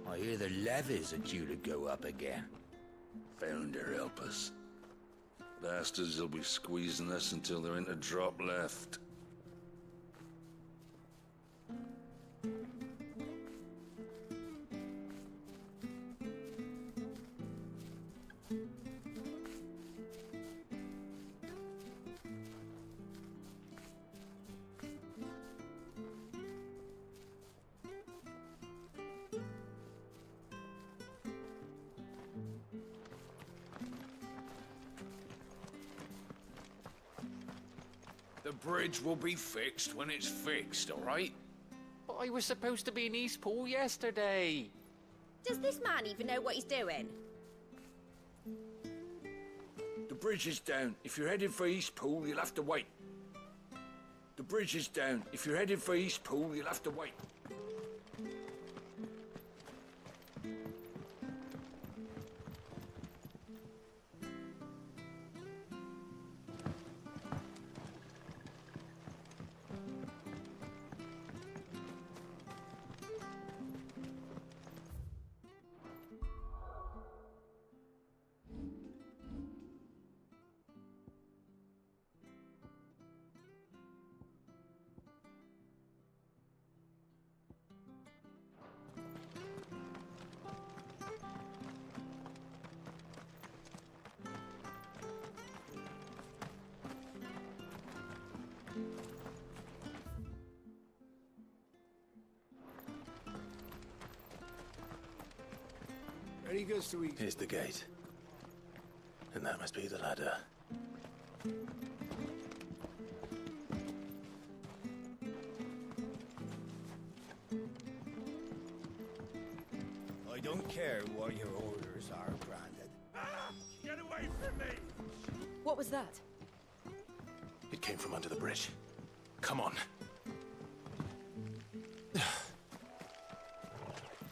I hear the levies are due to go up again. Founder help us. Bastards will be squeezing us until there ain't a drop left. The bridge will be fixed when it's fixed, all right? But I was supposed to be in Eastpool yesterday. Does this man even know what he's doing? The bridge is down. If you're headed for Eastpool, you'll have to wait. The bridge is down. If you're headed for Eastpool, you'll have to wait. Ready goes to eat. Here's the gate. And that must be the ladder. I don't care what your orders are, Brandon. Ah! Get away from me! What was that? It came from under the bridge. Come on.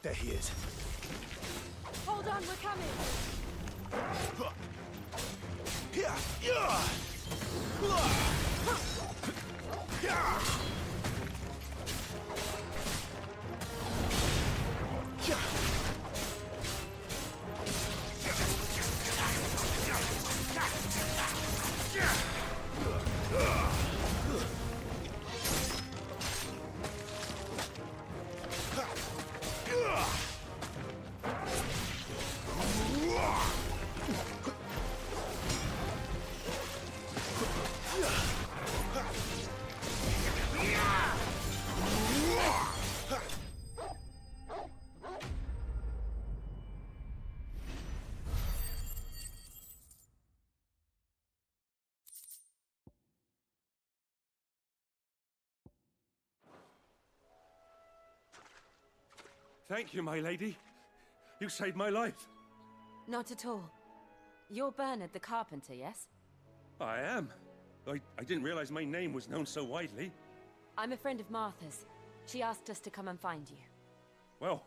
There he is. Hold on, we're coming! Thank you, my lady. You saved my life. Not at all. You're Bernard the carpenter, yes? I am. I didn't realize my name was known so widely. I'm a friend of Martha's. She asked us to come and find you. Well,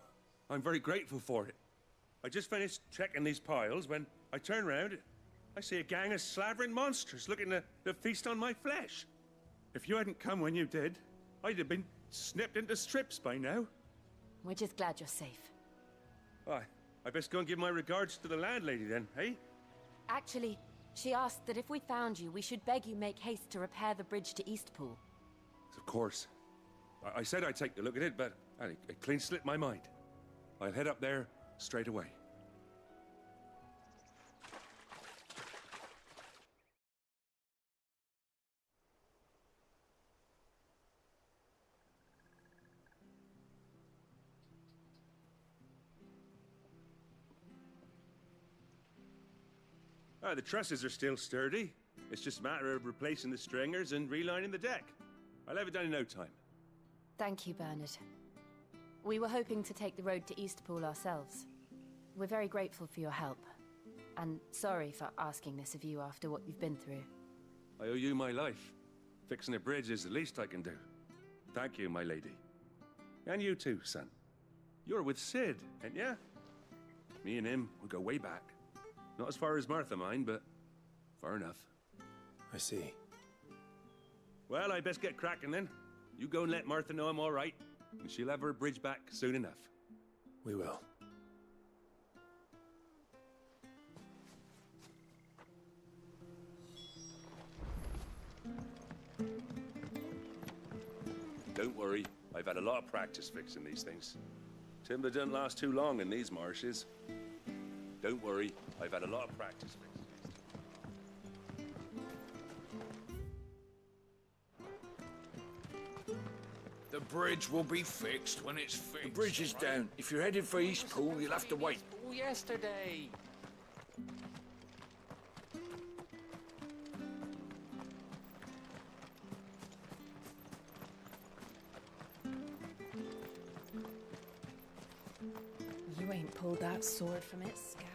I'm very grateful for it. I just finished checking these piles when I turn round. I see a gang of slavering monsters looking to feast on my flesh. If you hadn't come when you did, I'd have been snipped into strips by now. We're just glad you're safe. I best go and give my regards to the landlady then, eh? Actually, she asked that if we found you, we should beg you make haste to repair the bridge to Eastpool. Of course. I said I'd take a look at it, but it clean slipped my mind. I'll head up there straight away. The trusses are still sturdy. It's just a matter of replacing the stringers and relining the deck. I'll have it done in no time. Thank you, Bernard. We were hoping to take the road to Eastpool ourselves. We're very grateful for your help. And sorry for asking this of you after what you've been through. I owe you my life. Fixing a bridge is the least I can do. Thank you, my lady. And you too, son. You're with Sid, ain't ya? Me and him, we go way back. Not as far as Martha, mind, but far enough. I see. Well, I best get cracking then. You go and let Martha know I'm all right, and she'll have her bridge back soon enough. We will. Don't worry, I've had a lot of practice fixing these things. Timber doesn't last too long in these marshes. Don't worry, I've had a lot of practice fixing these. The bridge will be fixed when it's fixed. The bridge is down. If you're headed for Eastpool, you'll have to wait. Oh, yesterday. You ain't pulled that sword from its scabbard.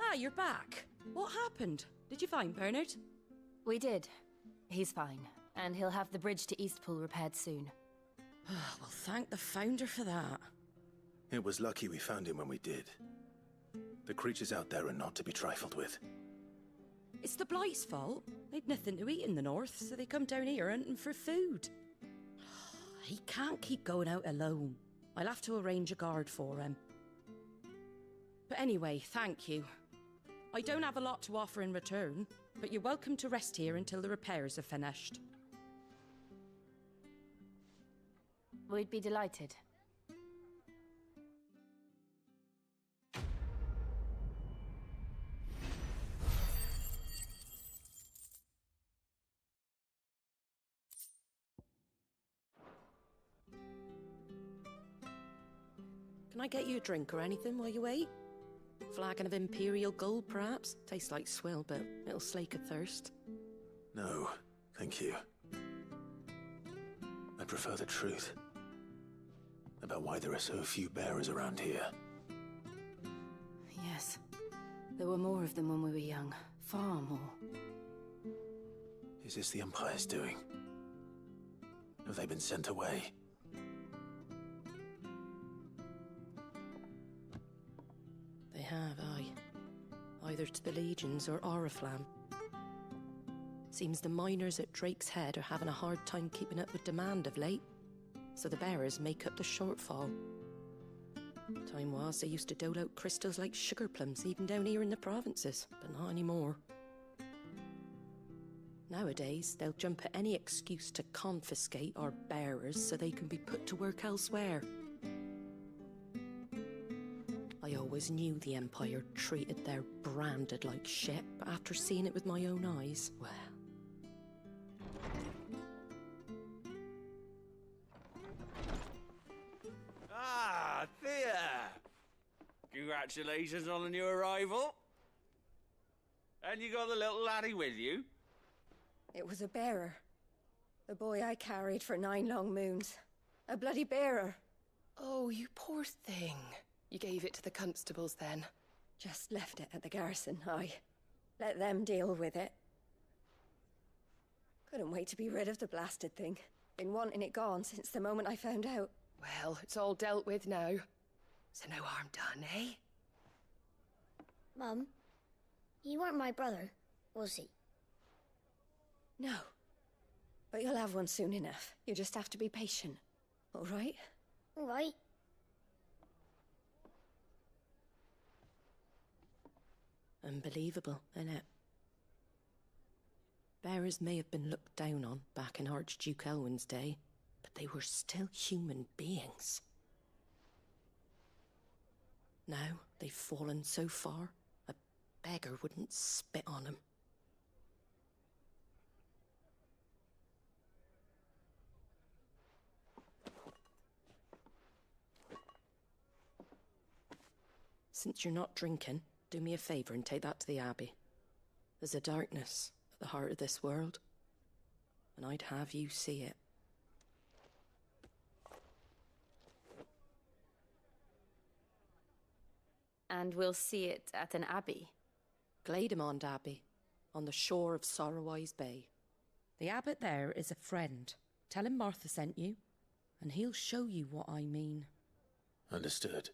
Ah, you're back. What happened? Did you find Bernard? We did. He's fine, and he'll have the bridge to Eastpool repaired soon. Well, thank the Founder for that. It was lucky we found him when we did. The creatures out there are not to be trifled with. It's the Blight's fault. They'd nothing to eat in the north, so they come down here hunting for food. He can't keep going out alone. I'll have to arrange a guard for him. But anyway, thank you. I don't have a lot to offer in return, but you're welcome to rest here until the repairs are finished. We'd be delighted. Can I get you a drink or anything while you wait? Flagon of Imperial Gold, perhaps? Tastes like swill, but it'll slake a thirst. No, thank you. I prefer the truth. About why there are so few bearers around here. Yes. There were more of them when we were young. Far more. Is this the Empire's doing? Have they been sent away? They have, aye. Either to the Legions or Oriflamme. Seems the miners at Drake's Head are having a hard time keeping up with demand of late, so the bearers make up the shortfall. Time was they used to dole out crystals like sugar plums even down here in the provinces, but not anymore. Nowadays, they'll jump at any excuse to confiscate our bearers so they can be put to work elsewhere. I always knew the Empire treated their branded like shit, but after seeing it with my own eyes, well... Ah, Thea! Congratulations on the new arrival. And you got the little laddie with you? It was a bearer. The boy I carried for 9 long moons. A bloody bearer. Oh, you poor thing. You gave it to the constables then? Just left it at the garrison, I let them deal with it. Couldn't wait to be rid of the blasted thing. Been wanting it gone since the moment I found out. Well, it's all dealt with now. So no harm done, eh? Mum, you weren't my brother, was he? No. But you'll have one soon enough. You just have to be patient. All right? All right. Unbelievable, innit? Bearers may have been looked down on back in Archduke Elwin's day, but they were still human beings. Now they've fallen so far, a beggar wouldn't spit on them. Since you're not drinking, do me a favour and take that to the Abbey. There's a darkness at the heart of this world, and I'd have you see it. And we'll see it at an abbey. Glademond Abbey, on the shore of Sorrowwise Bay. The abbot there is a friend. Tell him Martha sent you, and he'll show you what I mean. Understood.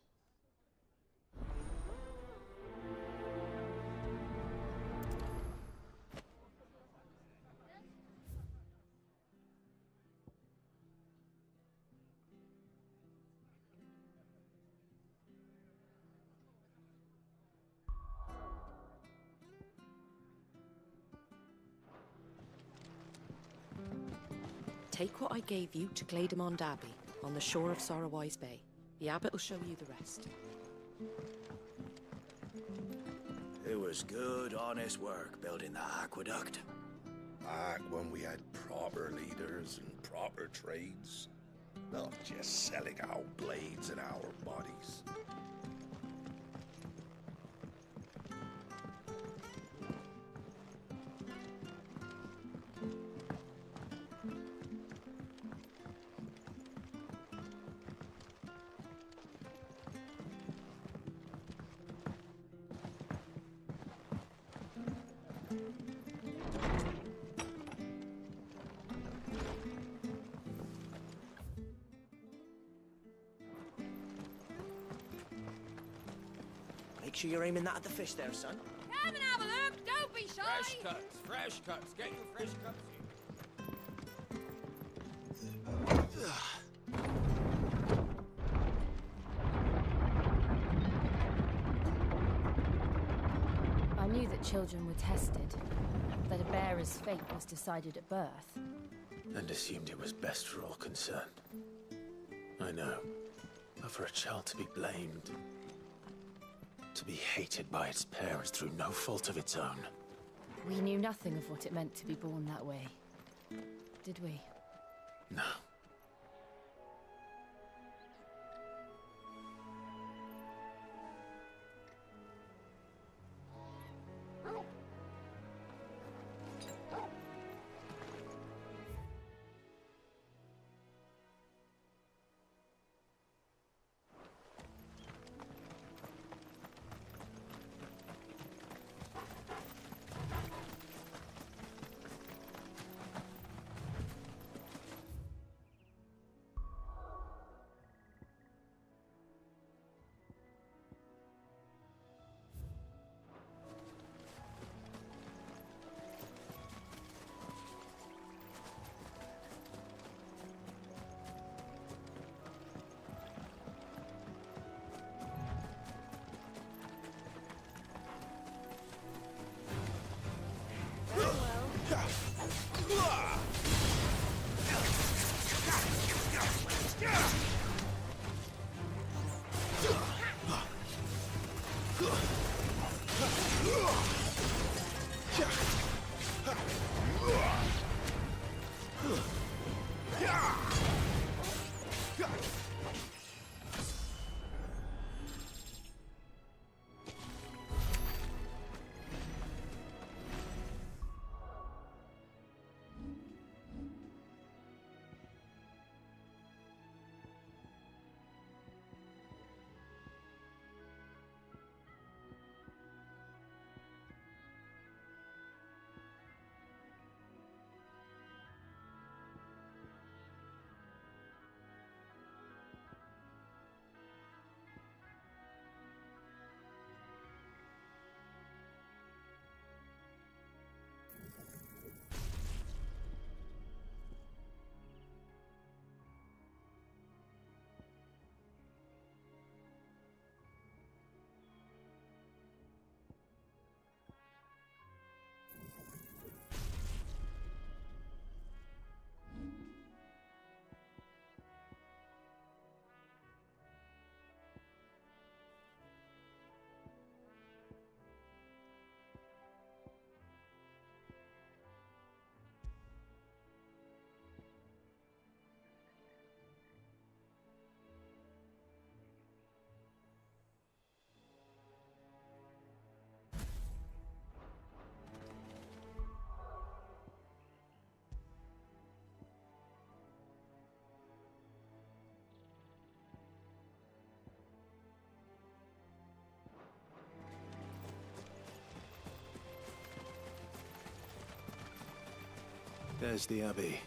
Take what I gave you to Glademond Abbey, on the shore of Sorrowwise Bay. The abbot will show you the rest. It was good, honest work building the aqueduct. Back when we had proper leaders and proper trades. Not just selling our blades and our bodies. Make sure you're aiming that at the fish there, son. Come and have a look, don't be shy! Fresh cuts, fresh cuts. Get your fresh cuts I knew that children were tested, that a bearer's fate was decided at birth. And assumed it was best for all concerned. I know. But for a child to be blamed, to be hated by its parents through no fault of its own. We knew nothing of what it meant to be born that way, did we? No. There's the Abbey.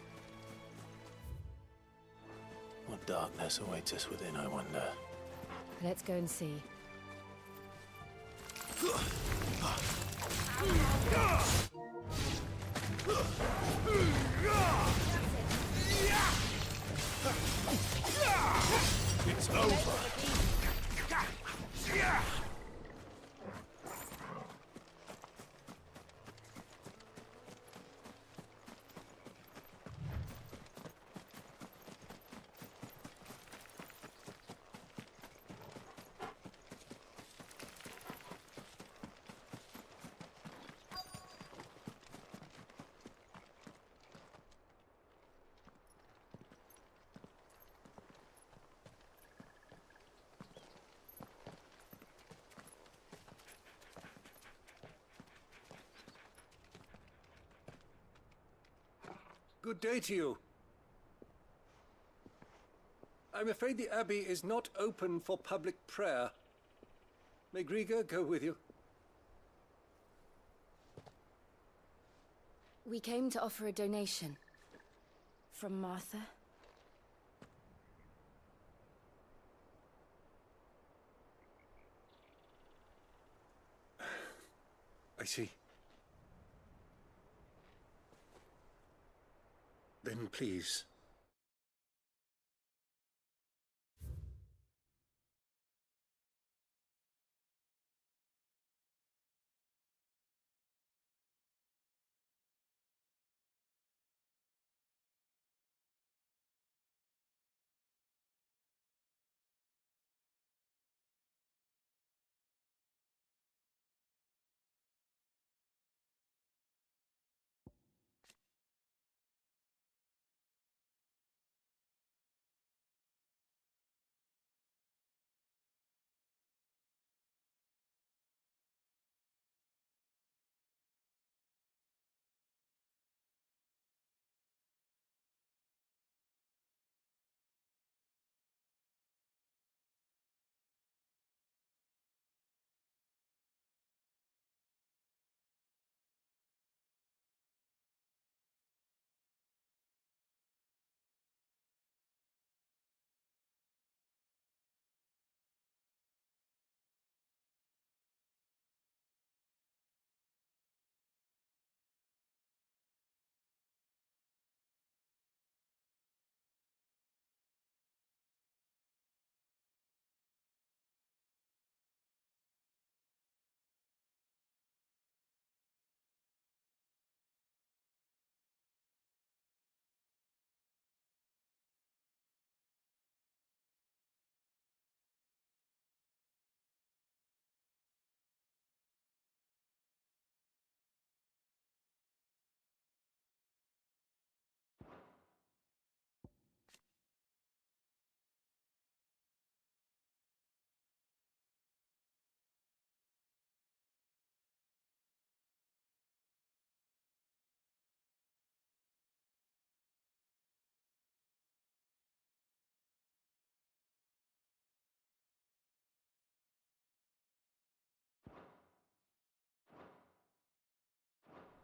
What darkness awaits us within, I wonder? Let's go and see. It's over. Good day to you. I'm afraid the Abbey is not open for public prayer. May Grieger go with you? We came to offer a donation. From Martha. I see. Then please.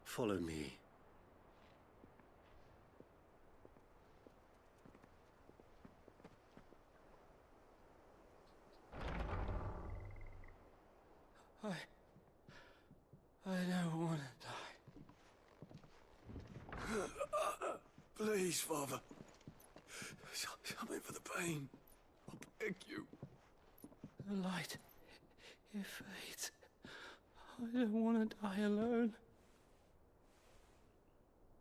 Follow me. I don't want to die. Please, Father. Something for the pain. I beg you. The light, it fades. I don't want to die alone.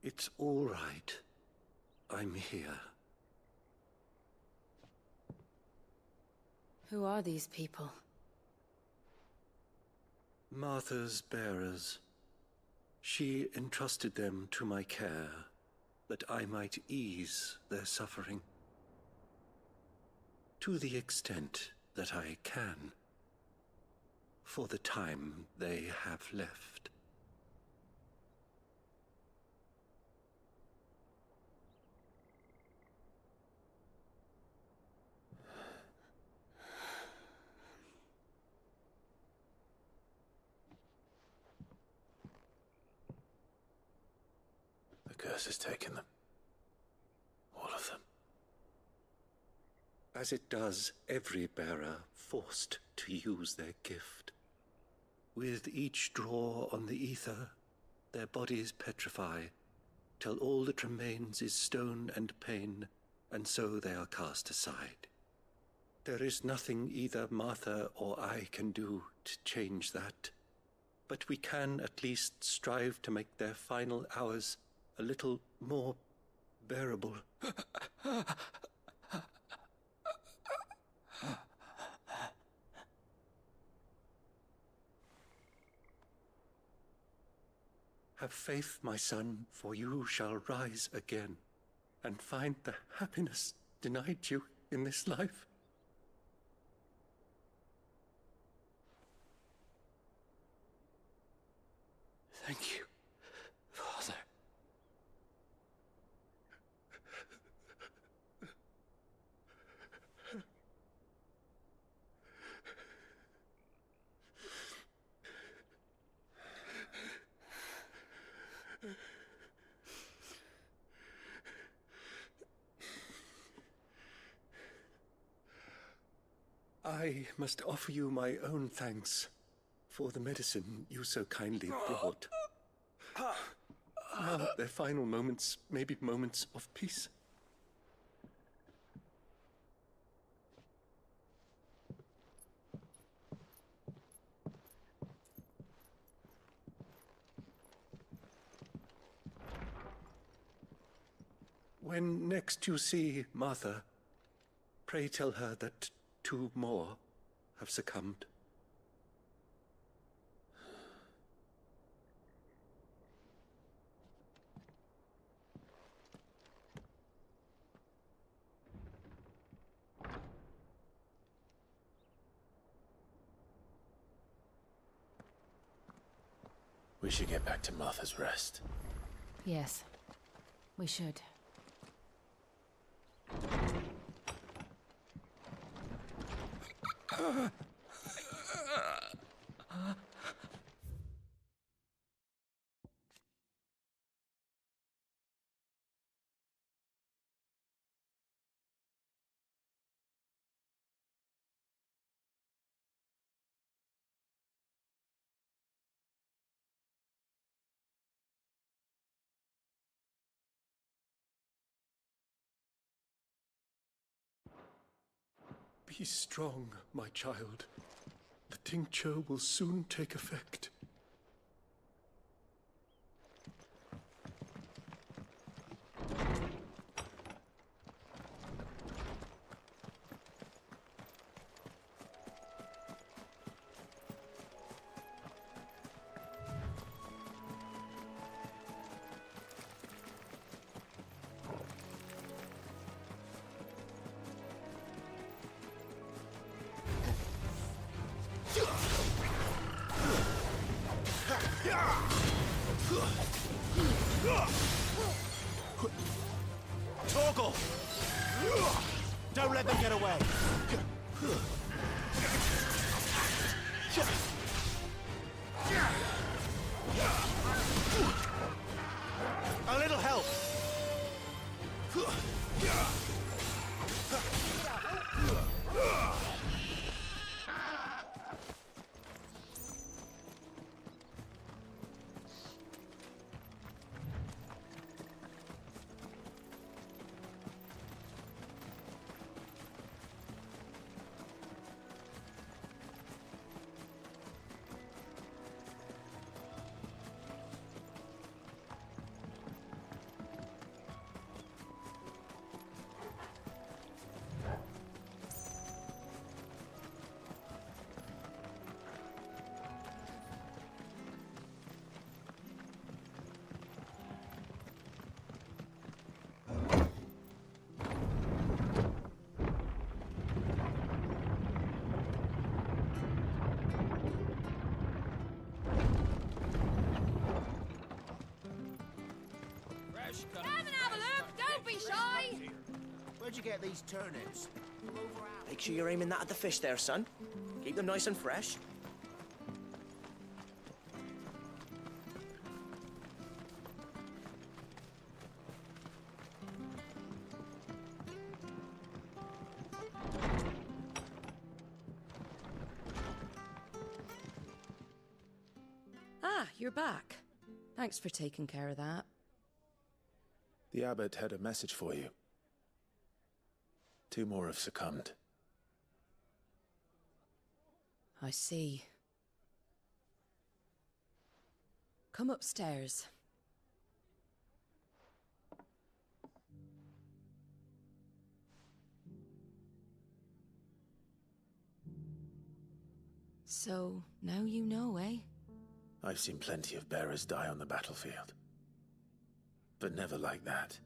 It's all right. I'm here. Who are these people? Martha's bearers. She entrusted them to my care, that I might ease their suffering. To the extent that I can. For the time they have left. The Alice has taken them. All of them. As it does every bearer forced to use their gift. With each draw on the ether, their bodies petrify, till all that remains is stone and pain, and so they are cast aside. There is nothing either Martha or I can do to change that, but we can at least strive to make their final hours a little more bearable. Have faith, my son, for you shall rise again, and find the happiness denied you in this life. Thank you, Father. I must offer you my own thanks for the medicine you so kindly brought. Now their final moments may be moments of peace. When next you see Martha, pray tell her that 2 more have succumbed. We should get back to Martha's Rest. Yes, we should. Be strong, my child. The tincture will soon take effect. Torgal! Don't let them get away! A little help! Fresh cut. Come and have a look! Don't be shy! Where'd you get these turnips? Make sure you're aiming that at the fish there, son. Keep them nice and fresh. you're back. Thanks for taking care of that. The abbot had a message for you. 2 more have succumbed. I see. Come upstairs. So, now you know, eh? I've seen plenty of bearers die on the battlefield. But never like that.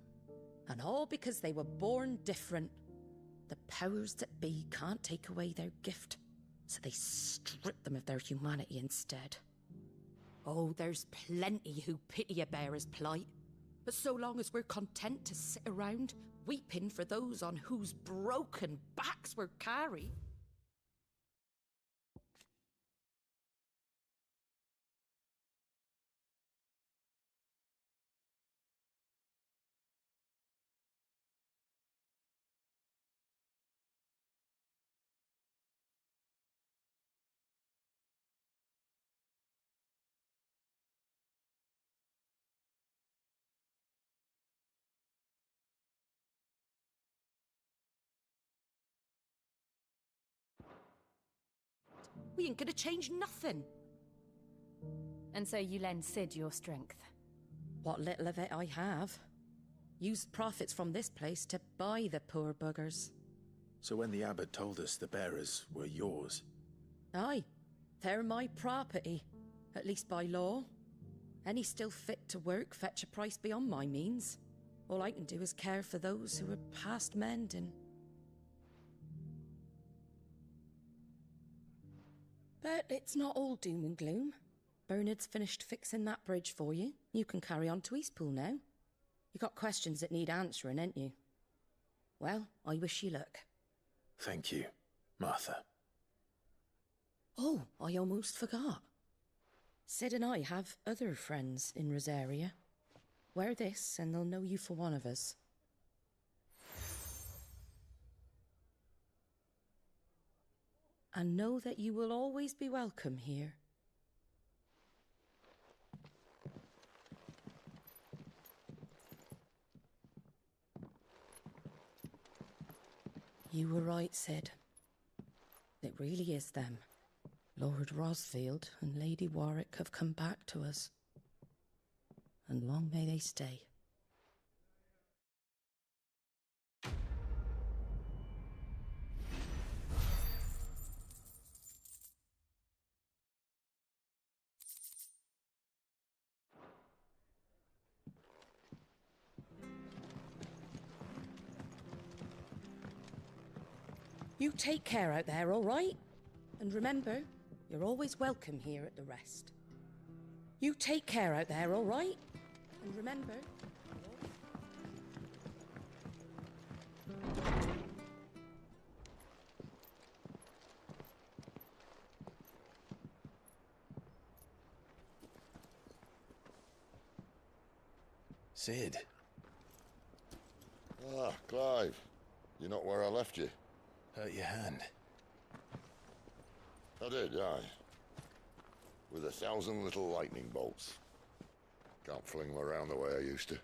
And all because they were born different. The powers that be can't take away their gift, so they strip them of their humanity instead. Oh, there's plenty who pity a bearer's plight. But so long as we're content to sit around, weeping for those on whose broken backs we're carried. We ain't gonna change nothing. And so you lend Sid your strength? What little of it I have. Used profits from this place to buy the poor buggers. So when the abbot told us the bearers were yours... Aye, they're my property, at least by law. Any still fit to work fetch a price beyond my means. All I can do is care for those who are past mending. But it's not all doom and gloom. Bernard's finished fixing that bridge for you. You can carry on to Eastpool now. You got questions that need answering, ain't you? Well, I wish you luck. Thank you, Martha. Oh, I almost forgot. Sid and I have other friends in Rosaria. Wear this and they'll know you for one of us. And know that you will always be welcome here. You were right, Sid. It really is them. Lord Rosfield and Lady Warwick have come back to us. And long may they stay. You take care out there, all right? And remember, you're always welcome here at the Rest. You take care out there, all right? And remember... Sid. Ah, Clive. You're not where I left you. Hurt your hand. I did, aye. With 1,000 little lightning bolts. Can't fling them around the way I used to.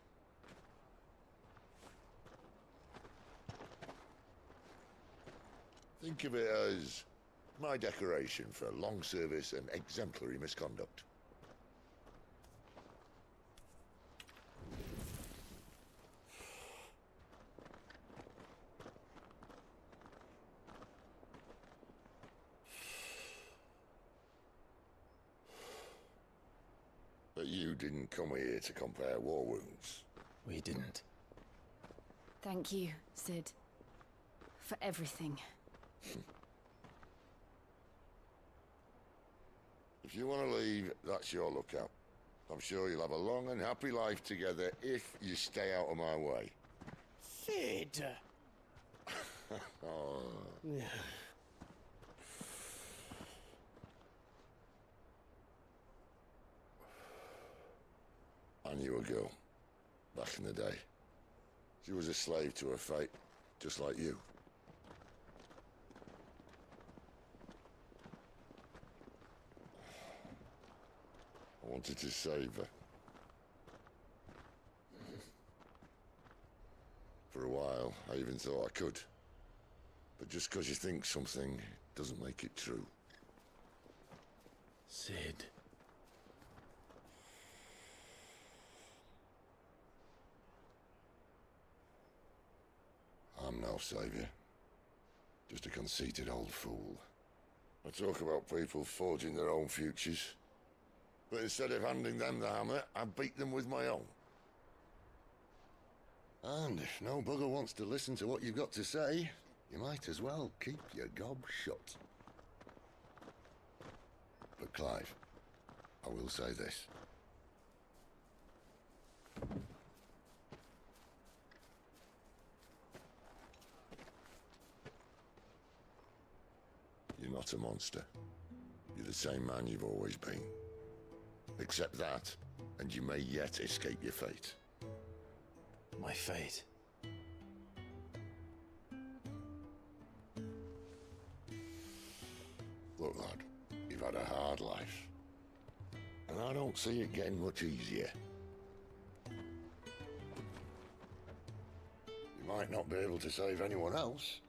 Think of it as my decoration for long service and exemplary misconduct. But you didn't come here to compare war wounds. We didn't. Thank you, Sid. For everything. If you want to leave, that's your lookout. I'm sure you'll have a long and happy life together if you stay out of my way. Sid! Oh. I knew a girl, back in the day. She was a slave to her fate, just like you. I wanted to save her. For a while, I even thought I could. But just because you think something doesn't make it true. Sid. I'm no savior. Just a conceited old fool. I talk about people forging their own futures. But instead of handing them the hammer, I beat them with my own. And if no bugger wants to listen to what you've got to say, you might as well keep your gob shut. But Clive, I will say this. You're not a monster. You're the same man you've always been. Accept that, and you may yet escape your fate. My fate? Look, lad, you've had a hard life. And I don't see it getting much easier. You might not be able to save anyone else,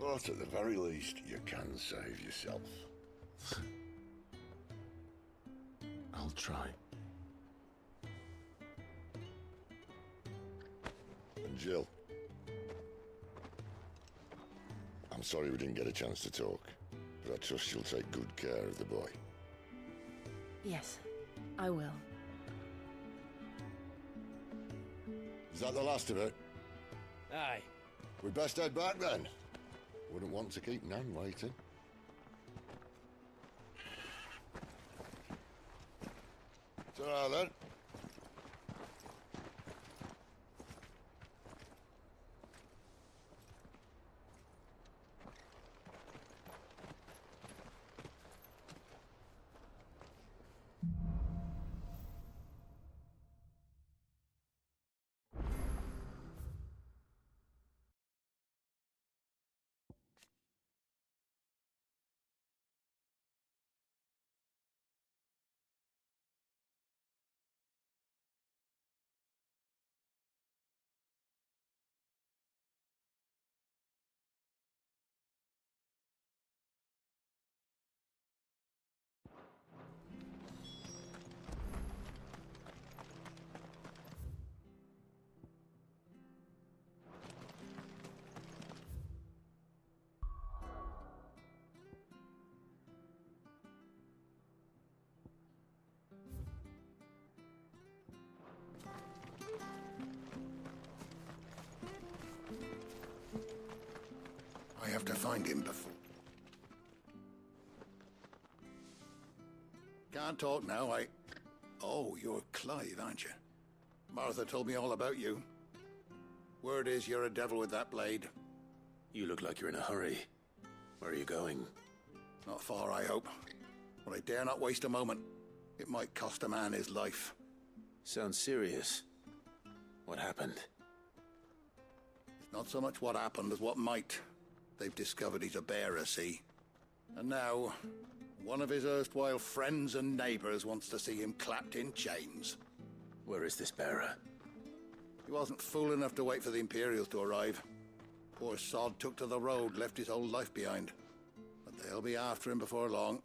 but at the very least, you can save yourself. I'll try. And Jill, I'm sorry we didn't get a chance to talk, but I trust you'll take good care of the boy. Yes, I will. Is that the last of it? Aye. We'd best head back then. Wouldn't want to keep Nan waiting. Ta-ra then. I have to find him before. Can't talk now, Oh, you're Clive, aren't you? Martha told me all about you. Word is you're a devil with that blade. You look like you're in a hurry. Where are you going? Not far, I hope. But I dare not waste a moment. It might cost a man his life. Sounds serious. What happened? It's not so much what happened as what might. They've discovered he's a bearer, see? And now, one of his erstwhile friends and neighbors wants to see him clapped in chains. Where is this bearer? He wasn't fool enough to wait for the Imperials to arrive. Poor sod took to the road, left his whole life behind. But they'll be after him before long.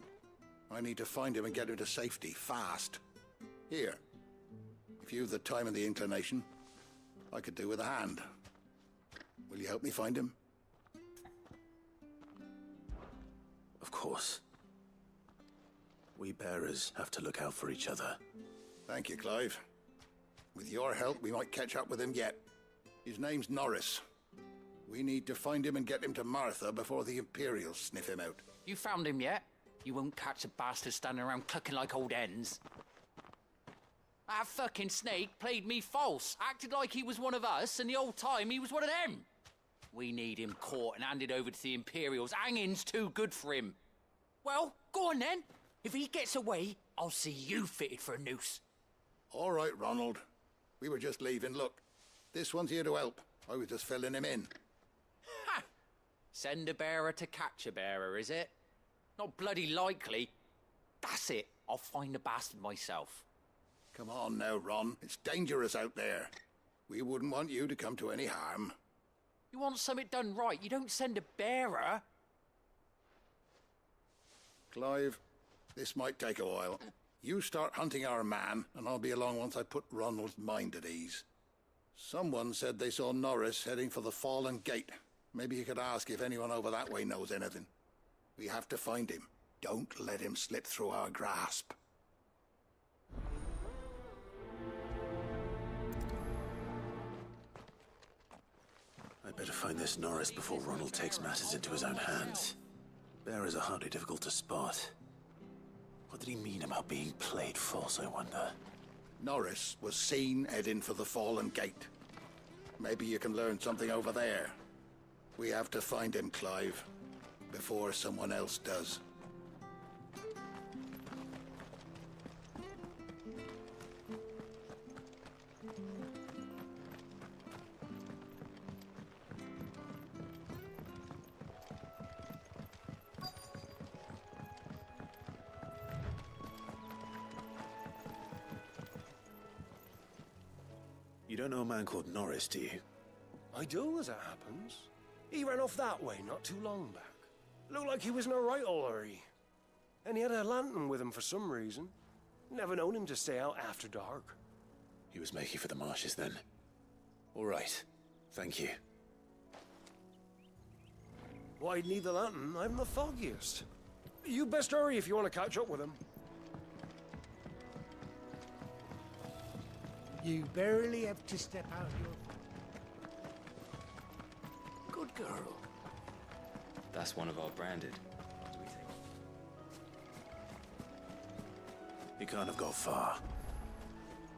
I need to find him and get him to safety, fast. Here. If you've the time and the inclination, I could do with a hand. Will you help me find him? Of course. We bearers have to look out for each other. Thank you, Clive. With your help, we might catch up with him yet. His name's Norris. We need to find him and get him to Martha before the Imperials sniff him out. You found him yet? You won't catch a bastard standing around clucking like old hens. That fucking snake played me false, acted like he was one of us, and the whole time he was one of them. We need him caught and handed over to the Imperials. Hanging's too good for him. Well, go on then. If he gets away, I'll see you fitted for a noose. All right, Ronald. We were just leaving. Look, this one's here to help. I was just filling him in. Ha! Send a bearer to catch a bearer, is it? Not bloody likely. That's it. I'll find the bastard myself. Come on now, Ron. It's dangerous out there. We wouldn't want you to come to any harm. You want something done right, you don't send a bearer. Clive, this might take a while. You start hunting our man, and I'll be along once I put Ronald's mind at ease. Someone said they saw Norris heading for the Fallen Gate. Maybe you could ask if anyone over that way knows anything. We have to find him. Don't let him slip through our grasp. I'd better find this Norris before Ronald takes matters into his own hands. Bearers are hardly difficult to spot. What did he mean about being played false, I wonder? Norris was seen heading for the Fallen Gate. Maybe you can learn something over there. We have to find him, Clive, before someone else does. You don't know a man called Norris, do you? I do, as it happens. He ran off that way not too long back. Looked like he was in a right old hurry. And he had a lantern with him for some reason. Never known him to stay out after dark. He was making for the marshes then. All right. Thank you. Why'd need the lantern? I haven't the foggiest. You best hurry if you want to catch up with him. You barely have to step out your... Good girl. That's one of our branded, do we think? He can't have got far.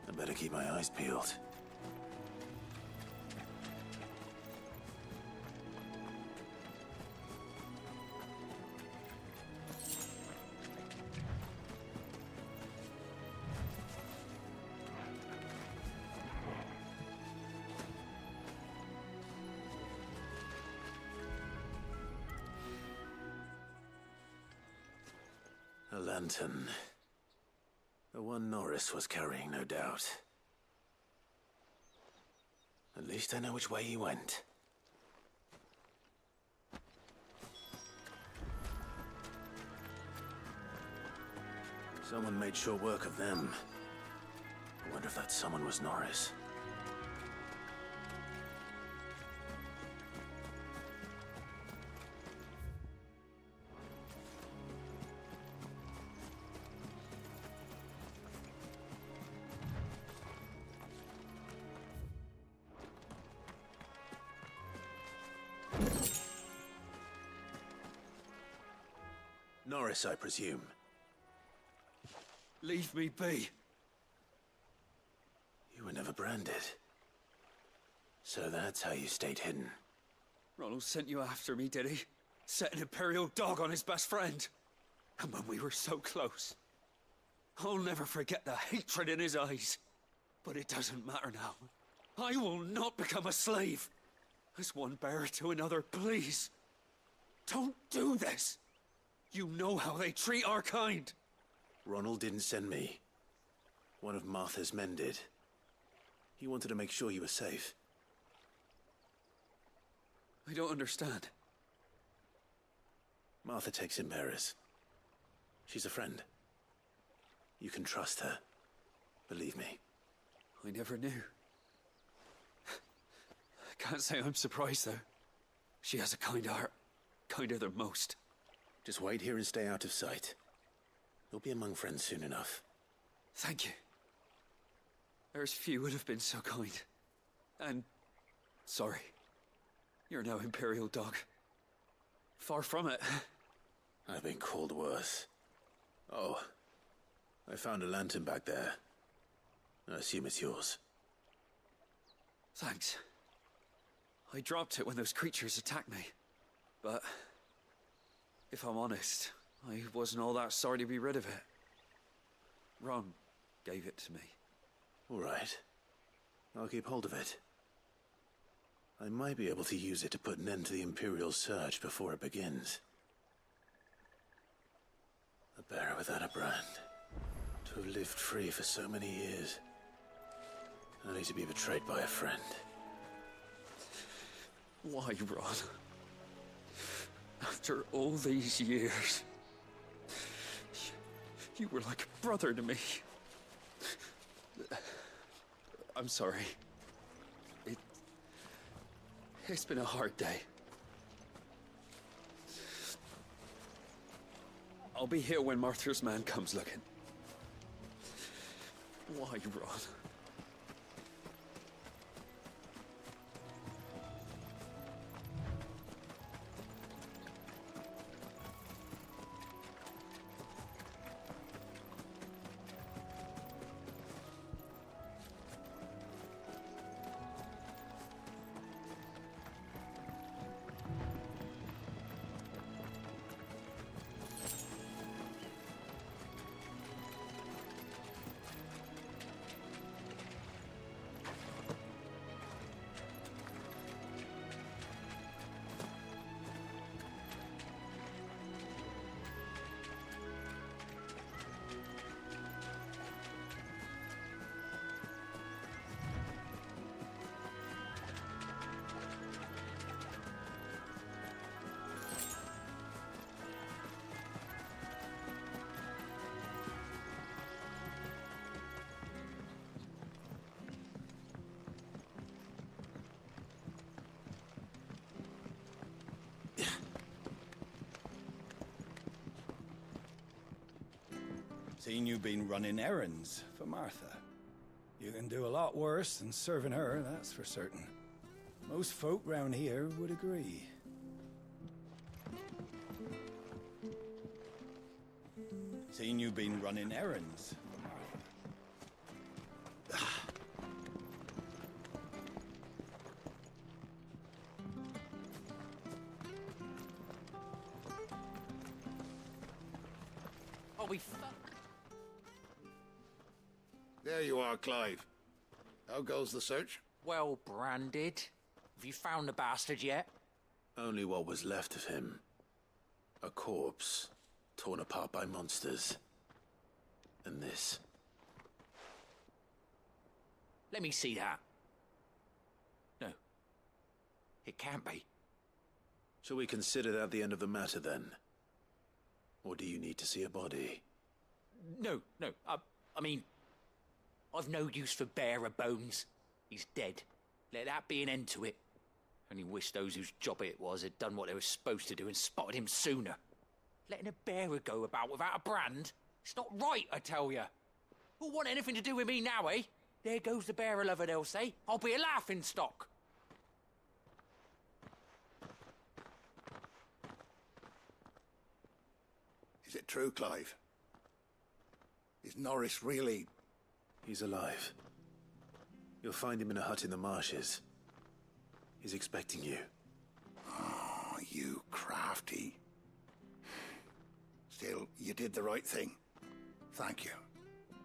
I better keep my eyes peeled. A lantern. The one Norris was carrying, no doubt. At least I know which way he went. Someone made short work of them. I wonder if that someone was Norris. Norris, I presume. Leave me be. You were never branded. So that's how you stayed hidden. Ronald sent you after me, did he? Set an Imperial dog on his best friend. And when we were so close. I'll never forget the hatred in his eyes. But it doesn't matter now. I will not become a slave. As one bearer to another, please. Don't do this. You know how they treat our kind. Ronald didn't send me. One of Martha's men did. He wanted to make sure you were safe. I don't understand. Martha takes in bearers. She's a friend. You can trust her. Believe me. I never knew. I can't say I'm surprised, though. She has a kind heart. Kinder than most. Just wait here and stay out of sight. You'll be among friends soon enough. Thank you. There's few would have been so kind. And... sorry. You're no Imperial dog. Far from it. I've been called worse. Oh. I found a lantern back there. I assume it's yours. Thanks. I dropped it when those creatures attacked me. But... if I'm honest, I wasn't all that sorry to be rid of it. Ron gave it to me. All right. I'll keep hold of it. I might be able to use it to put an end to the Imperial surge before it begins. A bearer without a brand. To have lived free for so many years. Only to be betrayed by a friend. Why, Ron? After all these years, you were like a brother to me. I'm sorry. It's been a hard day. I'll be here when Martha's man comes looking. Why, Ron? Seen you been running errands for Martha. You can do a lot worse than serving her, that's for certain. Most folk round here would agree. Seen you been running errands for Martha. Oh, we fuck. There you are, Clive. How goes the search? Well branded. Have you found the bastard yet? Only what was left of him. A corpse, torn apart by monsters. And this. Let me see that. No. It can't be. Shall we consider that the end of the matter, then? Or do you need to see a body? No. I mean, I've no use for bearer bones. He's dead. Let that be an end to it. Only wish those whose job it was had done what they were supposed to do and spotted him sooner. Letting a bearer go about without a brand? It's not right, I tell you. Who'll want anything to do with me now, eh? There goes the bearer lover, they'll say. I'll be a laughing stock. Is it true, Clive? Is Norris really... He's alive. You'll find him in a hut in the marshes. He's expecting you. Oh, you crafty. Still, you did the right thing. Thank you.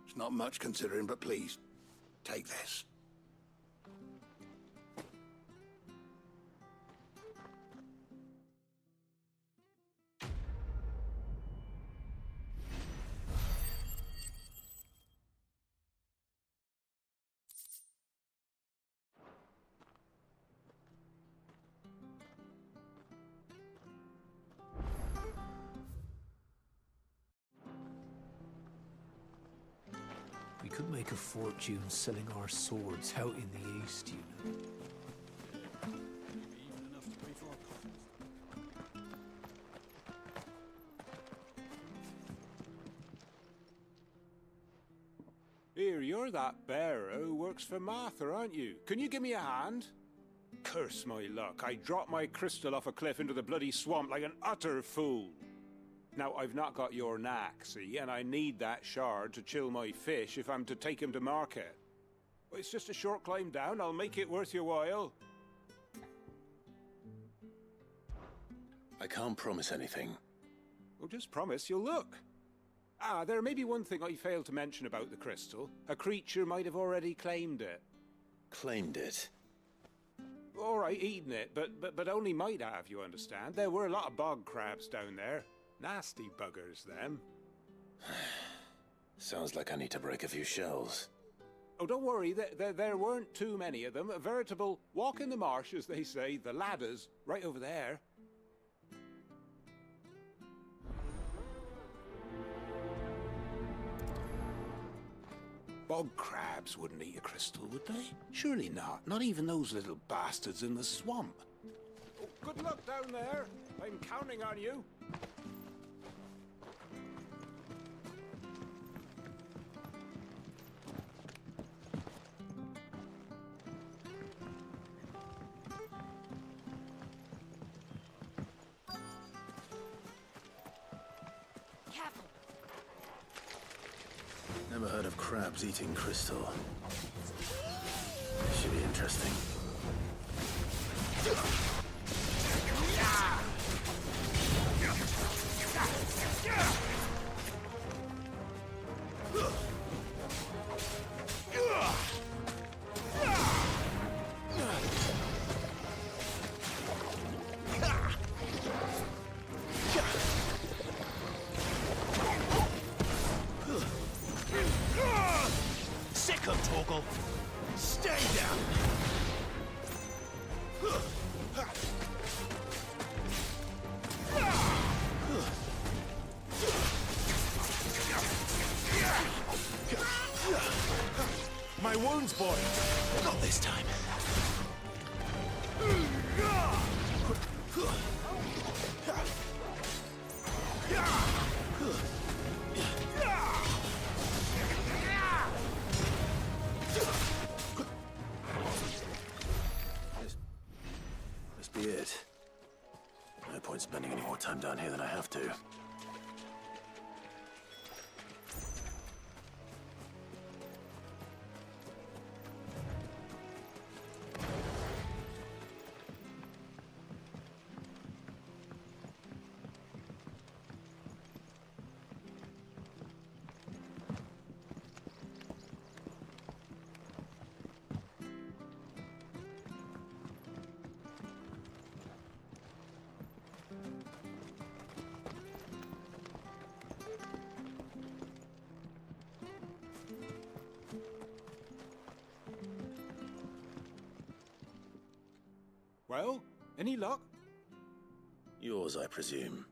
It's not much considering, but please, take this. We could make a fortune selling our swords out in the east, you know. Here, you're that bearer who works for Martha, aren't you? Can you give me a hand? Curse my luck, I dropped my crystal off a cliff into the bloody swamp like an utter fool. Now, I've not got your knack, see, and I need that shard to chill my fish if I'm to take him to market. It's just a short climb down, I'll make it worth your while. I can't promise anything. Well, just promise you'll look. Ah, there may be one thing I failed to mention about the crystal. A creature might have already claimed it. Claimed it? All right, eaten it, but only might have, you understand. There were a lot of bog crabs down there. Nasty buggers, them. Sounds like I need to break a few shells. Oh, don't worry, there weren't too many of them. A veritable walk in the marsh, as they say. The ladder's right over there. Bog crabs wouldn't eat a crystal, would they? Surely not. Not even those little bastards in the swamp. Oh, good luck down there. I'm counting on you. Never heard of crabs eating crystal. Should be interesting. Sick of Torgal. Stay down. My wounds, boy. Not this time. Must be it. No point spending any more time down here than I have to. Well, any luck? Yours, I presume.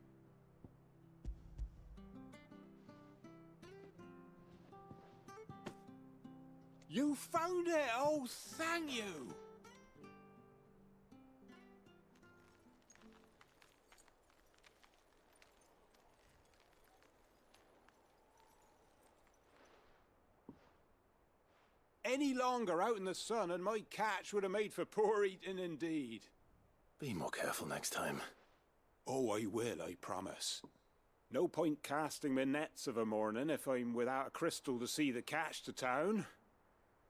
You found it! Oh, thank you! Any longer out in the sun and my catch would have made for poor eating indeed. Be more careful next time. Oh, I will, I promise. No point casting my nets of a morning if I'm without a crystal to see the catch to town.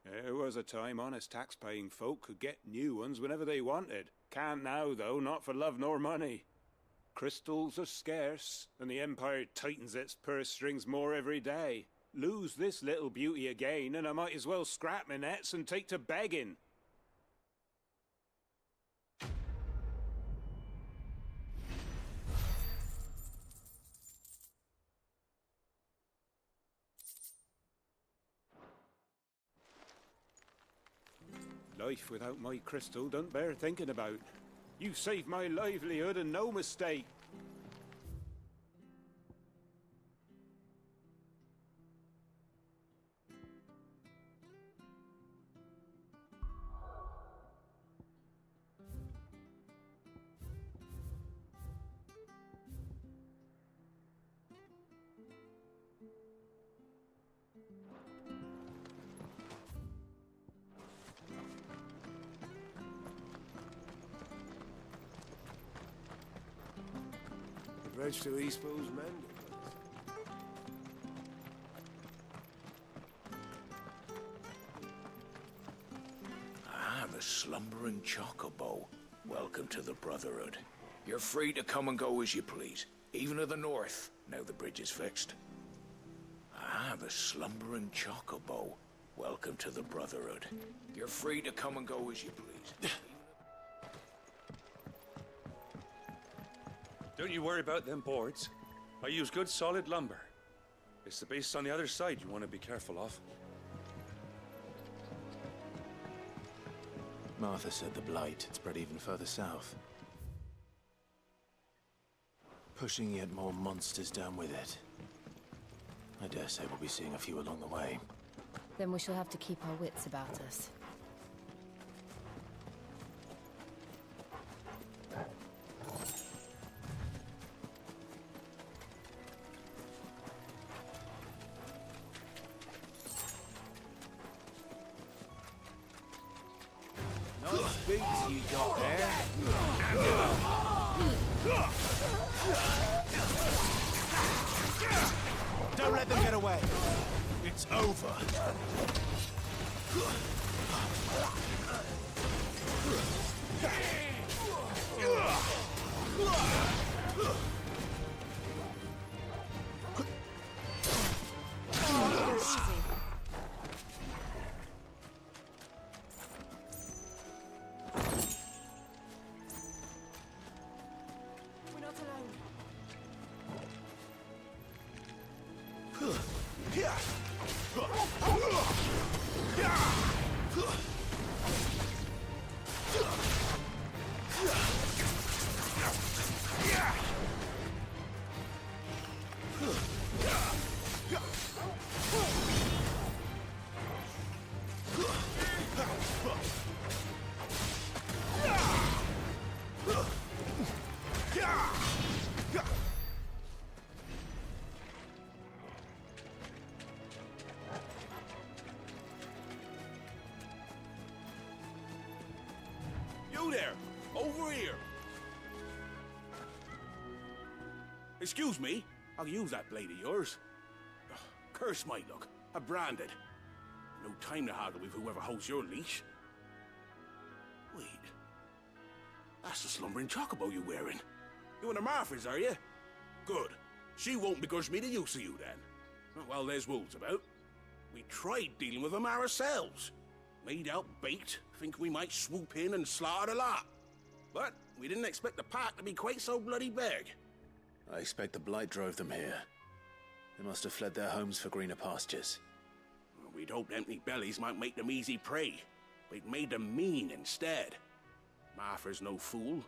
There was a time honest tax-paying folk could get new ones whenever they wanted. Can't now, though, not for love nor money. Crystals are scarce, and the Empire tightens its purse strings more every day. Lose this little beauty again, and I might as well scrap my nets and take to begging. Life without my crystal don't bear thinking about. You saved my livelihood and no mistake. The bridge to Eastbo's mended. Ah, the slumbering chocobo. Welcome to the Brotherhood. You're free to come and go as you please, even to the north, now the bridge is fixed. Ah, the slumbering chocobo. Welcome to the Brotherhood. You're free to come and go as you please. Don't you worry about them boards. I use good solid lumber. It's the base on the other side you want to be careful of. Martha said the blight had spread even further south. Pushing yet more monsters down with it. I dare say we'll be seeing a few along the way. Then we shall have to keep our wits about us. Nice boots you got there. Don't let them get away. It's over. You there! Over here! Excuse me, I'll use that blade of yours. Ugh, curse my luck. I'm branded. No time to haggle with whoever holds your leash. Wait. That's the slumbering chocobo you're wearing. You one of Martha's, are you? Good. She won't begrudge me the use of you, then. Well, there's wolves about. We tried dealing with them ourselves. Made out bait, think we might swoop in and slaughter the lot. But we didn't expect the pack to be quite so bloody big. I expect the blight drove them here. They must have fled their homes for greener pastures. We'd hoped empty bellies might make them easy prey. We'd made them mean instead. Martha's no fool,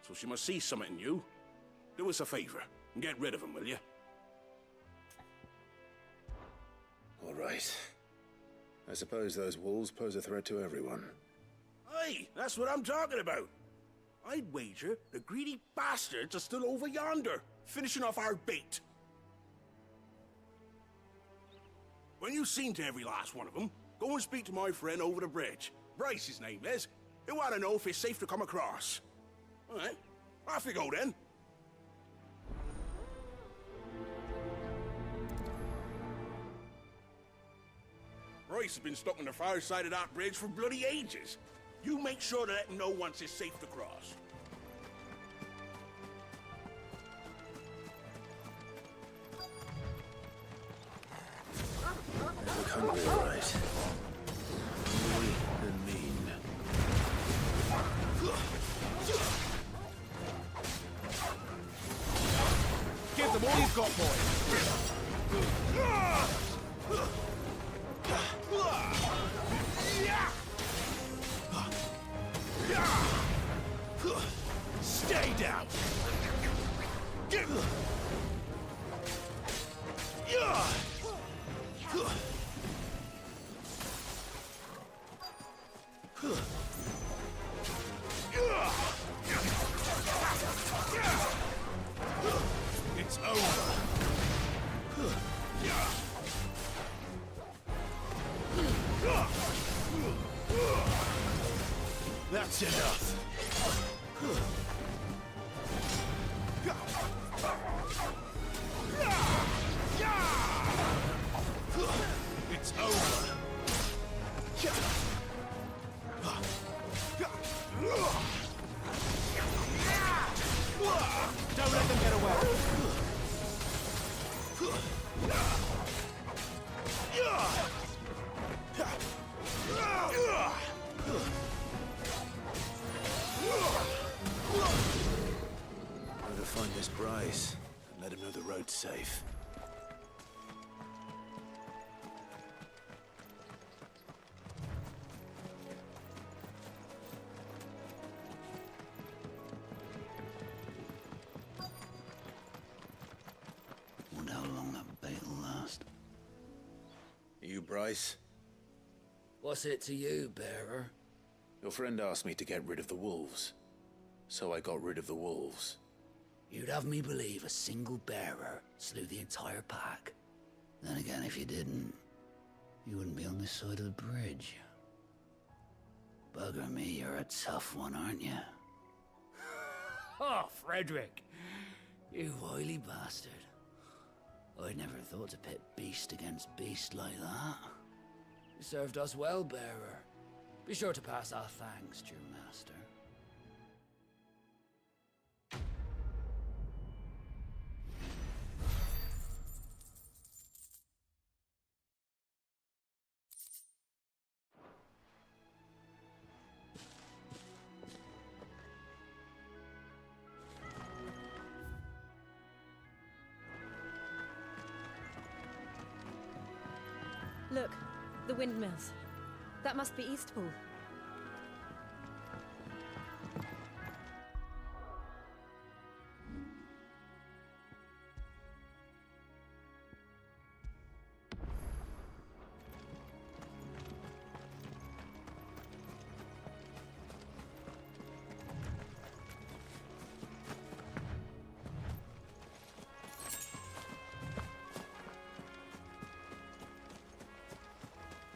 so she must see something in you. Do us a favor and get rid of them, will you? All right. I suppose those wolves pose a threat to everyone. Aye, that's what I'm talking about. I'd wager the greedy bastards are still over yonder, finishing off our bait. When you've seen to every last one of them, go and speak to my friend over the bridge. Bryce, his name is. He'll want to know if it's safe to come across. All right, off you go then. Bryce has been stuck on the far side of that bridge for bloody ages. You make sure to let him know once it's safe to cross. They look hungry, all right. Hungry and mean. Give them all you've got, boy. Stay down. It's over. That's enough. It's over. Don't let them get away. Better find this Bryce and let him know the road's safe. Bryce. What's it to you, bearer? Your friend asked me to get rid of the wolves. So I got rid of the wolves. You'd have me believe a single bearer slew the entire pack. Then again, if you didn't, you wouldn't be on this side of the bridge. Bugger me, you're a tough one, aren't you? Oh, Frederick! You wily bastard. I'd never thought to pit beast against beast like that. You served us well, bearer. Be sure to pass our thanks, true master. Look, the windmills. That must be Eastpool.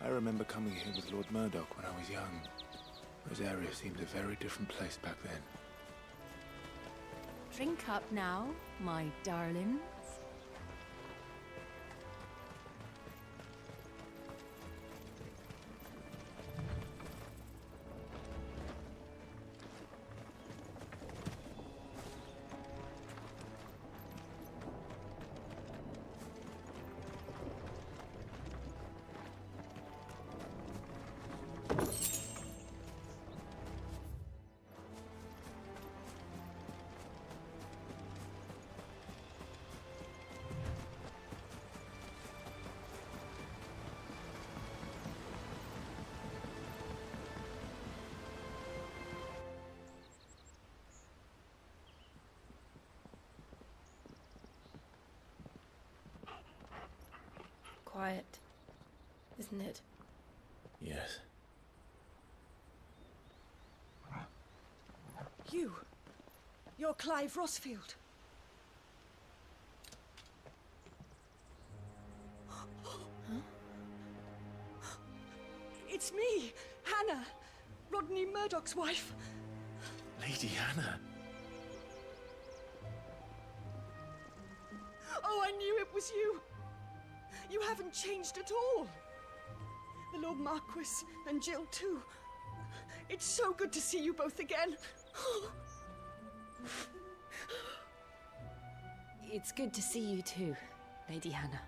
I remember coming here with Lord Murdoch when I was young. Rosaria seemed a very different place back then. Drink up now, my darlings. Quiet, isn't it? Yes. You're Clive Rossfield. It's me, Hannah, Rodney Murdoch's wife. Lady Hannah. Oh, I knew it was you. You haven't changed at all. The Lord Marquis and Jill too. It's so good to see you both again. It's good to see you too, Lady Hannah.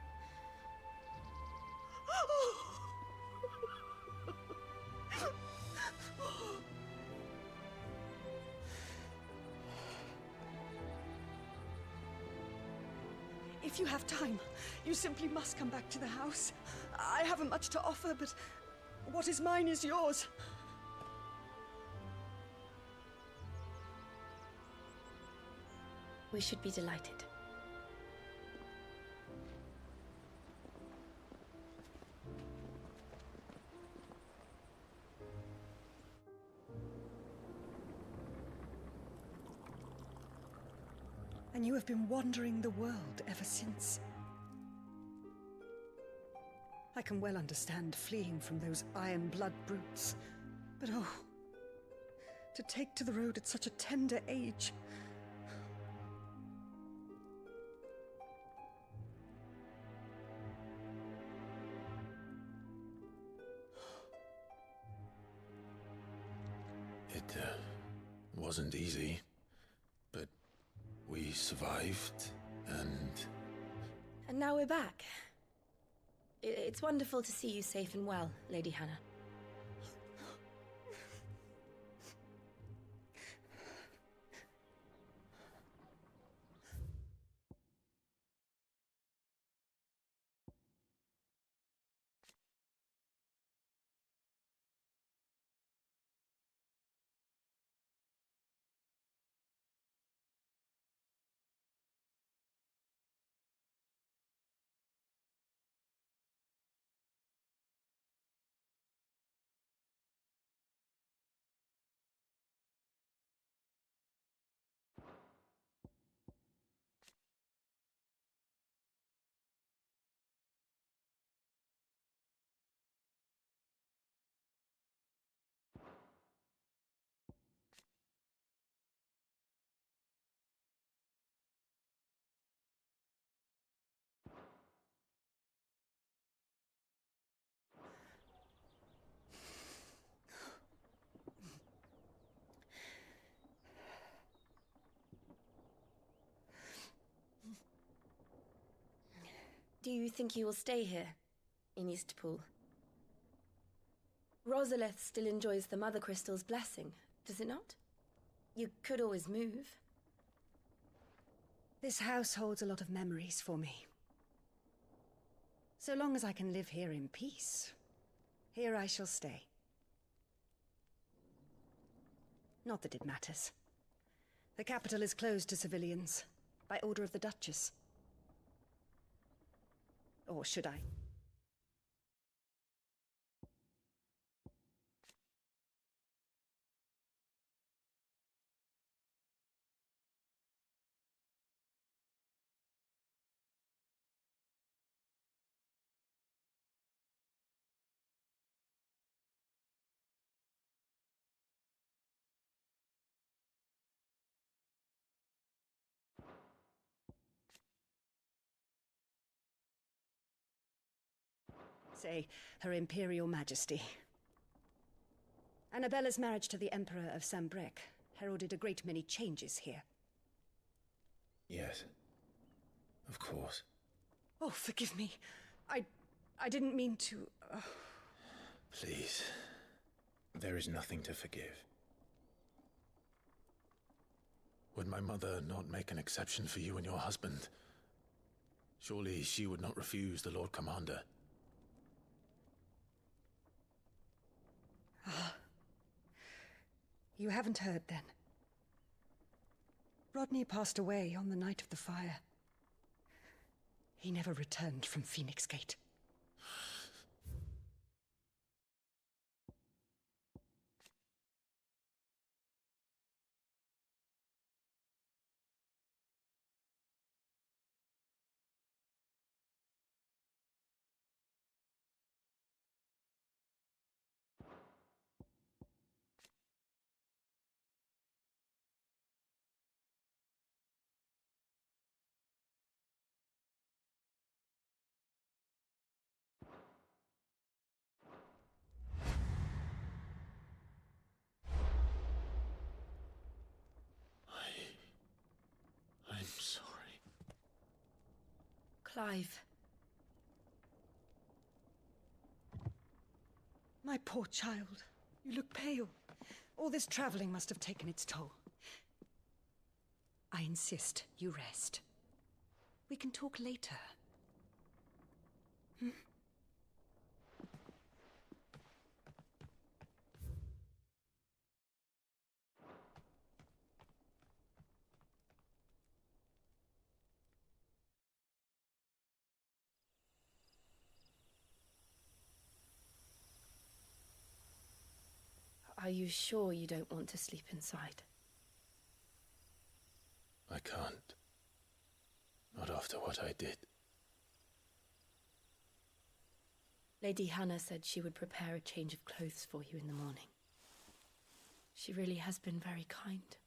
If you have time, you simply must come back to the house. I haven't much to offer, but what is mine is yours. We should be delighted. And you have been wandering the world ever since. I can well understand fleeing from those iron blood brutes, but oh, to take to the road at such a tender age. It wasn't easy, but we survived, and... And now we're back. It's wonderful to see you safe and well, Lady Hannah. Do you think you will stay here, in Eastpool? Rosalith still enjoys the Mother Crystal's blessing, does it not? You could always move. This house holds a lot of memories for me. So long as I can live here in peace, here I shall stay. Not that it matters. The capital is closed to civilians, by order of the Duchess. Or should I? Say, Her Imperial Majesty. Annabella's marriage to the Emperor of Sambrec heralded a great many changes here. Yes. Of course. Oh, forgive me. I didn't mean to... Please. There is nothing to forgive. Would my mother not make an exception for you and your husband? Surely she would not refuse the Lord Commander. You haven't heard, then. Rodney passed away on the night of the fire. He never returned from Phoenix Gate. I'm sorry. Clive. My poor child. You look pale. All this traveling must have taken its toll. I insist you rest. We can talk later. Hmm? Are you sure you don't want to sleep inside? I can't. Not after what I did. Lady Hannah said she would prepare a change of clothes for you in the morning. She really has been very kind.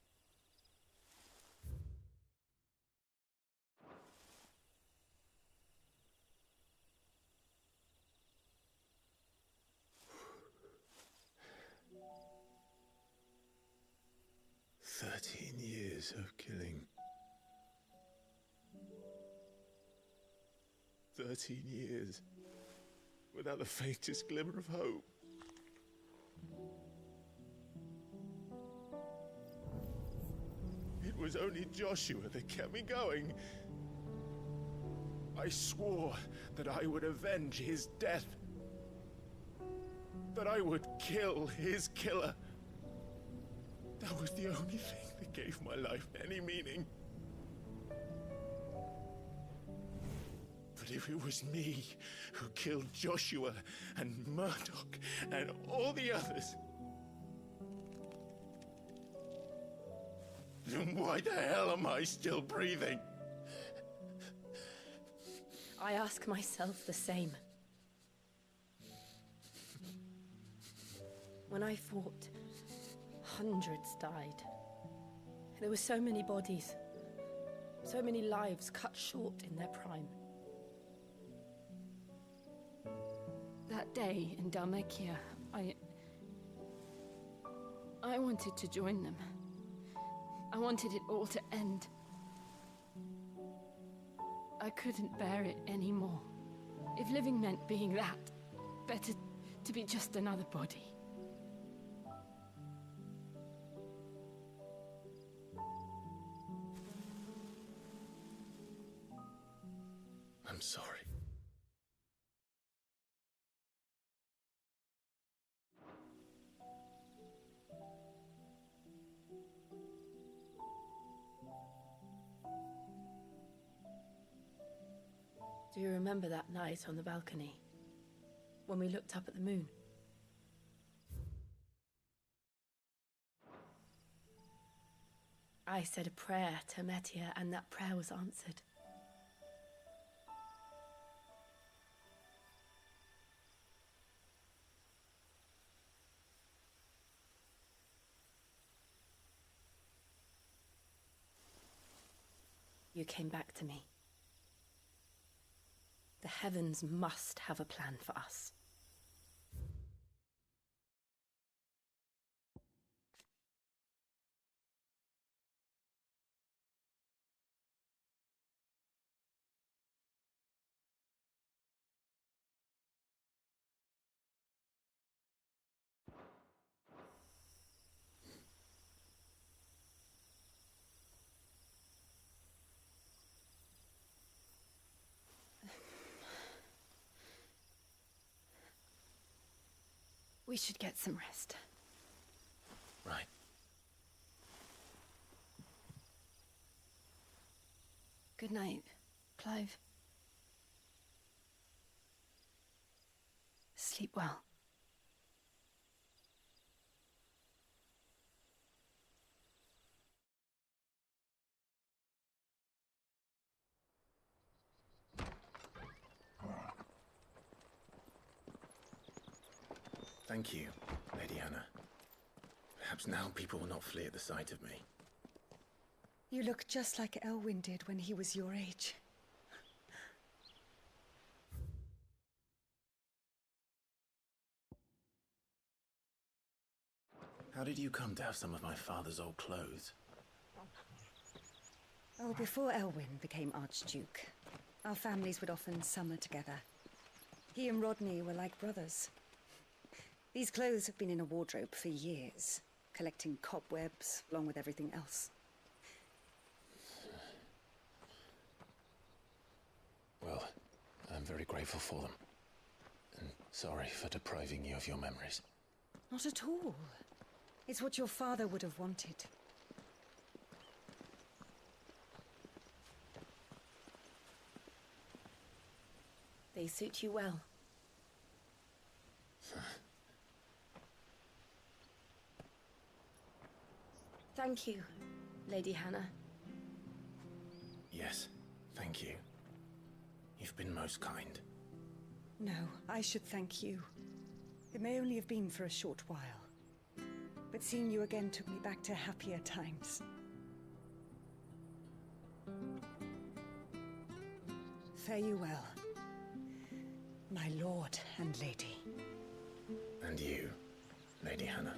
Years of killing. 13 years without the faintest glimmer of hope. It was only Joshua that kept me going. I swore that I would avenge his death. That I would kill his killer. That was the only thing that gave my life any meaning. But if it was me who killed Joshua and Murdoch and all the others, then why the hell am I still breathing? I ask myself the same. When I fought, hundreds died. There were so many bodies, so many lives cut short in their prime. That day in Dalmekia, I wanted to join them. I wanted it all to end. I I couldn't bear it anymore. If living meant being that, better to be just another body. I'm sorry. Do you remember that night on the balcony? When we looked up at the moon? I said a prayer to Metia, and that prayer was answered. You came back to me. The heavens must have a plan for us. We should get some rest. Right. Good night, Clive. Sleep well. Thank you, Lady Hannah. Perhaps now people will not flee at the sight of me. You look just like Elwyn did when he was your age. How did you come to have some of my father's old clothes? Oh, before Elwyn became Archduke, our families would often summer together. He and Rodney were like brothers. These clothes have been in a wardrobe for years, collecting cobwebs along with everything else. Well, I'm very grateful for them. And sorry for depriving you of your memories. Not at all. It's what your father would have wanted. They suit you well. Thank you, Lady Hannah. Yes, thank you. You've been most kind. No, I should thank you. It may only have been for a short while, but seeing you again took me back to happier times. Fare you well, my lord and lady. And you, Lady Hannah.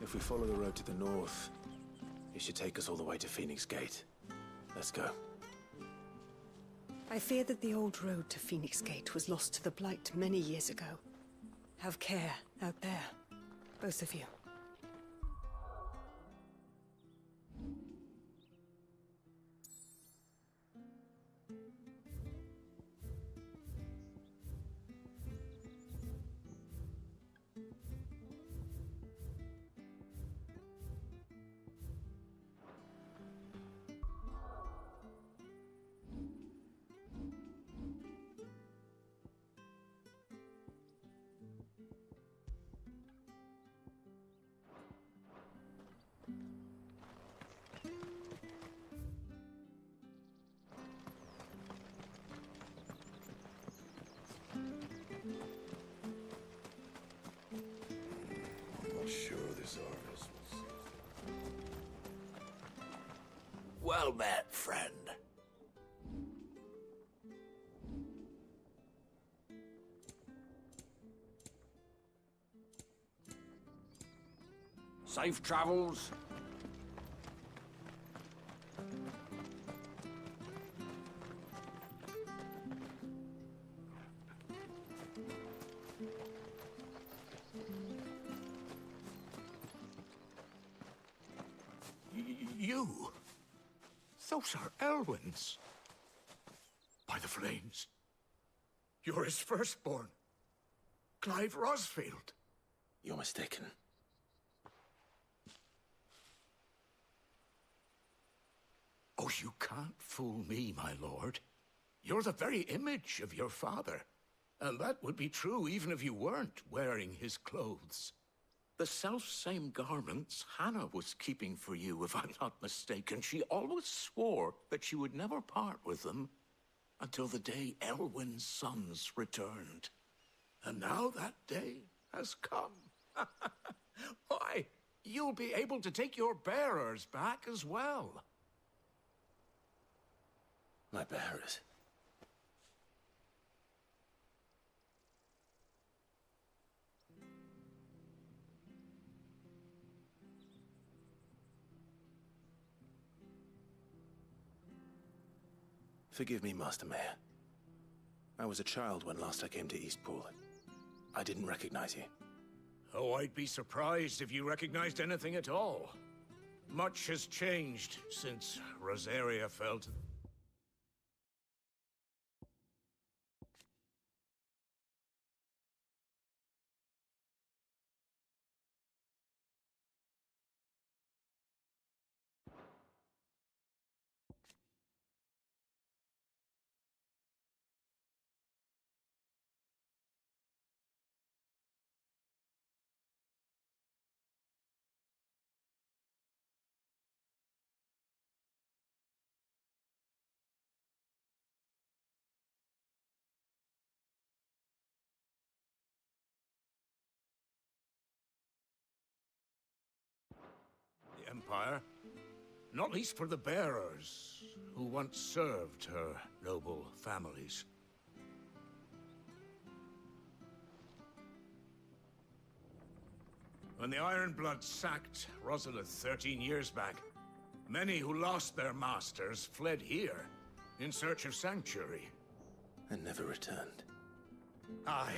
If we follow the road to the north, it should take us all the way to Phoenix Gate. Let's go. I fear that the old road to Phoenix Gate was lost to the Blight many years ago. Have care out there, both of you. Well met, friend. Safe travels. You? Those are Elwyn's. By the flames. You're his firstborn. Clive Rosfield. You're mistaken. Oh, you can't fool me, my lord. You're the very image of your father. And that would be true even if you weren't wearing his clothes. The self-same garments Hannah was keeping for you, if I'm not mistaken. She always swore that she would never part with them until the day Elwyn's sons returned. And now that day has come. Why, you'll be able to take your bearers back as well. My bearers? Forgive me, Master Mayor. I was a child when last I came to Eastpool. I didn't recognize you. Oh, I'd be surprised if you recognized anything at all. Much has changed since Rosaria fell to... the Empire, not least for the bearers who once served her noble families. When the Ironbloods sacked Rosalith 13 years back, many who lost their masters fled here in search of sanctuary. And never returned. Aye.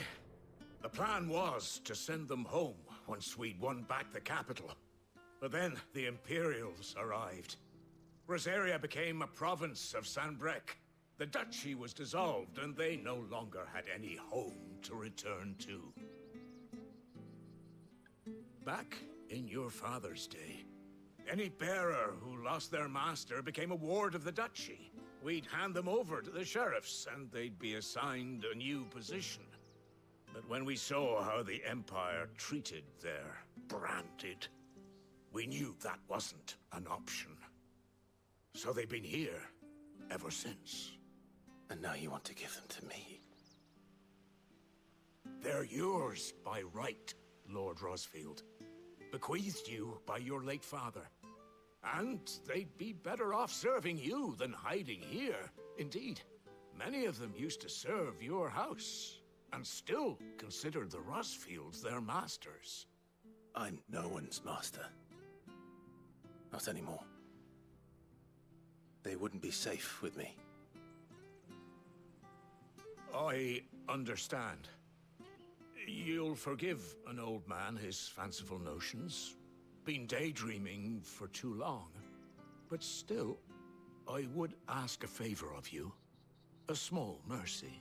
The plan was to send them home once we'd won back the capital. But then the Imperials arrived. Rosaria became a province of Sanbreque. The duchy was dissolved, and they no longer had any home to return to. Back in your father's day, any bearer who lost their master became a ward of the duchy. We'd hand them over to the sheriffs, and they'd be assigned a new position. But when we saw how the Empire treated their branded, we knew that wasn't an option. So they've been here ever since. And now you want to give them to me? They're yours by right, Lord Rosfield. Bequeathed you by your late father. And they'd be better off serving you than hiding here. Indeed, many of them used to serve your house, and still considered the Rosfields their masters. I'm no one's master. Not anymore. They wouldn't be safe with me. I understand. You'll forgive an old man his fanciful notions. Been daydreaming for too long. But still, I would ask a favor of you. A small mercy.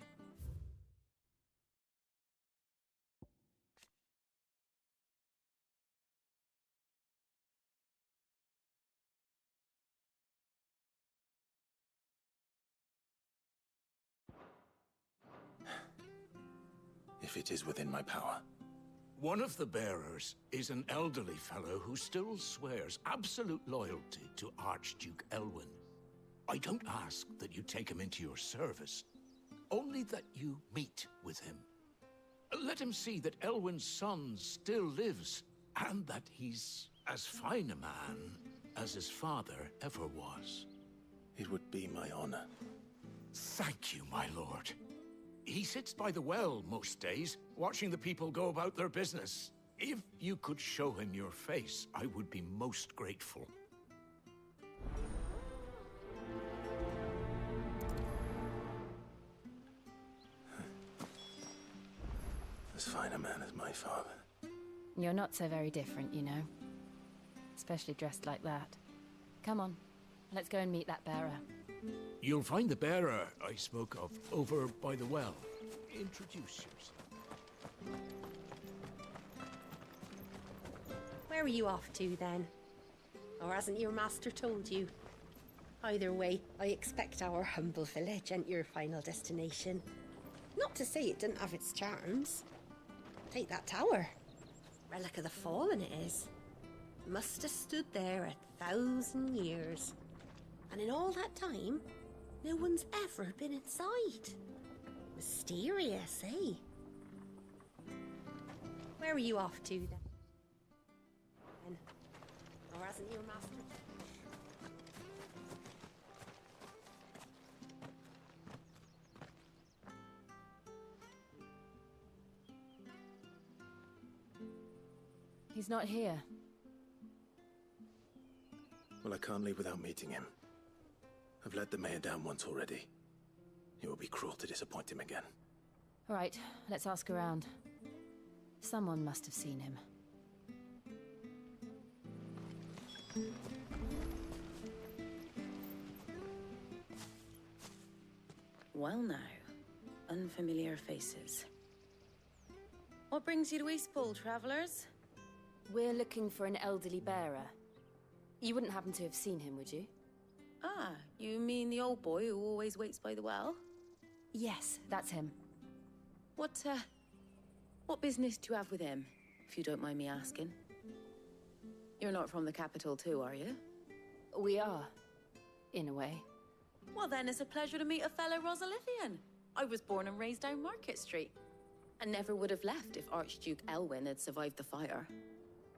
If it is within my power. One of the bearers is an elderly fellow who still swears absolute loyalty to Archduke Elwyn. I don't ask that you take him into your service, only that you meet with him. Let him see that Elwyn's son still lives, and that he's as fine a man as his father ever was. It would be my honor. Thank you, my lord. He sits by the well most days, watching the people go about their business. If you could show him your face, I would be most grateful. As fine a man as my father. You're not so very different, you know. Especially dressed like that. Come on, let's go and meet that bearer. You'll find the bearer I spoke of over by the well. Introduce yourself. Where are you off to, then? Or hasn't your master told you? Either way, I expect our humble village ain't your final destination. Not to say it didn't have its charms. Take that tower. Relic of the Fallen it is. Must have stood there 1,000 years. And in all that time, no one's ever been inside. Mysterious, eh? Where are you off to, then? Or hasn't your master... He's not here. Well, I can't leave without meeting him. I've let the mayor down once already. It would be cruel to disappoint him again. All right, let's ask around. Someone must have seen him. Well now, unfamiliar faces. What brings you to Eastpool, travellers? We're looking for an elderly bearer. You wouldn't happen to have seen him, would you? Ah, you mean the old boy who always waits by the well? Yes, that's him. What business do you have with him, if you don't mind me asking? You're not from the capital too, are you? We are, in a way. Well then, it's a pleasure to meet a fellow Rosalithian. I was born and raised down Market Street, and never would have left if Archduke Elwyn had survived the fire.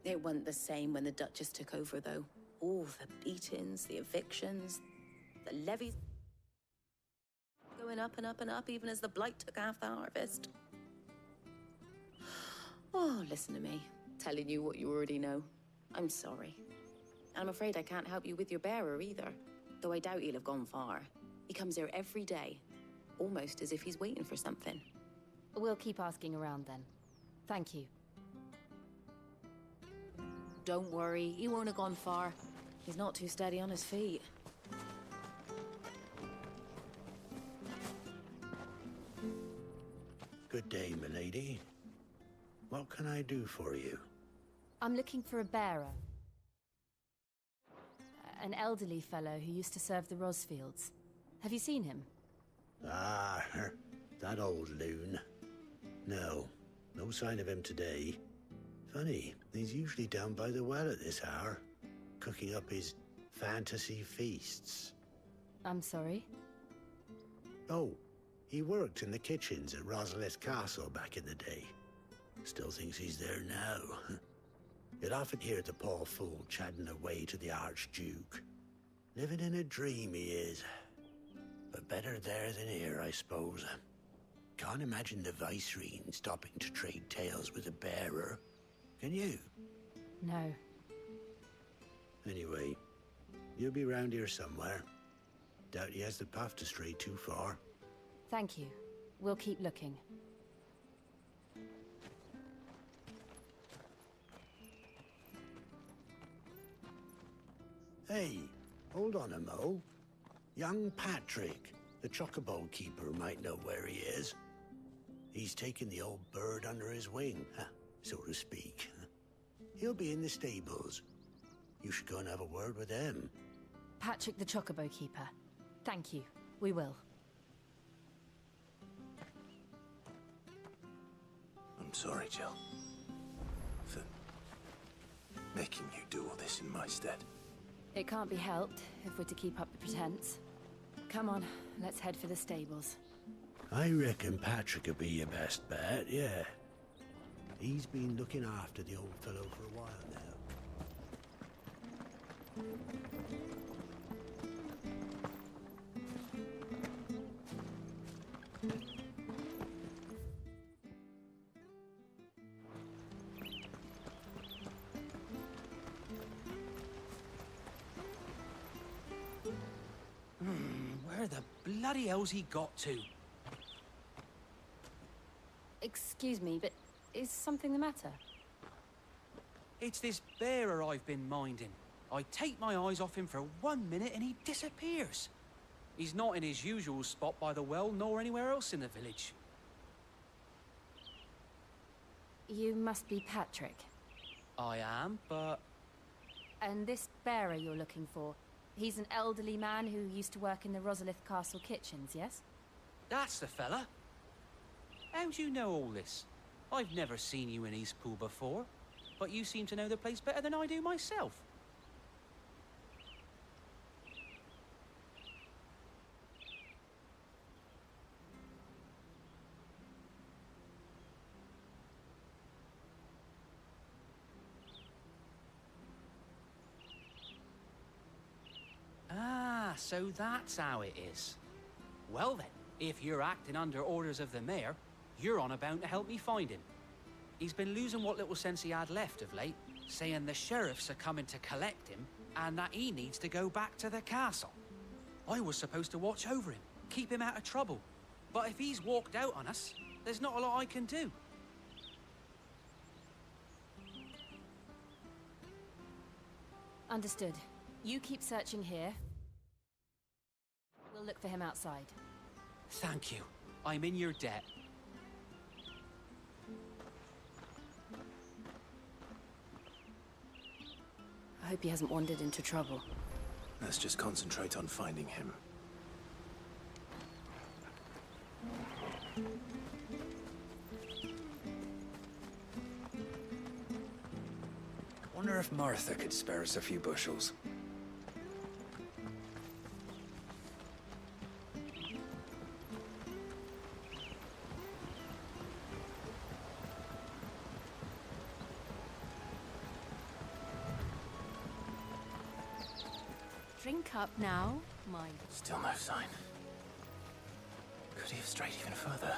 It wasn't the same when the Duchess took over, though. All the beatings, the evictions, the levies going up and up and up, even as the blight took half the harvest. Oh, listen to me, telling you what you already know. I'm sorry. I'm afraid I can't help you with your bearer either, though I doubt he'll have gone far. He comes here every day, almost as if he's waiting for something. We'll keep asking around then. Thank you. Don't worry, he won't have gone far. He's not too steady on his feet. Good day, milady. What can I do for you? I'm looking for a bearer. An elderly fellow who used to serve the Rosfields. Have you seen him? Ah, that old loon. No sign of him today. Funny, he's usually down by the well at this hour, cooking up his fantasy feasts. I'm sorry? Oh, he worked in the kitchens at Rosalith Castle back in the day. Still thinks he's there now. You'd often hear the poor fool chatting away to the Archduke. Living in a dream he is. But better there than here, I suppose. Can't imagine the Vicereine stopping to trade tales with a bearer. Can you? No. Anyway, you'll be round here somewhere. Doubt he has the path to stray too far. Thank you. We'll keep looking. Hey, hold on a mo. Young Patrick, the chocobo keeper, might know where he is. He's taken the old bird under his wing, so to speak. He'll be in the stables. You should go and have a word with him. Patrick the chocobo keeper. Thank you. We will. I'm sorry, Jill. For making you do all this in my stead. It can't be helped if we're to keep up the pretense. Come on, let's head for the stables. I reckon Patrick will be your best bet, yeah. He's been looking after the old fellow for a while now. bloody hell's he got to? Excuse me, but is something the matter? It's this bearer I've been minding. I take my eyes off him for 1 minute and he disappears. He's not in his usual spot by the well, nor anywhere else in the village. You must be Patrick. I am, but... And this bearer you're looking for, he's an elderly man who used to work in the Rosalith Castle kitchens, yes? That's the fella. How do you know all this? I've never seen you in Eastpool before, but you seem to know the place better than I do myself. Ah, so that's how it is. Well then, if you're acting under orders of the mayor, you're on about to help me find him. He's been losing what little sense he had left of late, saying the sheriffs are coming to collect him and that he needs to go back to the castle. I was supposed to watch over him, keep him out of trouble. But if he's walked out on us, there's not a lot I can do. Understood. You keep searching here. We'll look for him outside. Thank you. I'm in your debt. I hope he hasn't wandered into trouble. Let's just concentrate on finding him. Wonder if Martha could spare us a few bushels. Drink up now, my... Still no sign. Could he have strayed even further?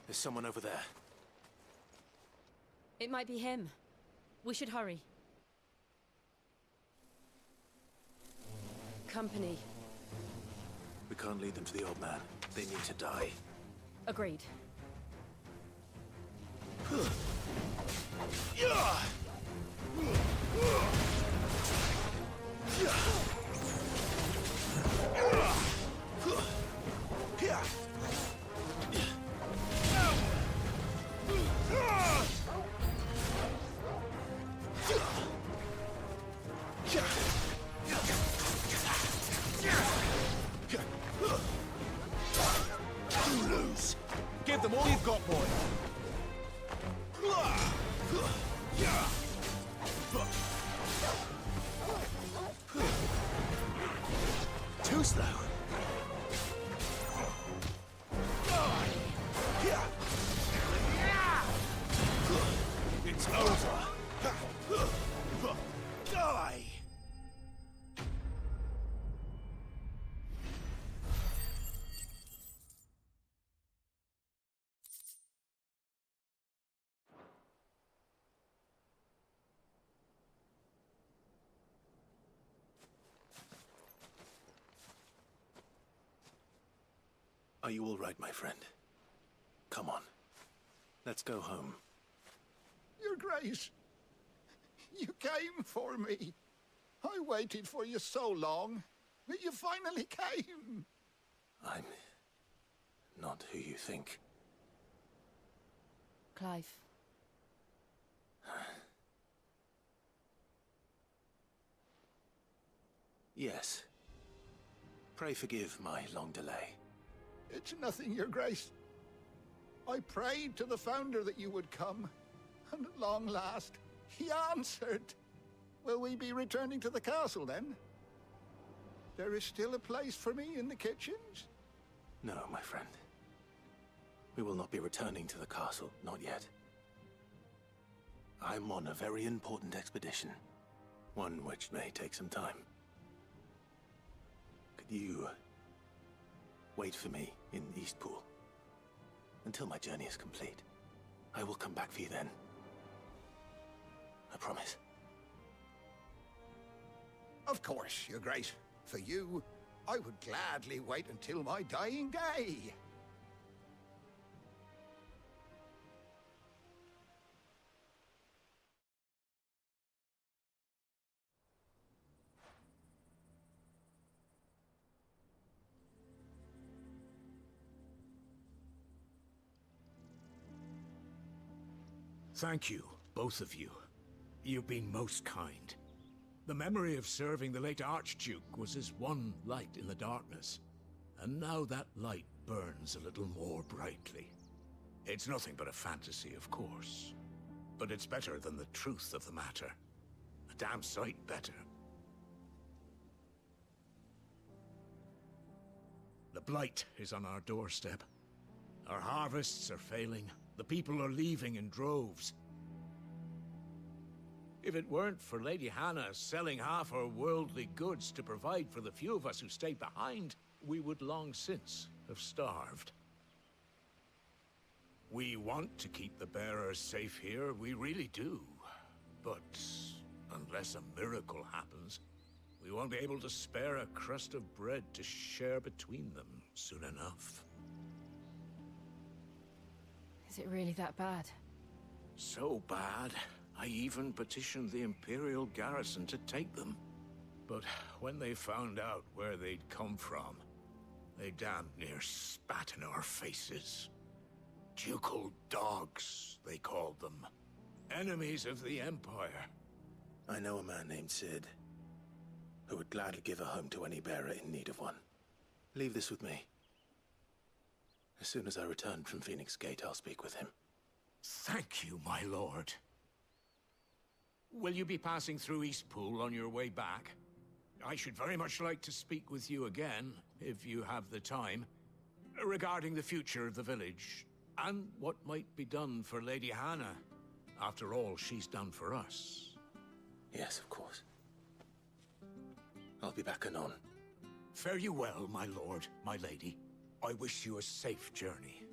There's someone over there. It might be him. We should hurry. Company. We can't lead them to the old man. They need to die. Agreed. Give them all you've got, boy. Too slow. It's over. Die! Are you all right, my friend? Come on. Let's go home. Your Grace, you came for me. I waited for you so long, but you finally came. I'm not who you think. Clive. Yes. Pray forgive my long delay. It's nothing, Your Grace. I prayed to the Founder that you would come, and at long last, he answered. Will we be returning to the castle, then? There is still a place for me in the kitchens? No, my friend. We will not be returning to the castle, not yet. I'm on a very important expedition, one which may take some time. Could you wait for me in Eastpool until my journey is complete? I will come back for you then. I promise. Of course, Your Grace. For you, I would gladly wait until my dying day. Thank you, both of you. You've been most kind. The memory of serving the late Archduke was as one light in the darkness, and now that light burns a little more brightly. It's nothing but a fantasy, of course, but it's better than the truth of the matter. A damn sight better. The blight is on our doorstep. Our harvests are failing. The people are leaving in droves. If it weren't for Lady Hannah selling half her worldly goods to provide for the few of us who stayed behind, we would long since have starved. We want to keep the bearers safe here, we really do. But unless a miracle happens, we won't be able to spare a crust of bread to share between them soon enough. Is it really that bad? So bad, I even petitioned the Imperial garrison to take them. But when they found out where they'd come from, they damn near spat in our faces. Ducal dogs, they called them. Enemies of the Empire. I know a man named Sid, who would gladly give a home to any bearer in need of one. Leave this with me. As soon as I return from Phoenix Gate, I'll speak with him. Thank you, my lord. Will you be passing through Eastpool on your way back? I should very much like to speak with you again, if you have the time, regarding the future of the village, and what might be done for Lady Hannah, after all she's done for us. Yes, of course. I'll be back anon. Fare you well, my lord, my lady. I wish you a safe journey.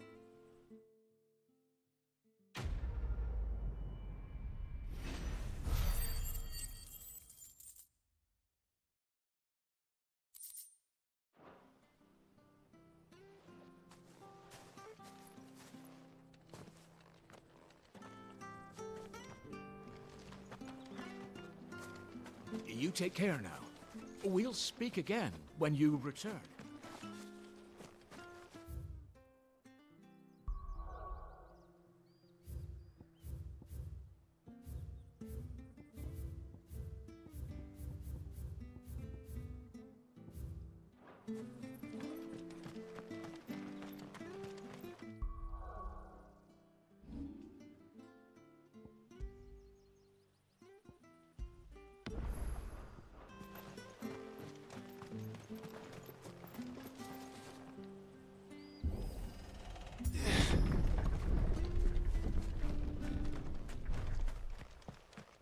You take care now. We'll speak again when you return.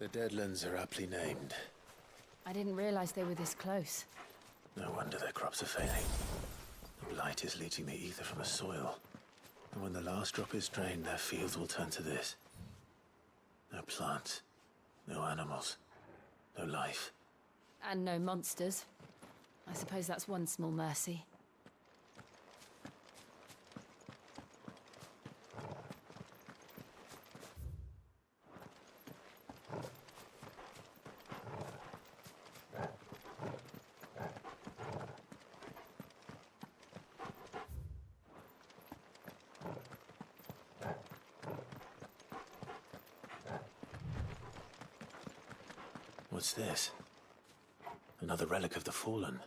The Deadlands are aptly named. I didn't realize they were this close. No wonder their crops are failing. The blight is leaching the ether from the soil. And when the last drop is drained, their fields will turn to this. No plants, no animals, no life. And no monsters. I suppose that's one small mercy. What's this? Another relic of the Fallen.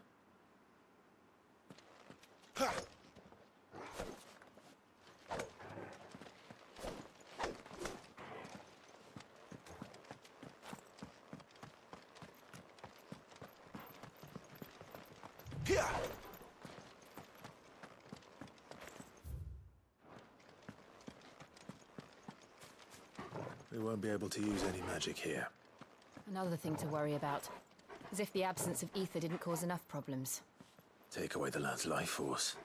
We won't be able to use any magic here. Another thing to worry about. As if the absence of ether didn't cause enough problems. Take away the lad's life force,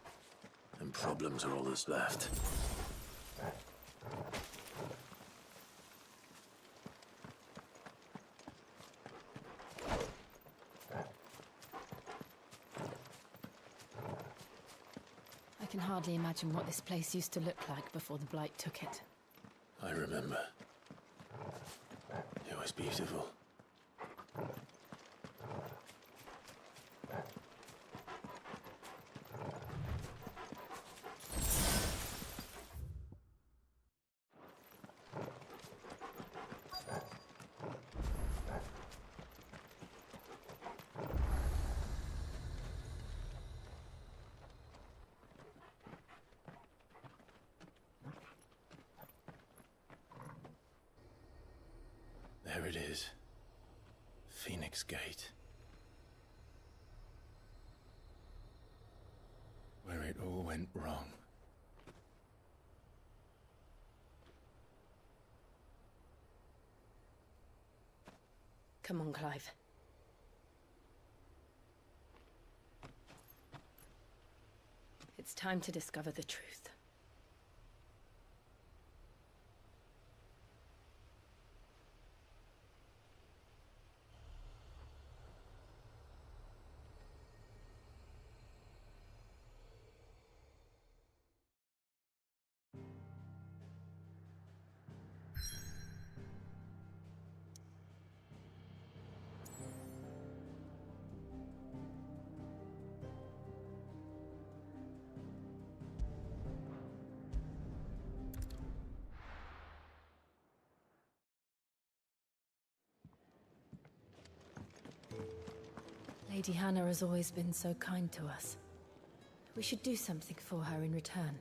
and problems are all that's left. I can hardly imagine what this place used to look like before the Blight took it. I remember. It was beautiful. There it is. Phoenix Gate. Where it all went wrong. Come on, Clive. It's time to discover the truth. Lady Hannah has always been so kind to us. We should do something for her in return.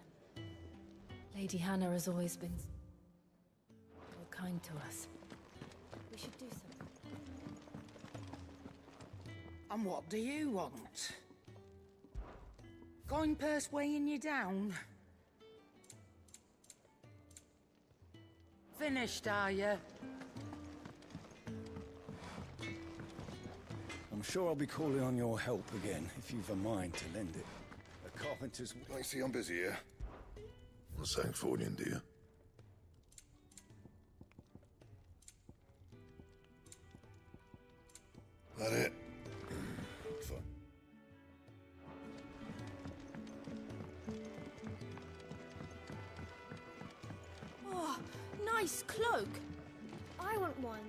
Lady Hannah has always been so kind to us. We should do something. And what do you want? Coin purse weighing you down? Finished, are you? I'm sure I'll be calling on your help again, if you've a mind to lend it. A carpenter's... I see I'm busy here. What's that for you, dear? That it? Fine. Oh, nice cloak. I want one.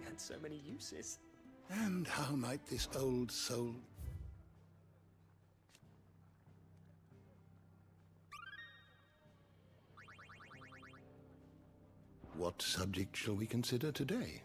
Had so many uses. And how might this old soul... What subject shall we consider today?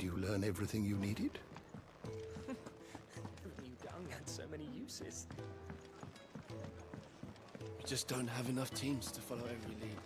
Did you learn everything you needed? Who knew dung had so many uses? We just don't have enough teams to follow every lead.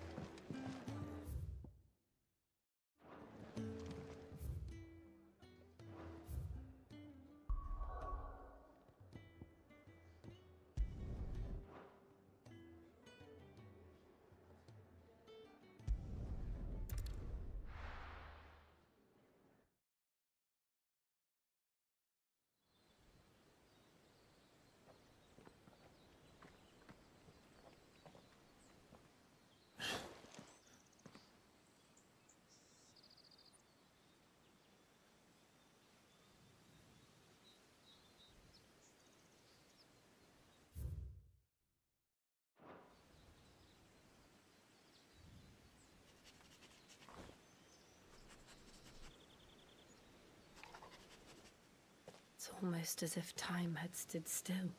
It's almost as if time had stood still.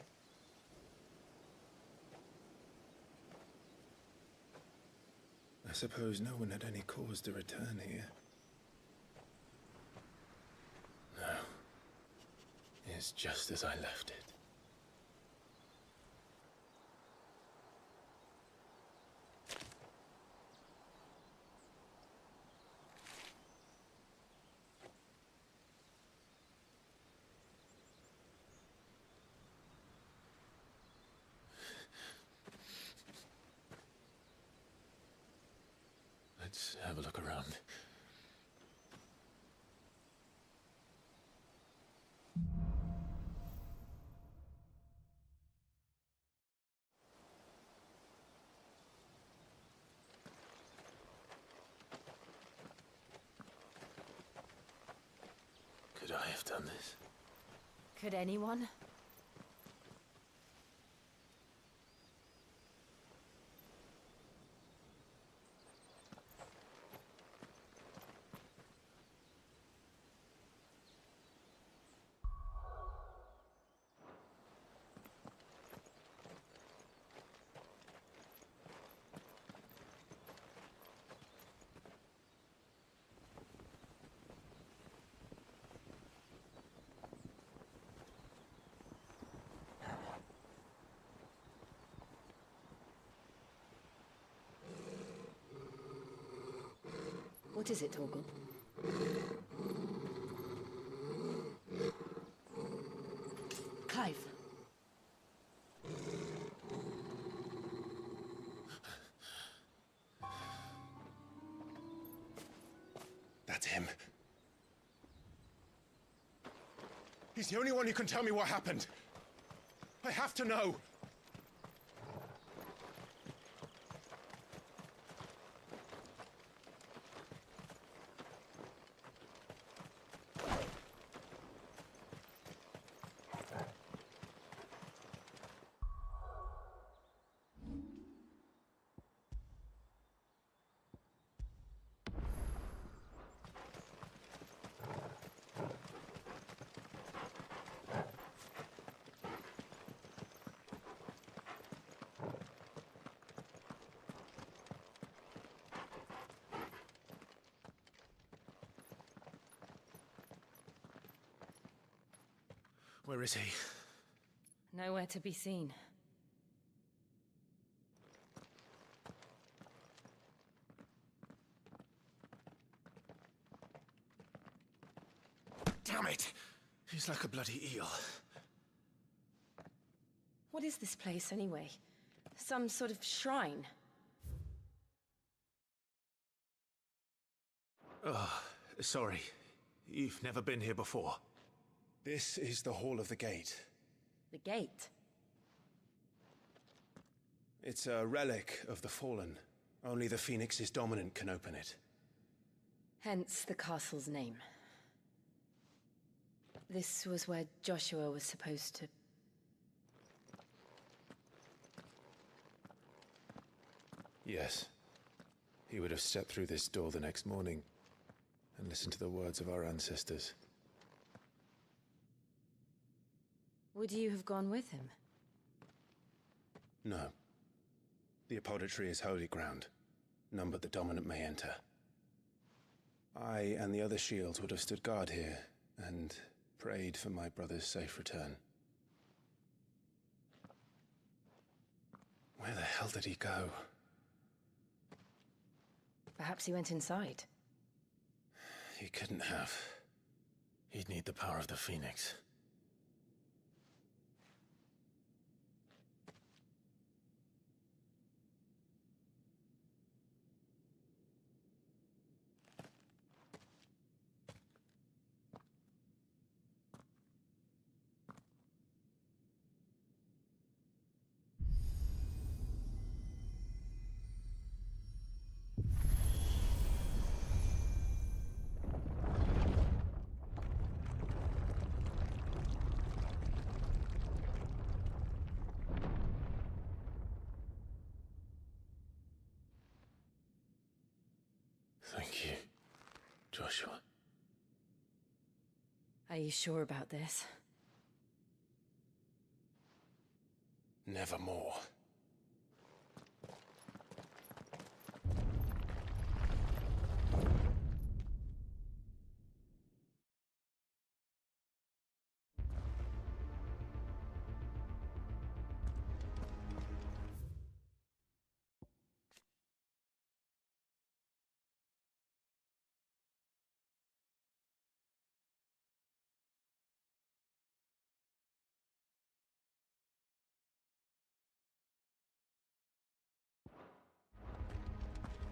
I suppose no one had any cause to return here. No. It's just as I left it. Let's have a look around. Could I have done this? Could anyone? What is it, Torgal? Clive. That's him. He's the only one who can tell me what happened. I have to know. Where is he? Nowhere to be seen. Damn it! He's like a bloody eel. What is this place, anyway? Some sort of shrine? Oh, sorry. You've never been here before. This is the Hall of the Gate. The gate? It's a relic of the Fallen. Only the Phoenix's dominant can open it. Hence the castle's name. This was where Joshua was supposed to... Yes. He would have stepped through this door the next morning and listened to the words of our ancestors. Would you have gone with him? No. The apodatory is holy ground. None but the dominant may enter. I and the other shields would have stood guard here and prayed for my brother's safe return. Where the hell did he go? Perhaps he went inside. He couldn't have. He'd need the power of the Phoenix. Thank you, Joshua. Are you sure about this? Nevermore.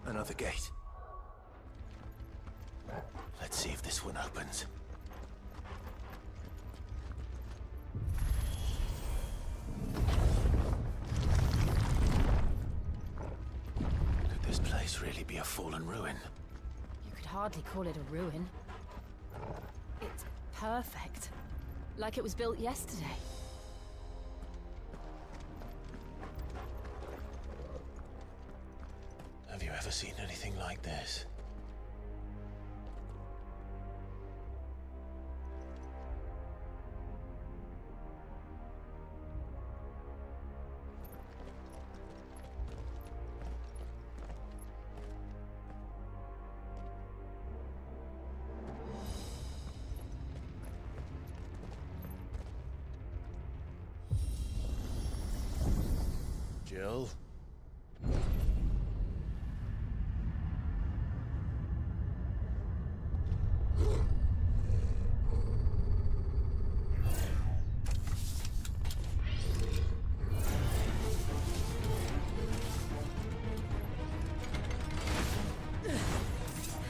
Another gate. Let's see if this one opens. Could this place really be a fallen ruin? You could hardly call it a ruin. It's perfect. Like it was built yesterday. Have you ever seen anything like this? Jill?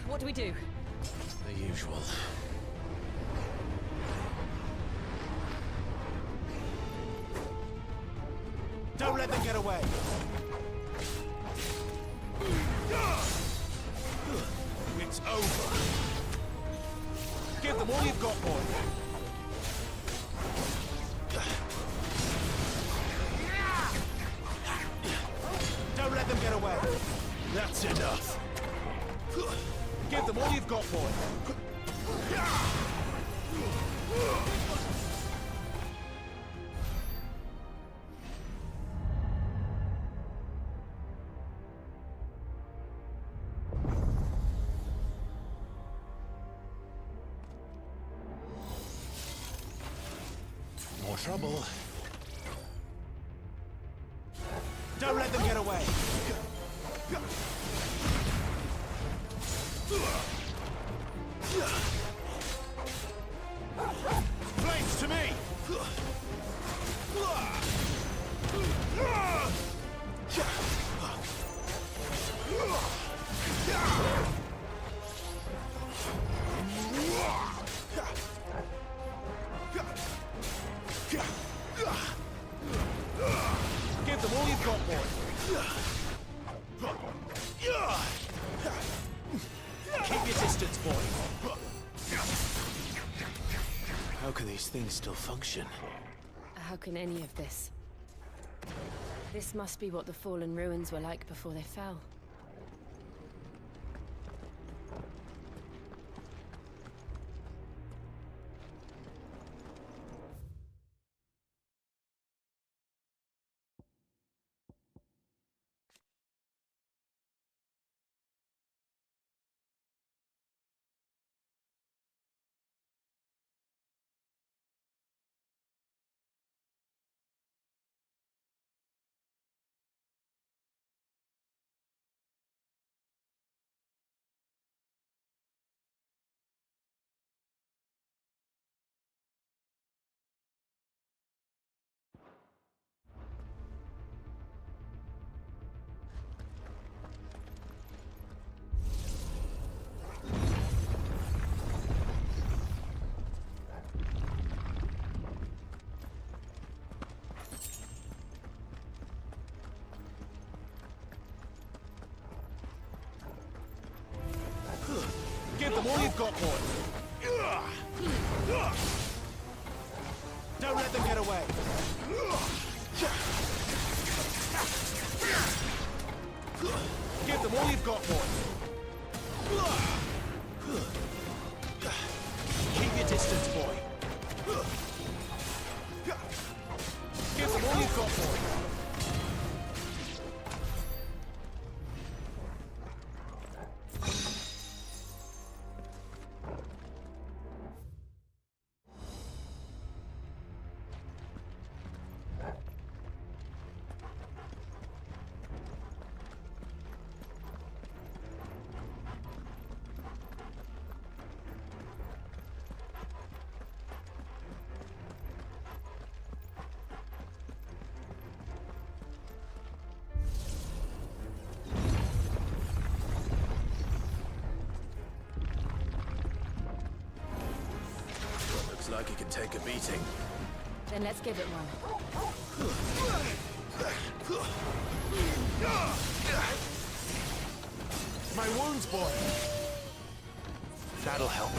What do we do? The usual. Don't let them get away! It's over. Give them all you've got, boy. Don't let them get away. That's enough. Give them all you've got, boy. More trouble. Don't let them get away. Flames to me! Give them all you've got, boy. Keep your distance, boy. How can these things still function? How can any of this? This must be what the fallen ruins were like before they fell. Give them all you've got, boy. Don't let them get away. Give them all you've got, boy. Keep your distance, boy. Give them all you've got, boy. Looks like he can take a beating. Then let's give it one. My wounds, boy. That'll help.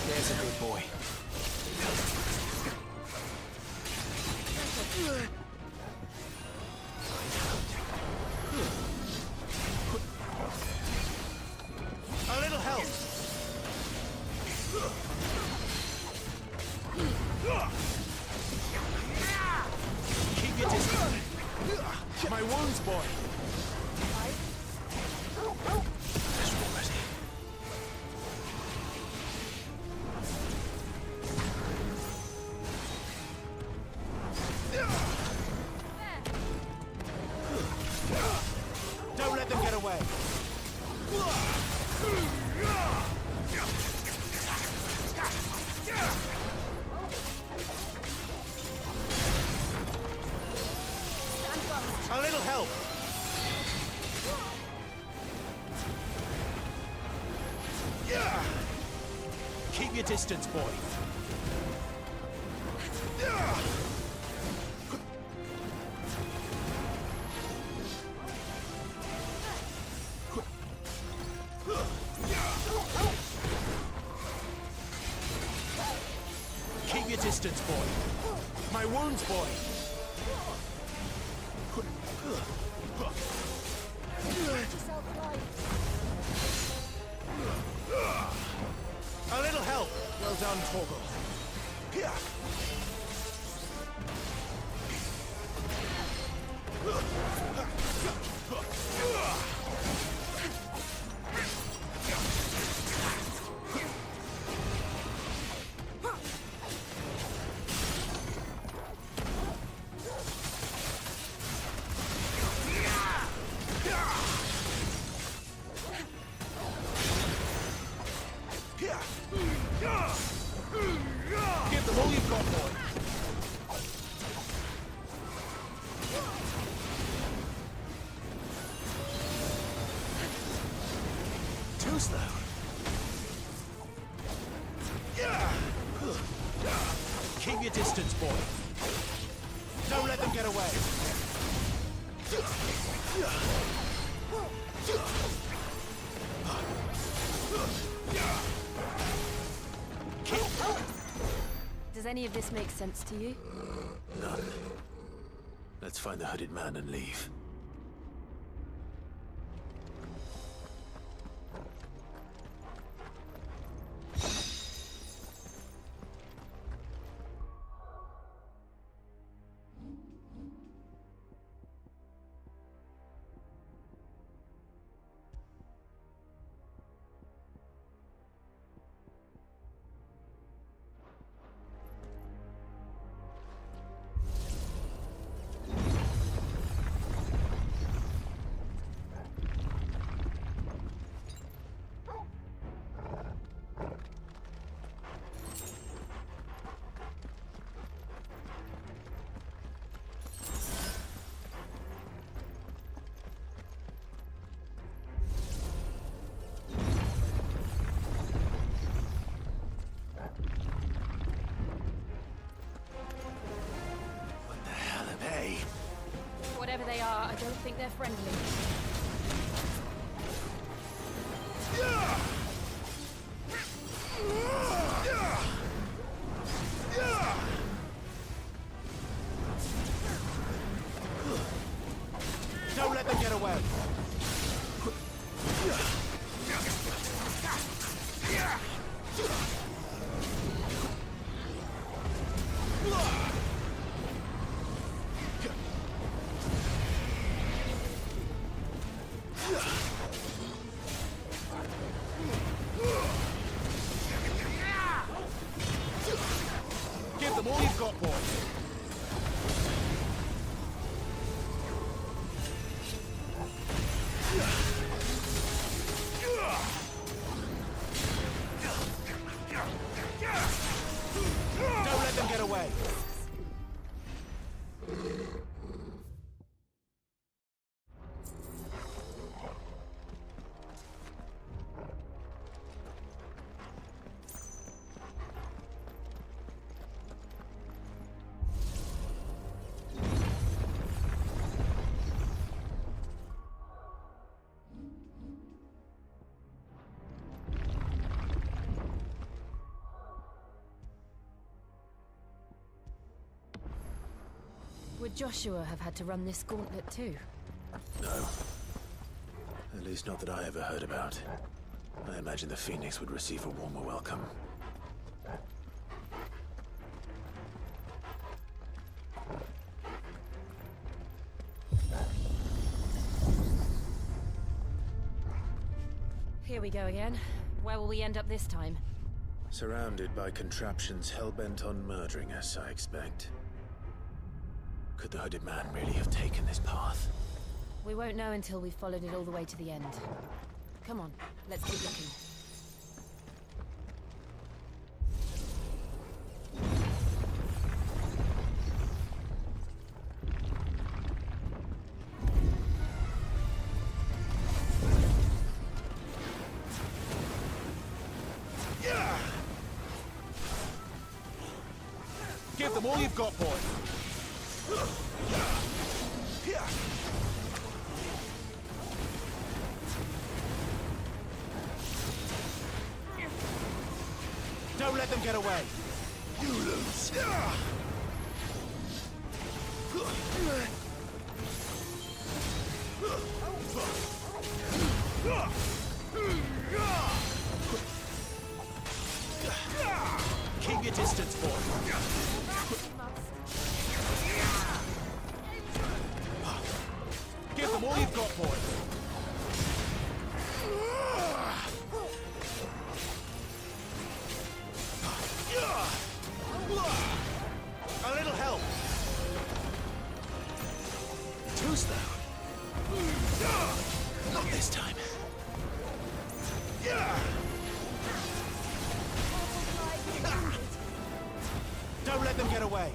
There's a good boy. A little help. Keep your distance. My wounds, boy. That's already. Don't let them get away. A little help. Keep your distance, boy. Keep your distance, boy. My wounds, boy. A little help. Well done, Torgal. Here. Give them all you've got, boy. Too slow. Keep your distance, boy. Don't let them get away. Does any of this make sense to you? None. Let's find the hooded man and leave. Whatever they are, I don't think they're friendly. Don't let them get away. Give them all you've got, boy. Don't let them get away. Would Joshua have had to run this gauntlet too? No. At least not that I ever heard about. I imagine the Phoenix would receive a warmer welcome. Here we go again. Where will we end up this time? Surrounded by contraptions hell-bent on murdering us, I expect. Could the hooded man really have taken this path? We won't know until we've followed it all the way to the end. Come on, let's keep looking. Give them all you've got, boy. Don't let them get away. You lose. Keep your distance, boy. Give them all you've got, boy. A little help. Too slow. Not this time. Don't let them get away.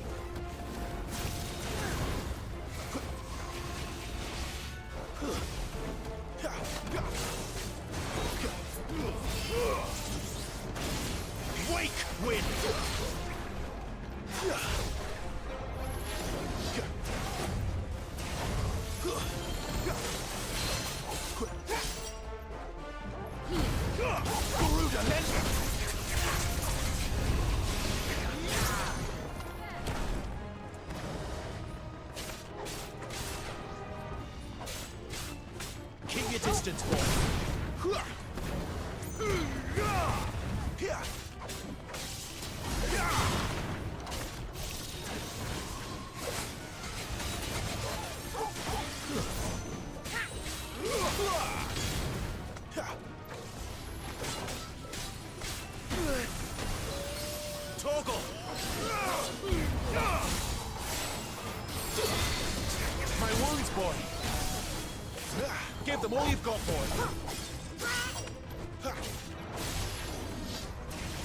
Wake wind. Garuda, keep your distance, boy. Toggle! My wounds, boy! Give them all you've got, boy!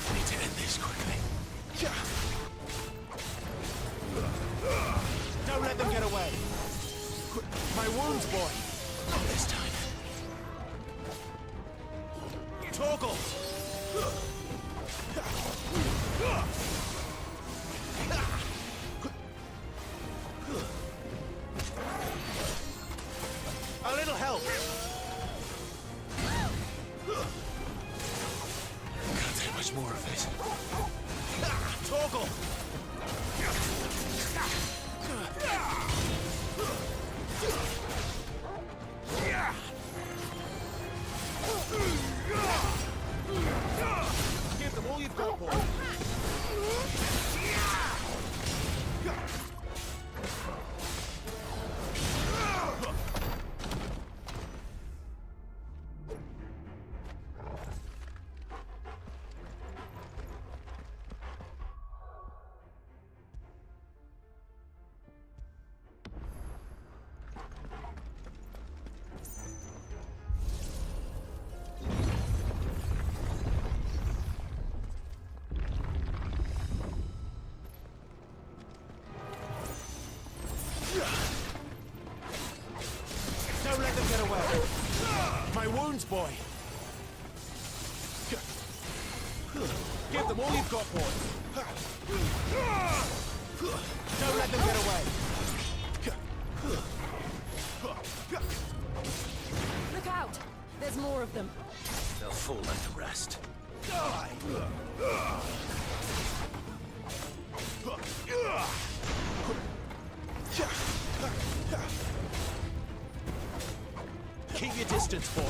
I need to end this quickly. Don't let them get away! My wounds, boy! Not this time. Toggle! A little help! Can't take much more of it. Toggle! Give them all you've got, boy. Don't let them get away. My wounds, boy. Give them all you've got, boy. Don't let them get away. Look out! There's more of them. They'll fall under rest. Keep your distance, boy.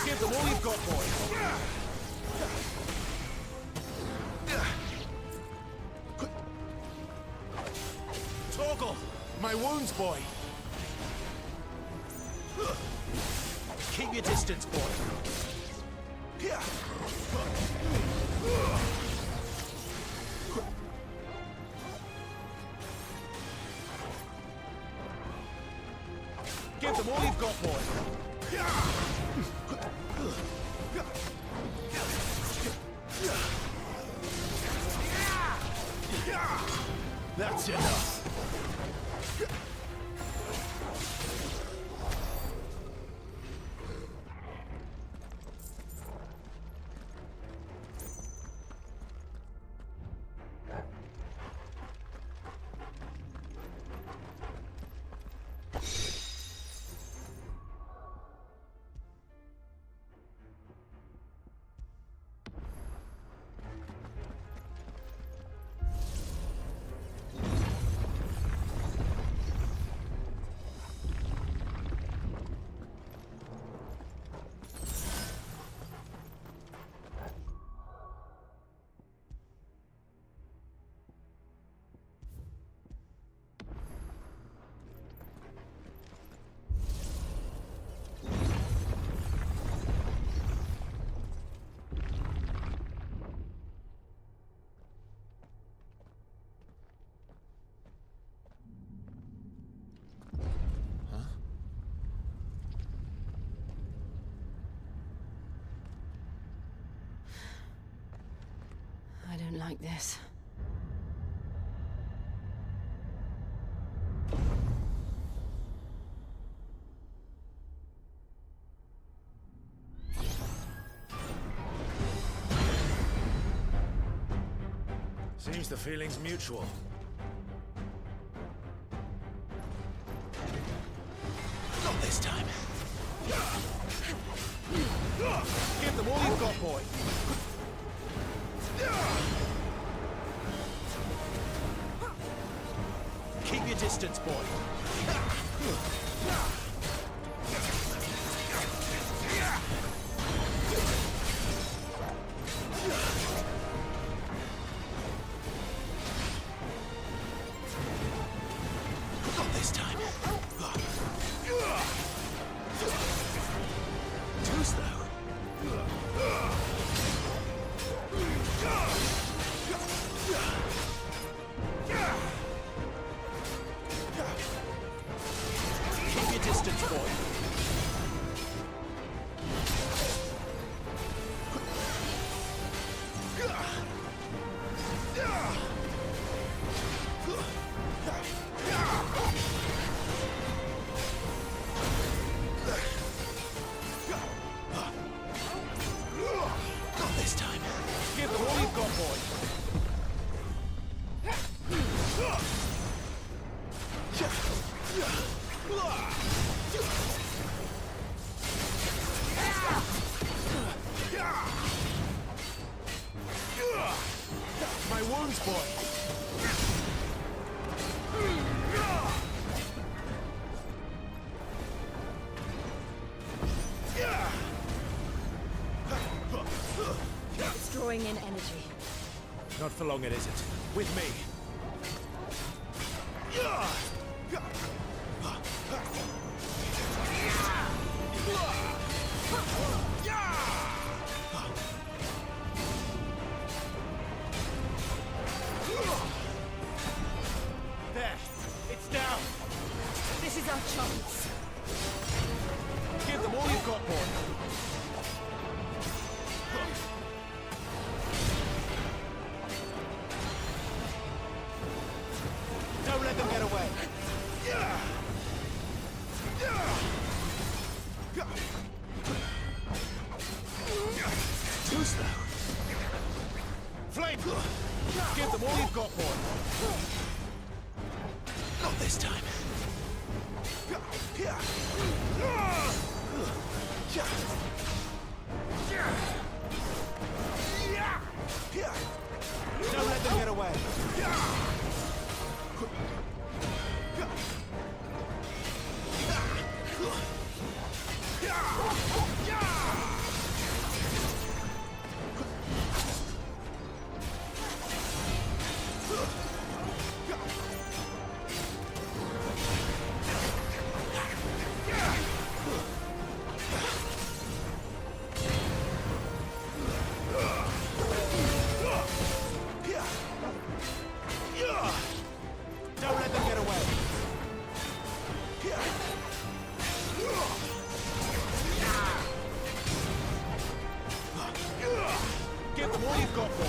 Give them all you've got, boy. Toggle! My wounds, boy. Keep your distance, boy. Give them all you've got, boy. That's enough. I don't like this. Seems the feeling's mutual. Not this time. Give them all you've got, boy. Keep your distance, boy. Not this time. Too slow. Keep your distance. boy. It's drawing in energy. Not for long, it isn't. With me. There. It's down. This is our chance. Give them all you've got, boy. Don't let them get away. Too slow. Flame! Give them all you've got, boy. Not this time. Don't let them get away. Don't let them get away. Give them all you've got, boy.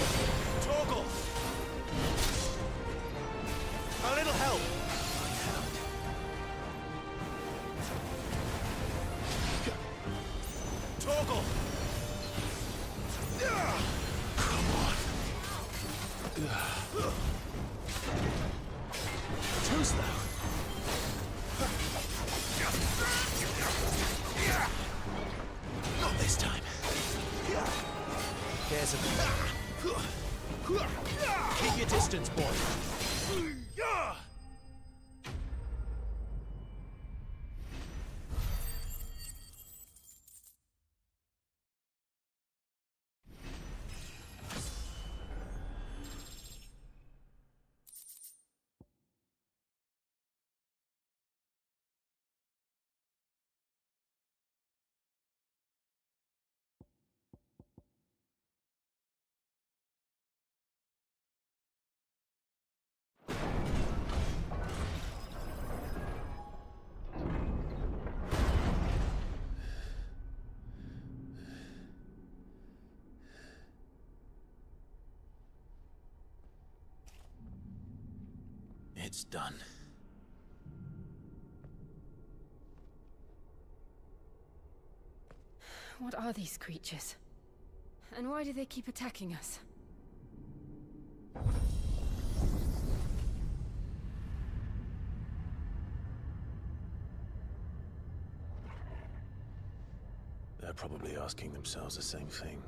Toggle. A little help. Toggle. Come on. Too slow. Not this time. There's a... Keep your distance, boy. It's done. What are these creatures? And why do they keep attacking us? They're probably asking themselves the same thing.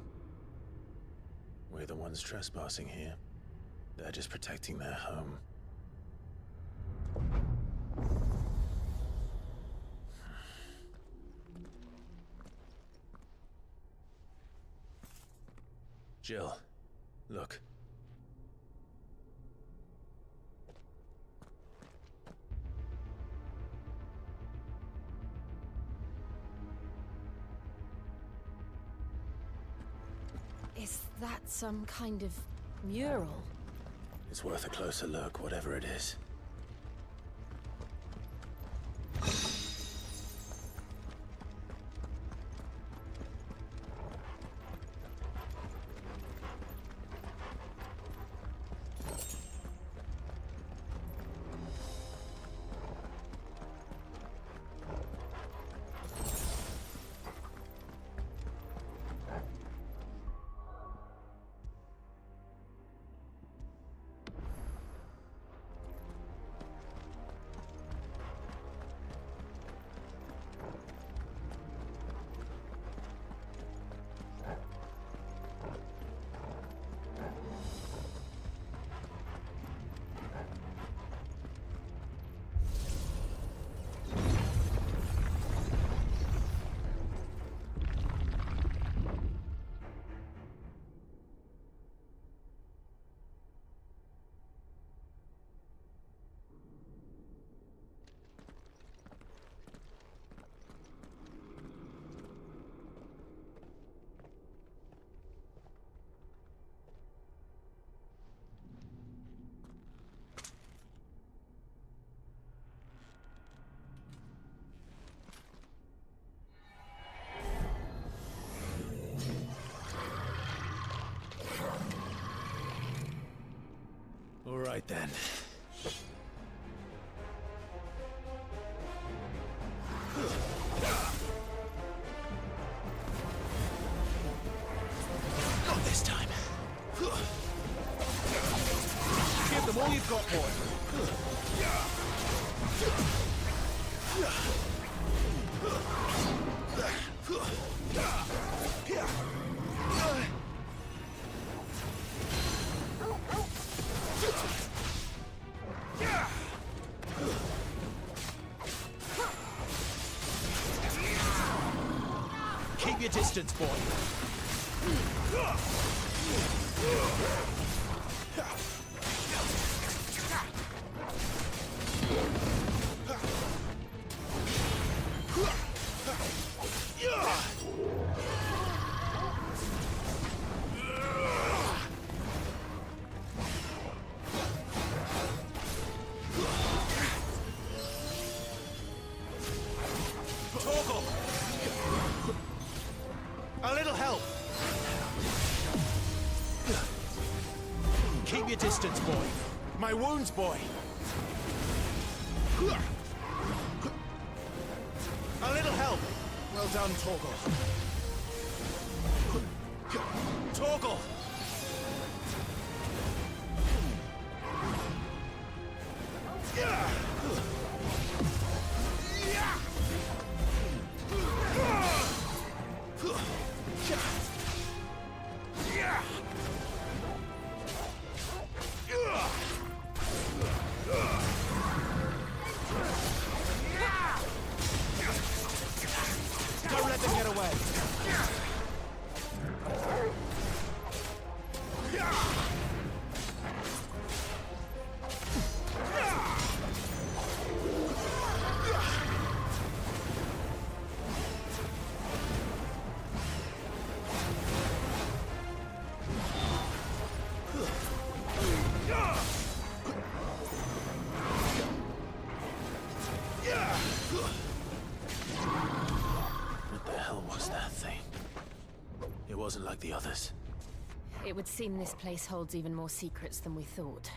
We're the ones trespassing here. They're just protecting their home. Jill, look. Is that some kind of mural? It's worth a closer look, whatever it is. then. Not this time. Give them all you've got, boy. Keep your distance, boy. Torgal! A little help! Keep your distance, boy. My wounds, boy. A little help! Well done, Torgal. Torgal! Don't let them get away. What the hell was that thing? It wasn't like the others. It would seem this place holds even more secrets than we thought.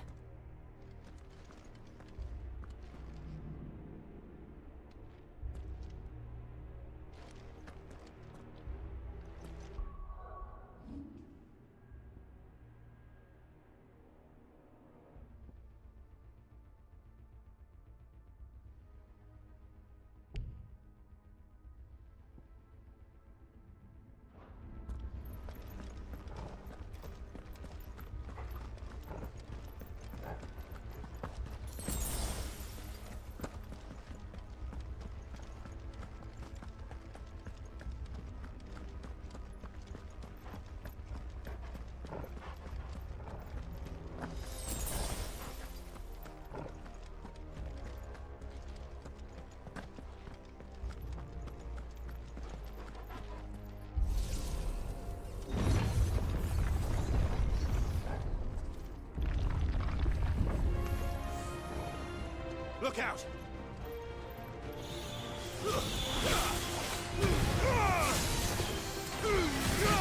Look out!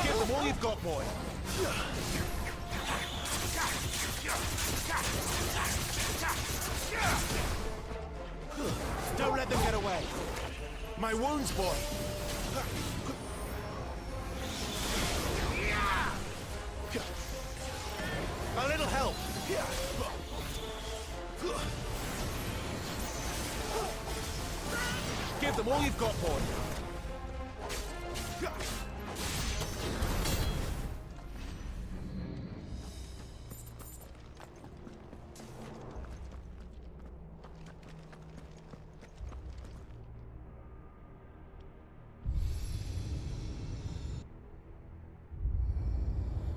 Give them all you've got, boy. Don't let them get away. My wounds, boy. A little help. Give them all you've got, boy.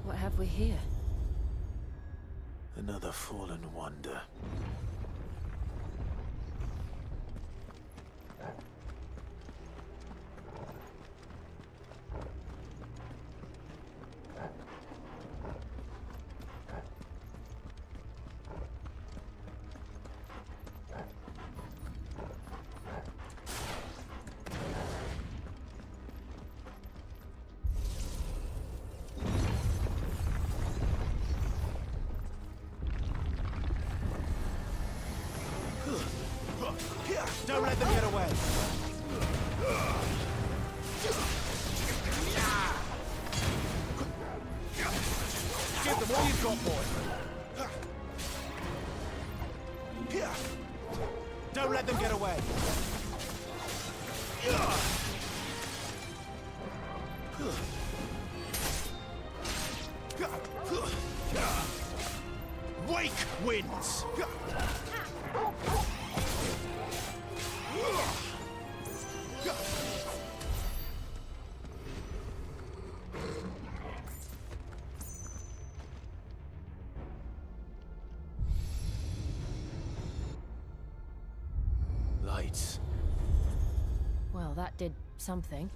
What have we here? Another fallen wonder. Don't let them get away. Give them all you've got, boy. Don't let them get away. Wake wins. Lights. Well, that did something.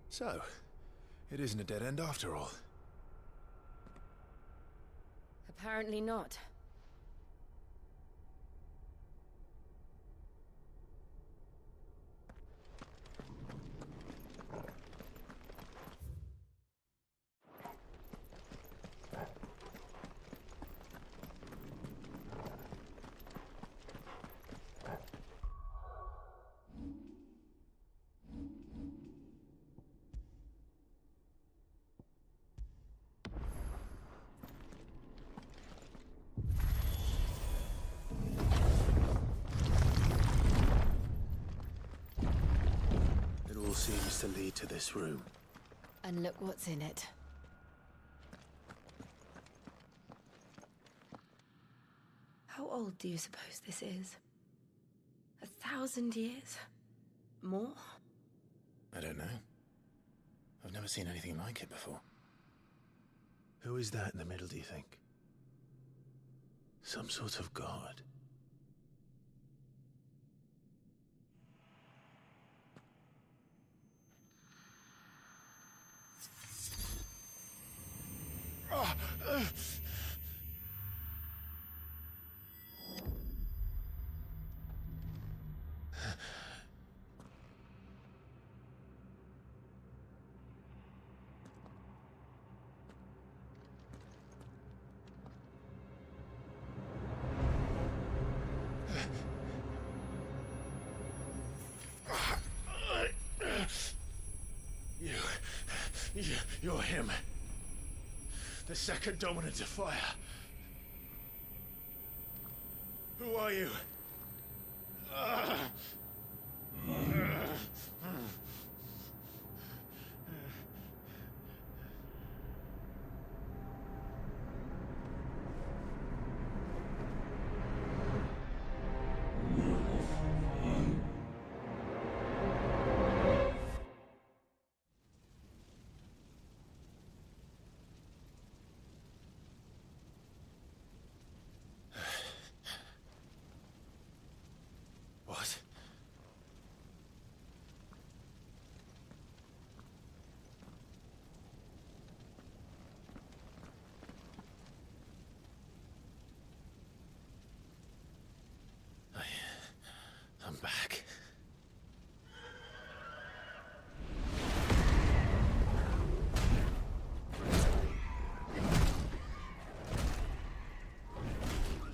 So, it isn't a dead end after all. Apparently not. Seems to lead to this room. And look what's in it. How old do you suppose this is? 1,000 years? More? I don't know. I've never seen anything like it before. Who is that in the middle, do you think? Some sort of god? You're him. The second dominant of fire. Who are you? What? I'm back.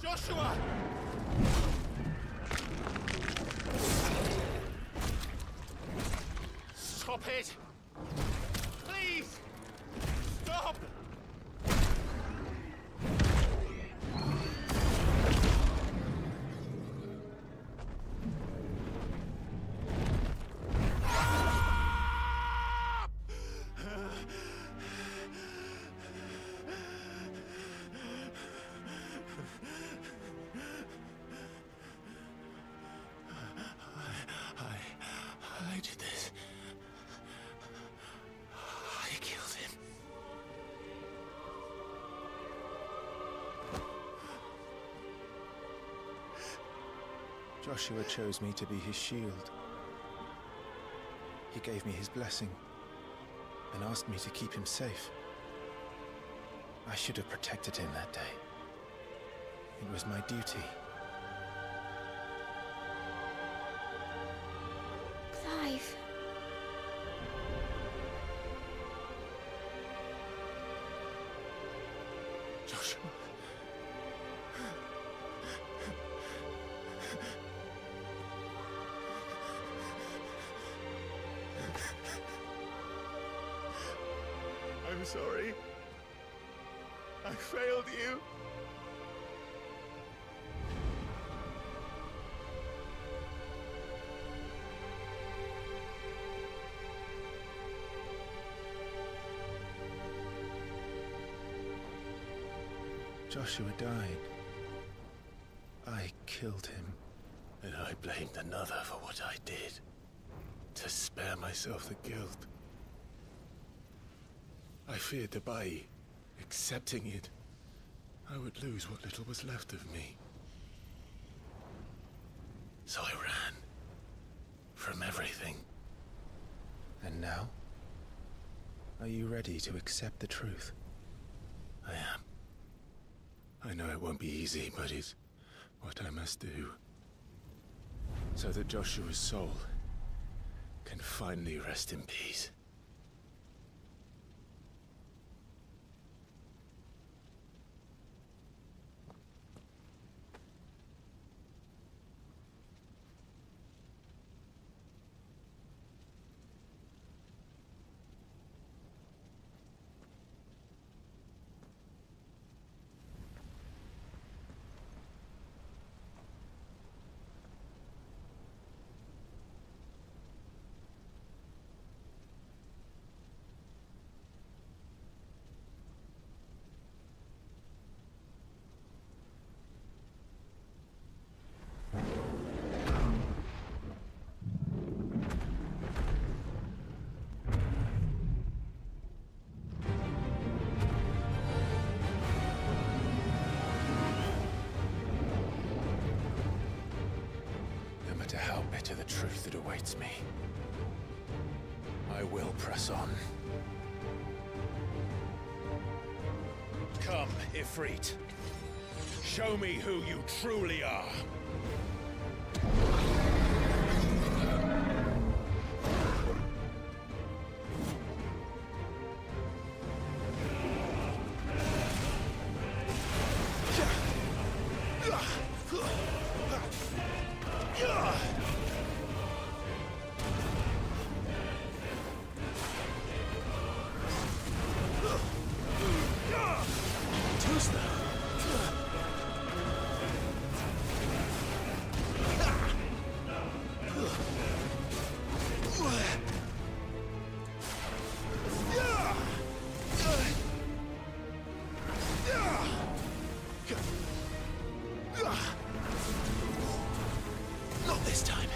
Joshua! Stop it! Please! Stop! Joshua chose me to be his shield. He gave me his blessing and asked me to keep him safe. I should have protected him that day. It was my duty. Clive. Joshua. I'm sorry. I failed you. Joshua died. I killed him. And I blamed another for what I did. To spare myself the guilt. I feared that by accepting it, I would lose what little was left of me. So I ran. From everything. And now? Are you ready to accept the truth? I am. I know it won't be easy, but it's what I must do. So that Joshua's soul can finally rest in peace. No matter how bitter the truth that awaits me, I will press on. Come, Ifrit. Show me who you truly are. Not this time.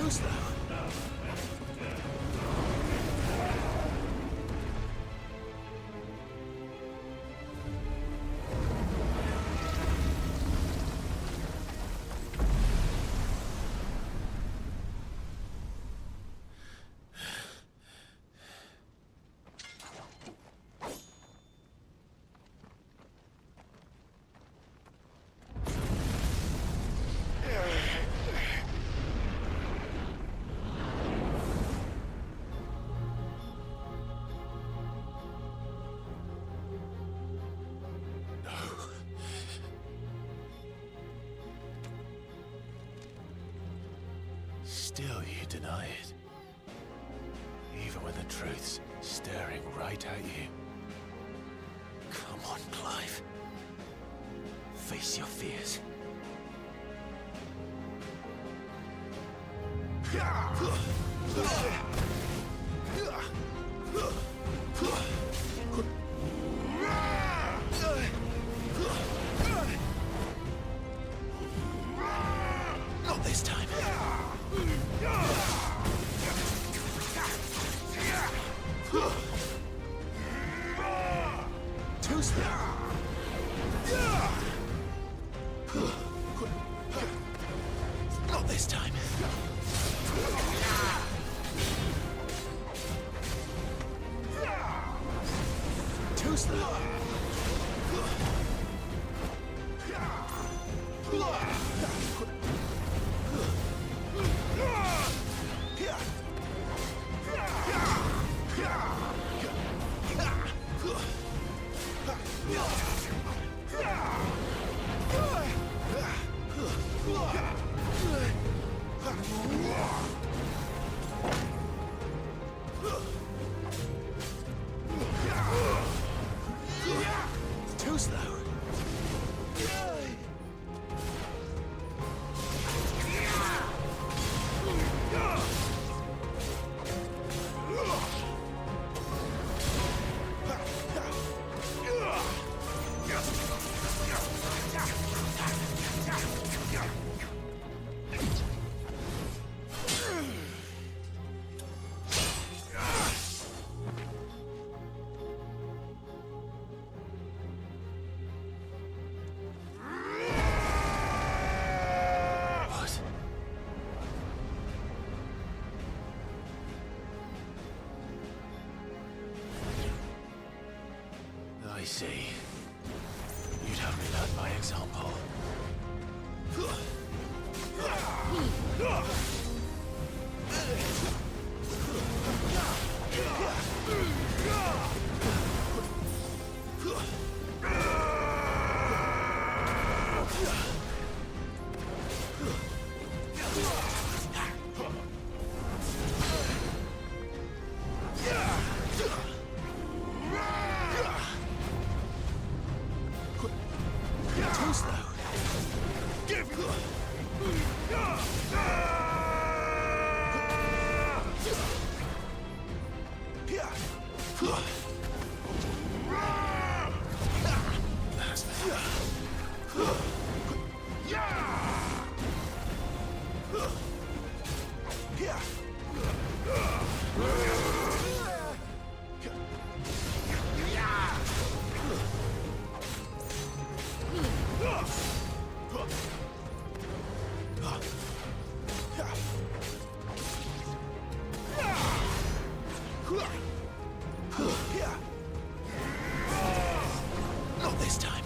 Too slow. Still you deny it. Even when the truth's staring right at you. Come on, Clive. Face your fears. Not this time. Too slow. Not this time. Too slow. Too slow. I see. You'd have me learn by example. Too slow. Give me. Not this time.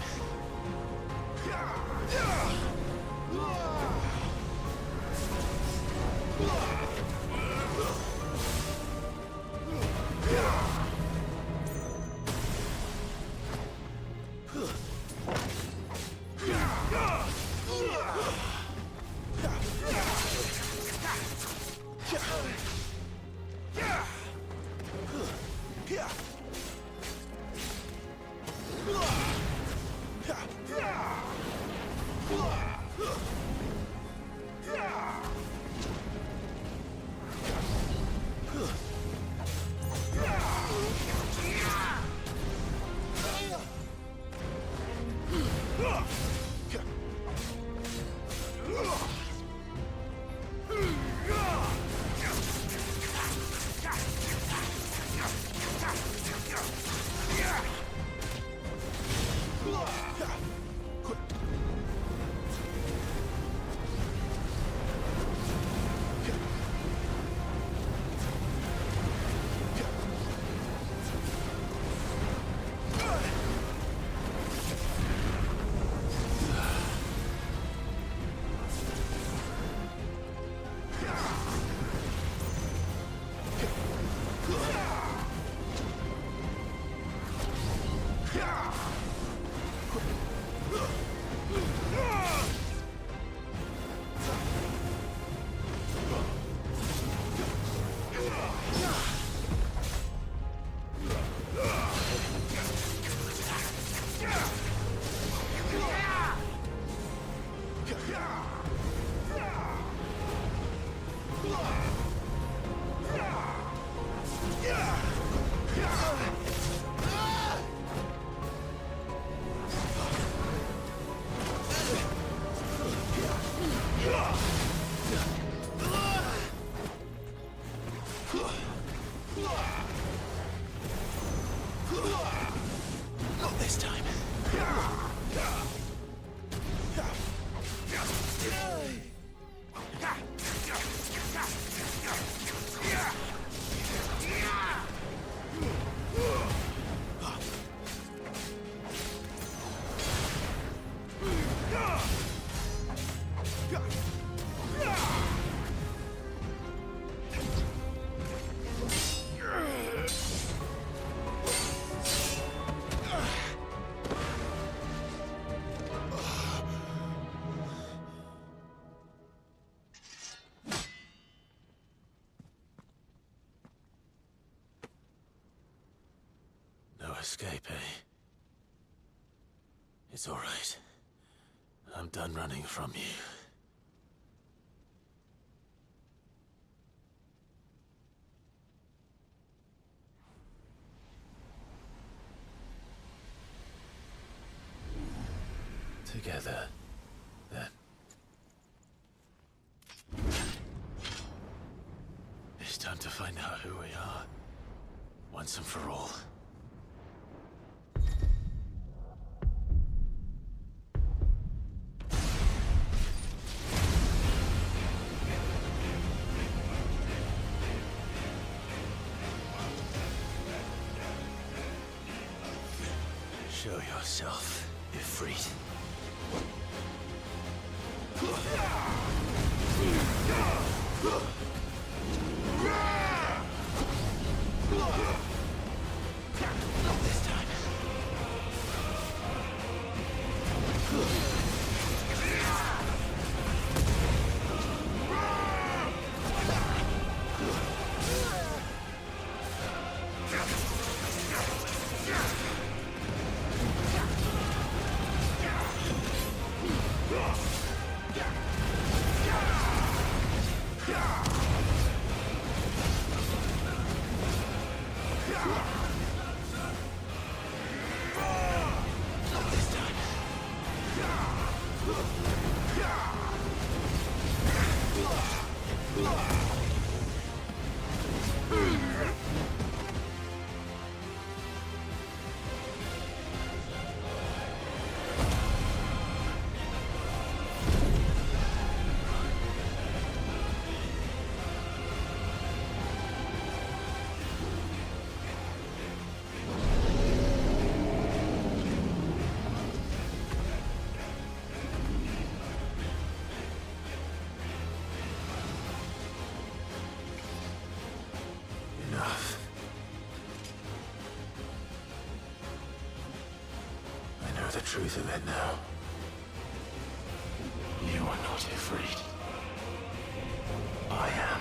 Not this time. No escape, eh? It's all right. I'm done running from you. Together, then. It's time to find out who we are, once and for all. Show yourself, Ifrit. Not this time. Enough. I know the truth of it now. You are not Ifrit. I am.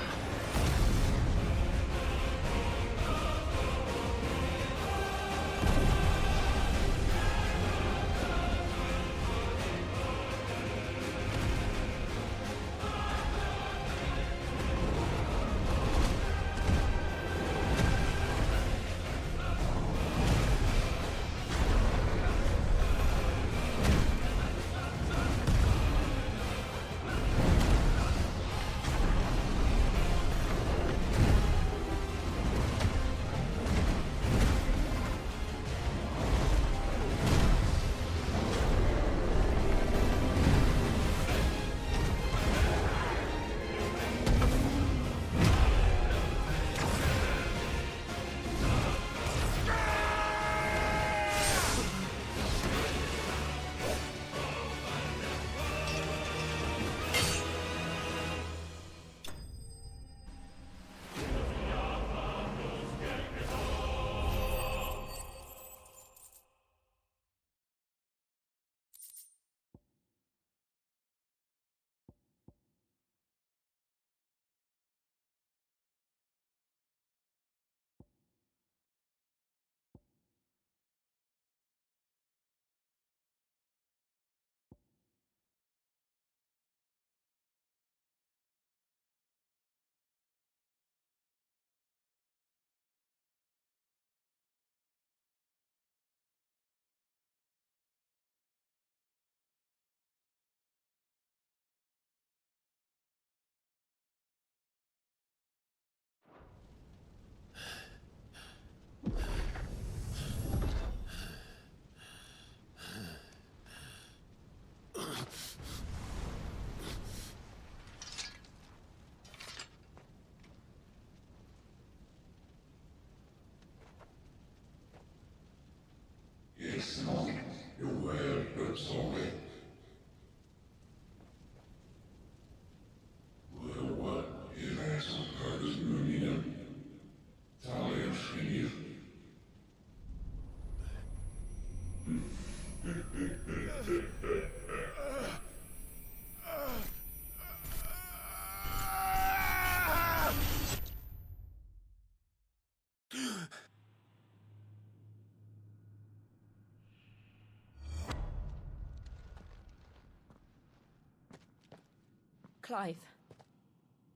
Clive,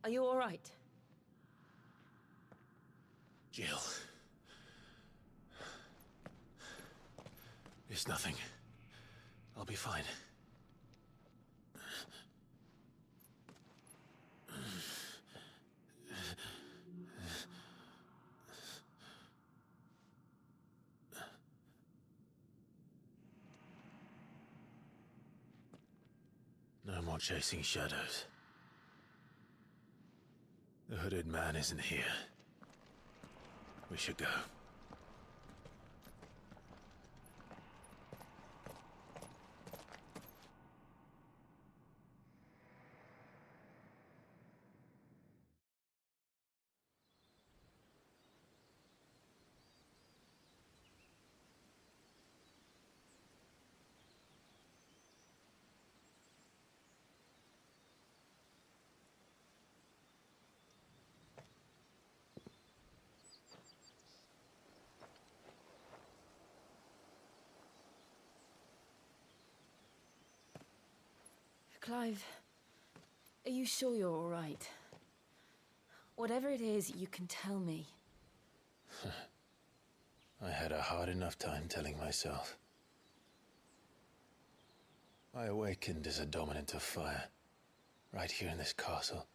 are you all right? Jill. It's nothing. I'll be fine. No more chasing shadows. The hooded man isn't here. We should go. Clive, are you sure you're all right? Whatever it is, you can tell me. I had a hard enough time telling myself. I awakened as a dominant of fire, right here in this castle,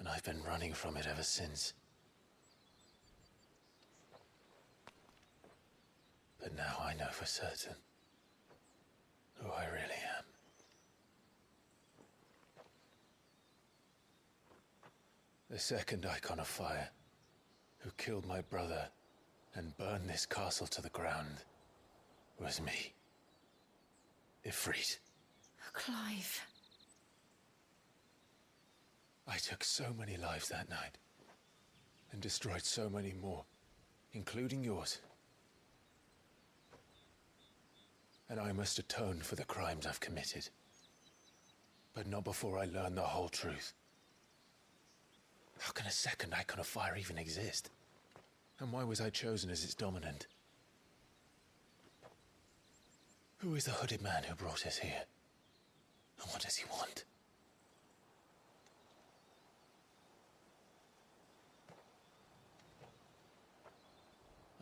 and I've been running from it ever since. But now I know for certain who I really am. The second icon of fire, who killed my brother and burned this castle to the ground, was me. Ifrit. Clive. I took so many lives that night, and destroyed so many more, including yours. And I must atone for the crimes I've committed. But not before I learn the whole truth. How can a second icon of fire even exist? And why was I chosen as its dominant? Who is the hooded man who brought us here? And what does he want?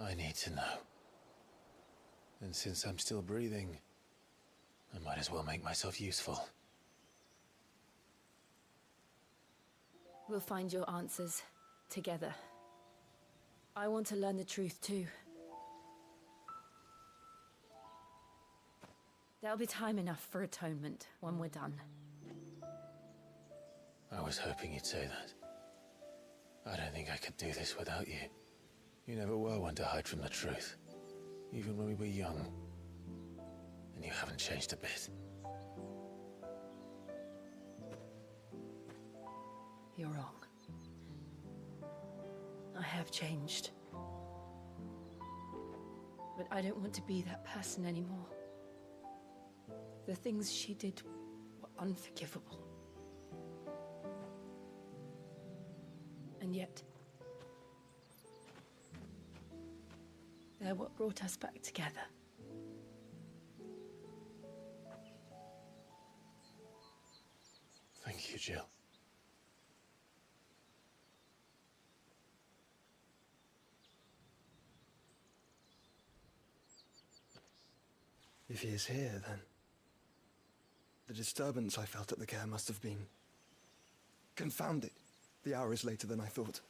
I need to know. And since I'm still breathing, I might as well make myself useful. We'll find your answers together. I want to learn the truth too. There'll be time enough for atonement when we're done. I was hoping you'd say that. I don't think I could do this without you. You never were one to hide from the truth, even when we were young. And you haven't changed a bit. You're wrong. I have changed. But I don't want to be that person anymore. The things she did were unforgivable. And yet, they're what brought us back together. Thank you, Jill. If he is here, then the disturbance I felt at the care must have been confounded. The hour is later than I thought.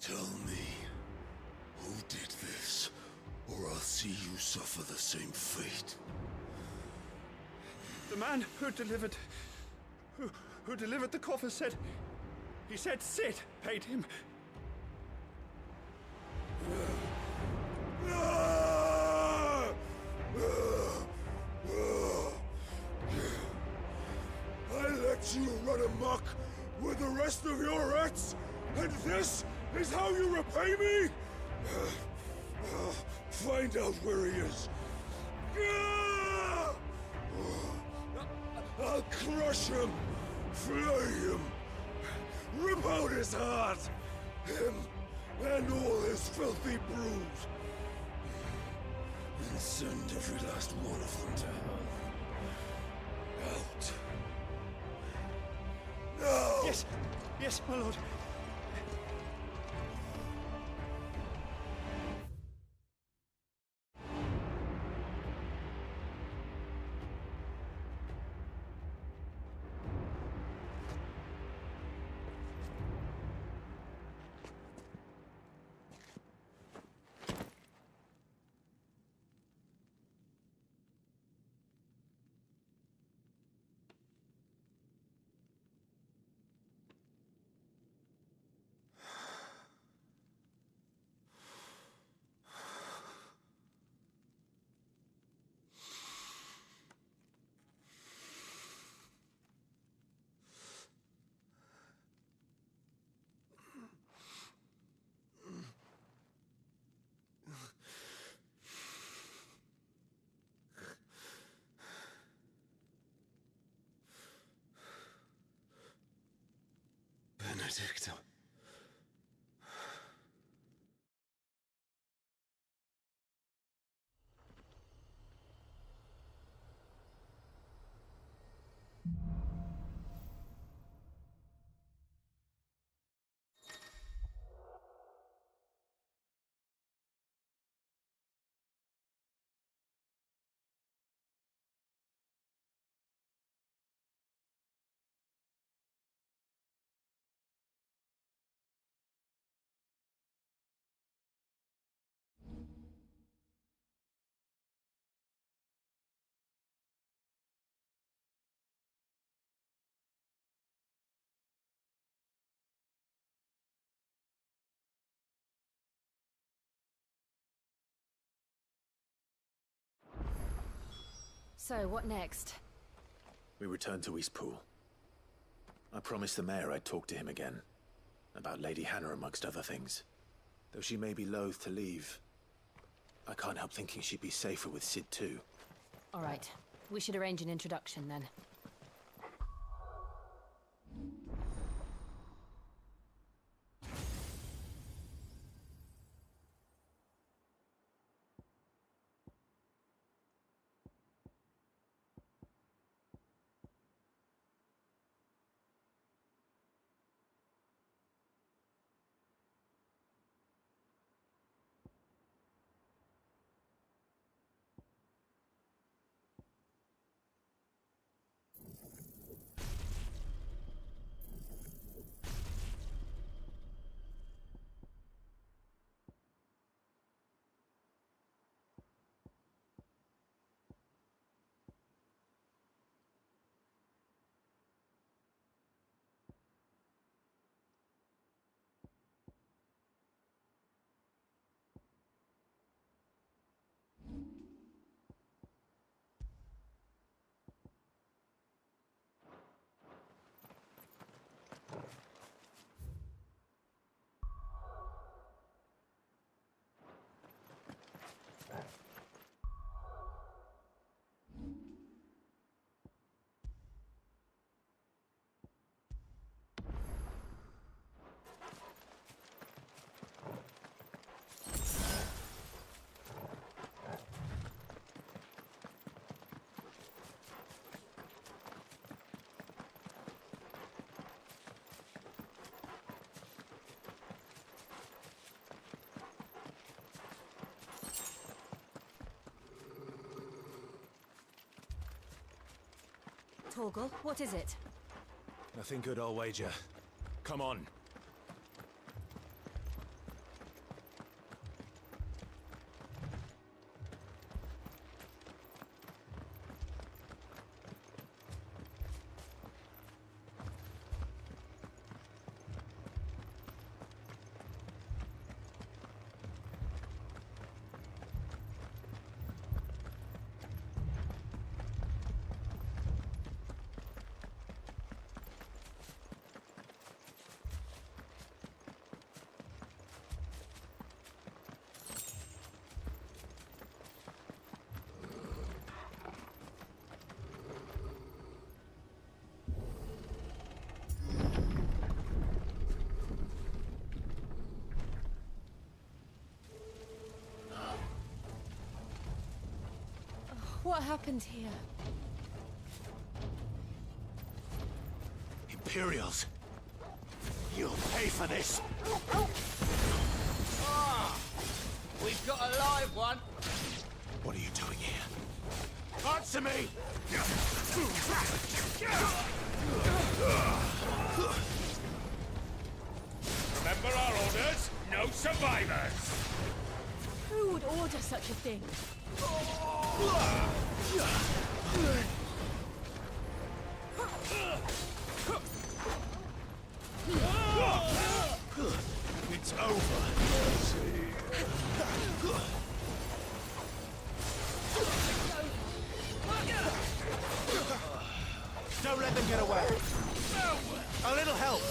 Tell me, who did this, or I'll see you suffer the same fate. The man who delivered the coffer said... He said Sid paid him. I let you run amok with the rest of your rats, and this is how you repay me? Find out where he is. I'll crush him, flay him, rip out his heart, him and all his filthy brood, and send every last one of them to hell. Out. Now! Yes, yes, my lord. Benedicta. So, what next? We return to Eastpool. I promised the mayor I'd talk to him again. About Lady Hannah, amongst other things. Though she may be loath to leave, I can't help thinking she'd be safer with Sid too. All right. We should arrange an introduction then. Torgal, what is it? Nothing good, I'll wager. Come on. What happened here? Imperials! You'll pay for this! Ah! We've got a live one! What are you doing here? Answer me! Remember our orders? No survivors! Who would order such a thing? It's over. Don't let them get away! A little help!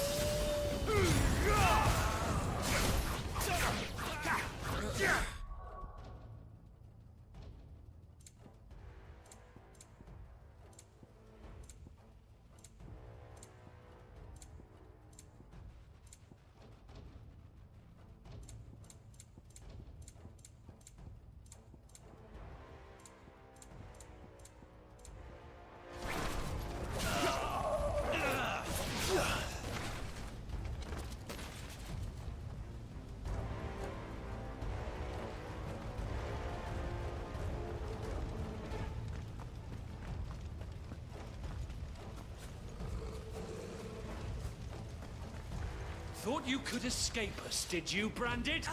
Thought you could escape us, did you, Branded?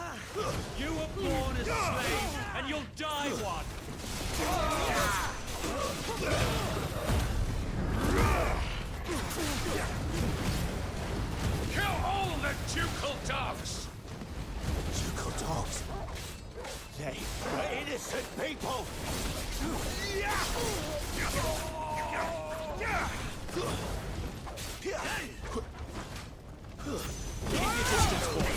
You were born a slave, and you'll die one! Kill all the ducal dogs! Ducal dogs? They were innocent people! Keep your distance, boy.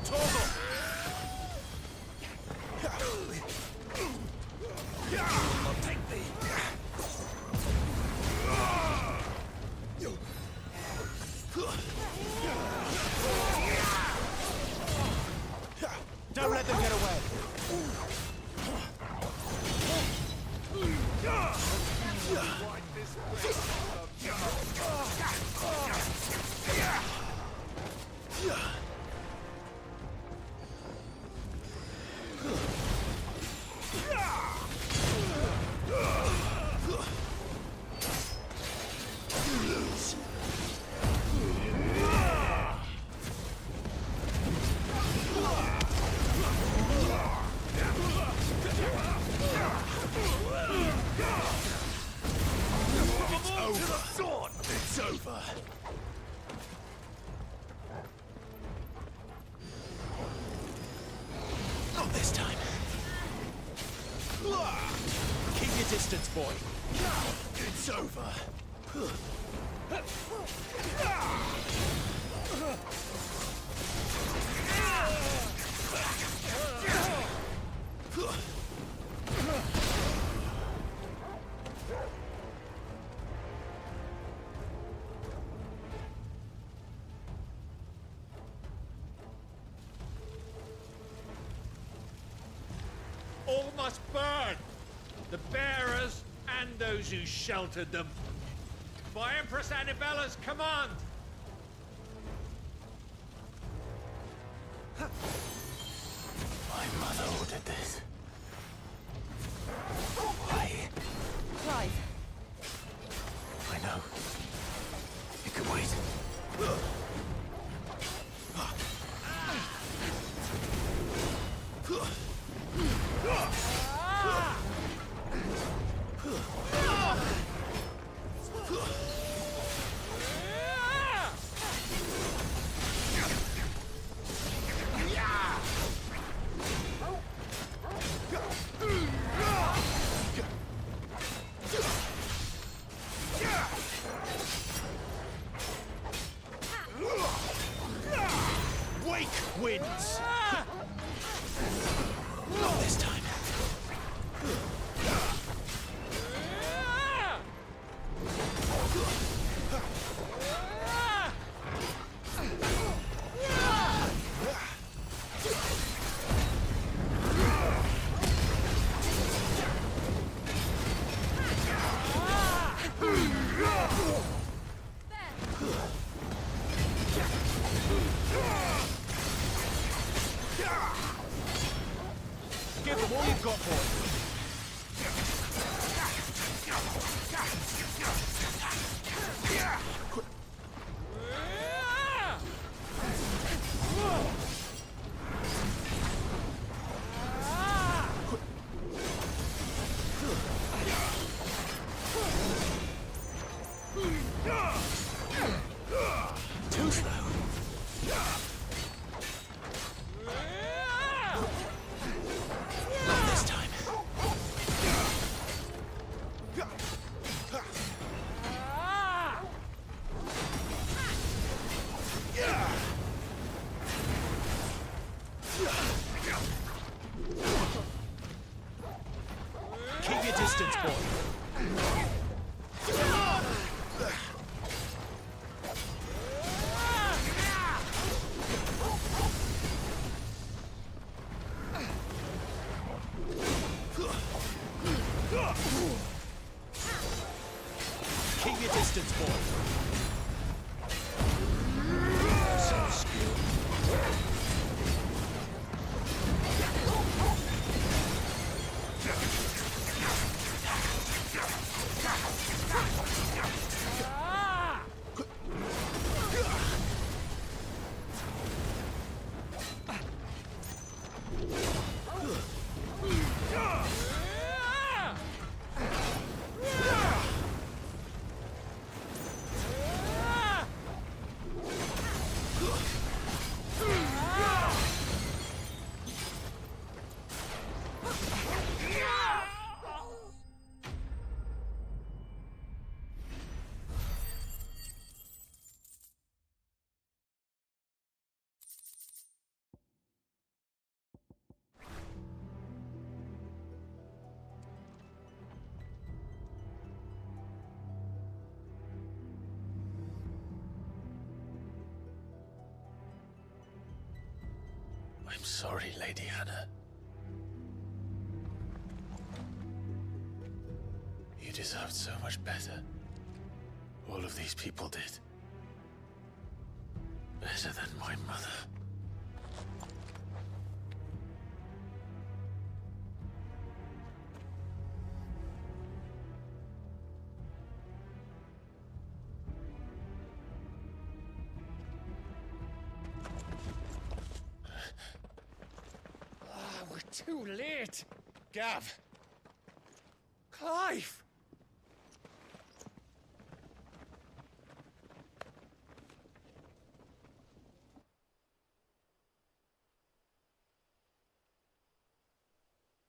Torgal! I'll take thee. Don't let them get away. It's over. Not this time. Keep your distance, boy. It's over. All must burn! The bearers and those who sheltered them. By Empress Annabella's command! My mother ordered this. Why? Clive. I know. It can wait. Wake wins! Not this time. What you got, boy? Too slow. Not this time. Keep your distance, boy. Keep your distance, boy. Some skill. I'm sorry, Lady Hannah. You deserved so much better. All of these people did. Better than my mother. We're too late. Gav. Clive.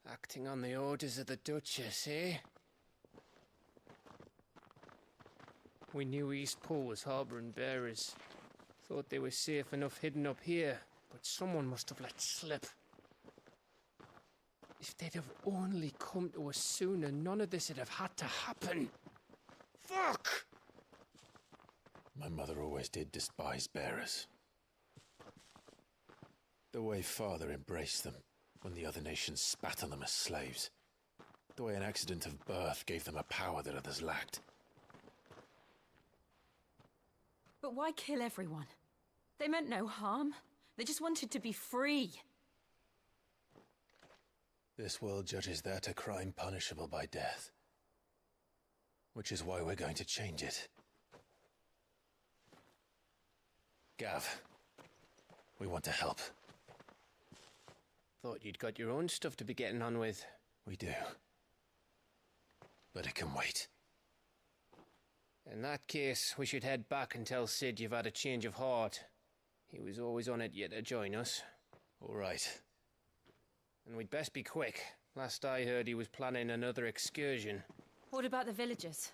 Acting on the orders of the Duchess, eh? We knew Eastpool was harbouring bearers. Thought they were safe enough hidden up here, but someone must have let slip. If they'd have only come to us sooner, none of this would have had to happen. Fuck! My mother always did despise bearers. The way Father embraced them when the other nations spat on them as slaves. The way an accident of birth gave them a power that others lacked. But why kill everyone? They meant no harm. They just wanted to be free. This world judges that a crime punishable by death. Which is why we're going to change it. Gav, we want to help. Thought you'd got your own stuff to be getting on with. We do. But it can wait. In that case, we should head back and tell Sid you've had a change of heart. He was always on it yet to join us. All right. And we'd best be quick. Last I heard, he was planning another excursion. What about the villagers?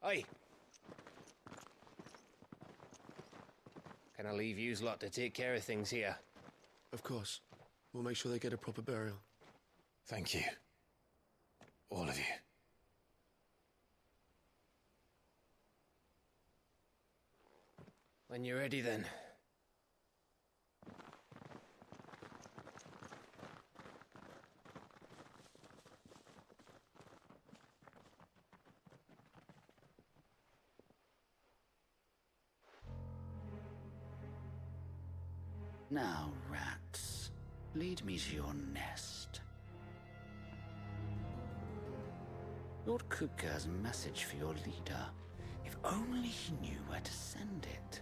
Aye. Can I leave yous lot to take care of things here? Of course. We'll make sure they get a proper burial. Thank you. All of you. When you're ready, then. Now, rats. Lead me to your nest. Lord Kupka has a message for your leader. If only he knew where to send it.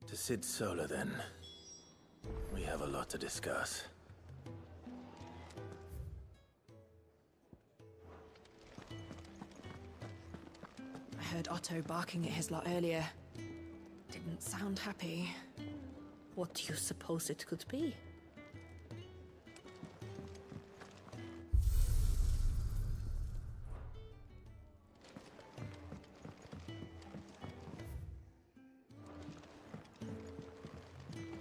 To Sid Solar, then. We have a lot to discuss. I heard Otto barking at his lot earlier. Didn't sound happy. What do you suppose it could be?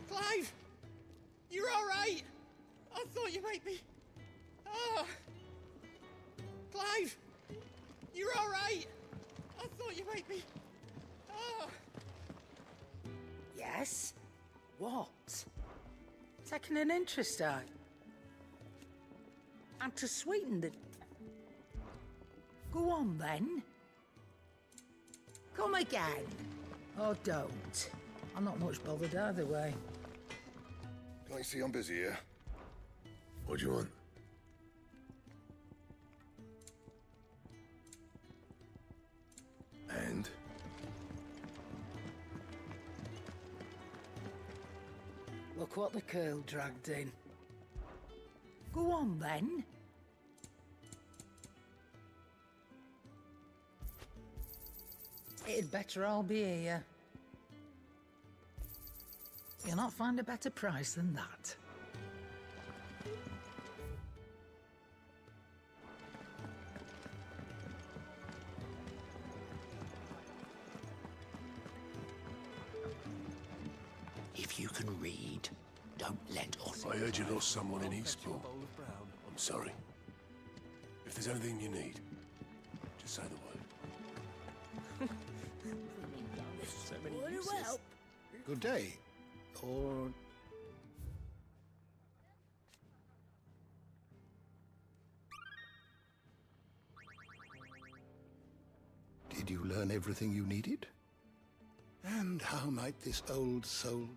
Clive! You're alright! I thought you might be... Ah! Clive! You're alright! I thought you might be... Ah! Yes? What? Taking an interest, are you? And to sweeten the... Go on, then. Come again. Or don't. I'm not much bothered either way. Can't you see I'm busy here? What do you want? And? Look what the curl dragged in. Go on, then. It'd better all be here. You'll not find a better price than that. If you can read, don't let on. I heard you lost someone in Eastbourne. I'm sorry. If there's anything you need, just say the word. Would it help? Good day. Or... Did you learn everything you needed? And how might this old soul...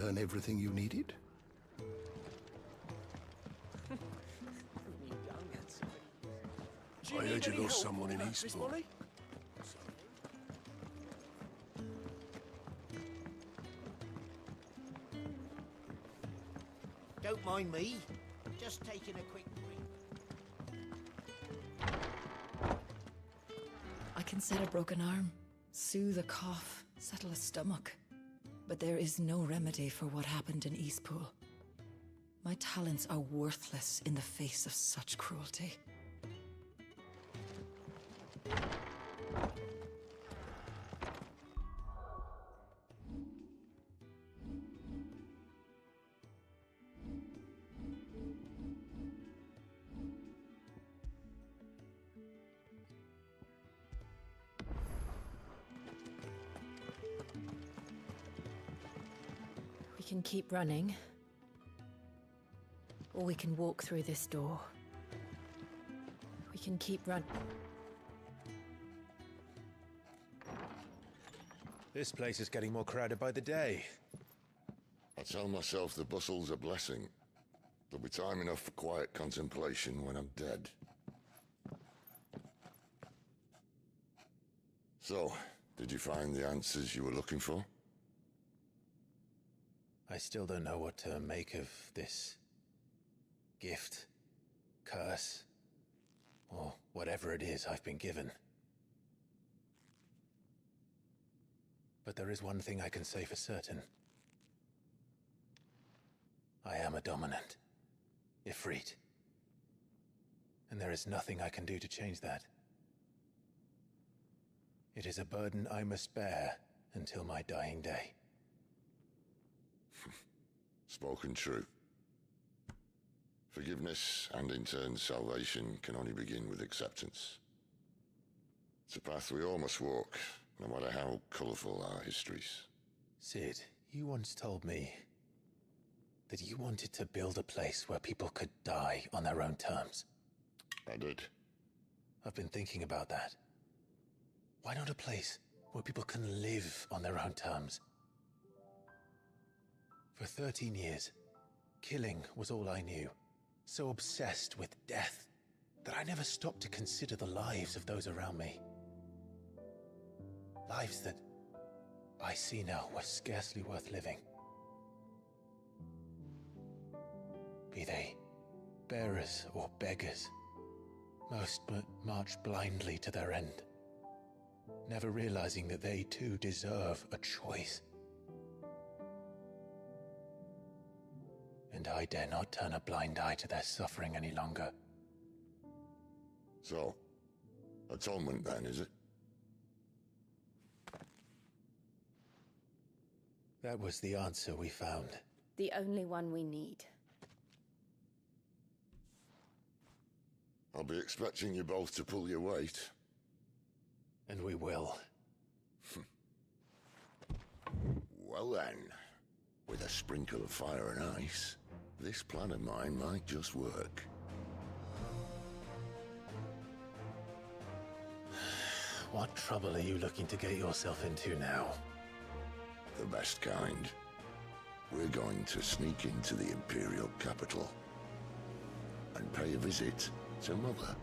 learn everything you needed? I heard you know someone in Eastbourne. Don't mind me. Just taking a quick drink. I can set a broken arm, soothe a cough, settle a stomach. But there is no remedy for what happened in Eastpool. My talents are worthless in the face of such cruelty. We can keep running, or we can walk through this door. We can keep running. This place is getting more crowded by the day. I tell myself the bustle's a blessing. There'll be time enough for quiet contemplation when I'm dead. So, did you find the answers you were looking for? I still don't know what to make of this gift, curse, or whatever it is I've been given. But there is one thing I can say for certain. I am a dominant, Ifrit. And there is nothing I can do to change that. It is a burden I must bear until my dying day. Spoken true. Forgiveness and in turn salvation can only begin with acceptance. It's a path we all must walk, no matter how colourful our histories. Sid, you once told me that you wanted to build a place where people could die on their own terms. I did. I've been thinking about that. Why not a place where people can live on their own terms? For 13 years, killing was all I knew. So obsessed with death that I never stopped to consider the lives of those around me. Lives that I see now were scarcely worth living. Be they bearers or beggars, most but march blindly to their end, never realizing that they too deserve a choice. And I dare not turn a blind eye to their suffering any longer. So, atonement then, is it? That was the answer we found. The only one we need. I'll be expecting you both to pull your weight. And we will. Well then, with a sprinkle of fire and ice, this plan of mine might just work. What trouble are you looking to get yourself into now? The best kind. We're going to sneak into the Imperial capital and pay a visit to Mother.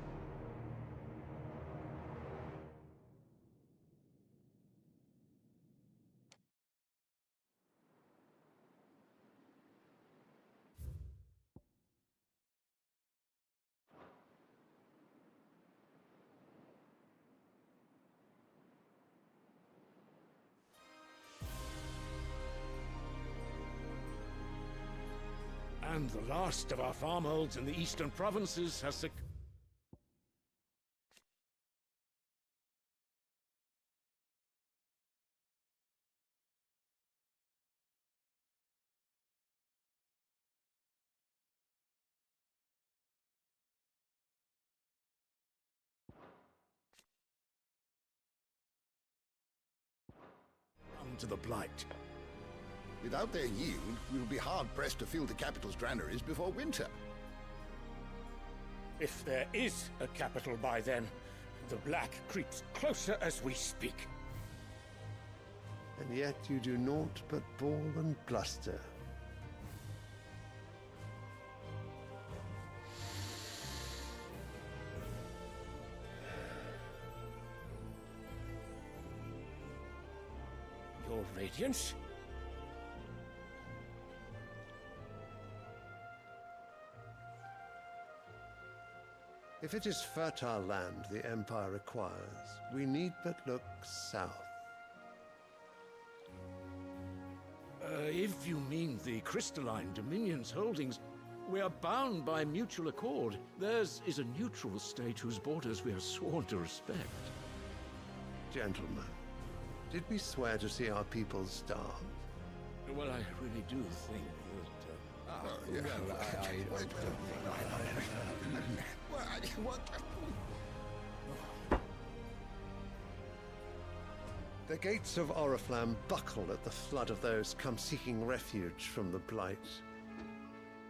And the last of our farmholds in the eastern provinces has succumbed. To the Blight. Without their yield, we'll be hard-pressed to fill the capital's granaries before winter. If there is a capital by then, the Black creeps closer as we speak. And yet you do naught but bawl and bluster. Your Radiance. If it is fertile land the Empire requires, we need but look south. If you mean the Crystalline Dominion's holdings, we are bound by mutual accord. Theirs is a neutral state whose borders we are sworn to respect. Gentlemen, did we swear to see our people starve? Well, I really do think The gates of Oriflamme buckle at the flood of those come seeking refuge from the Blight.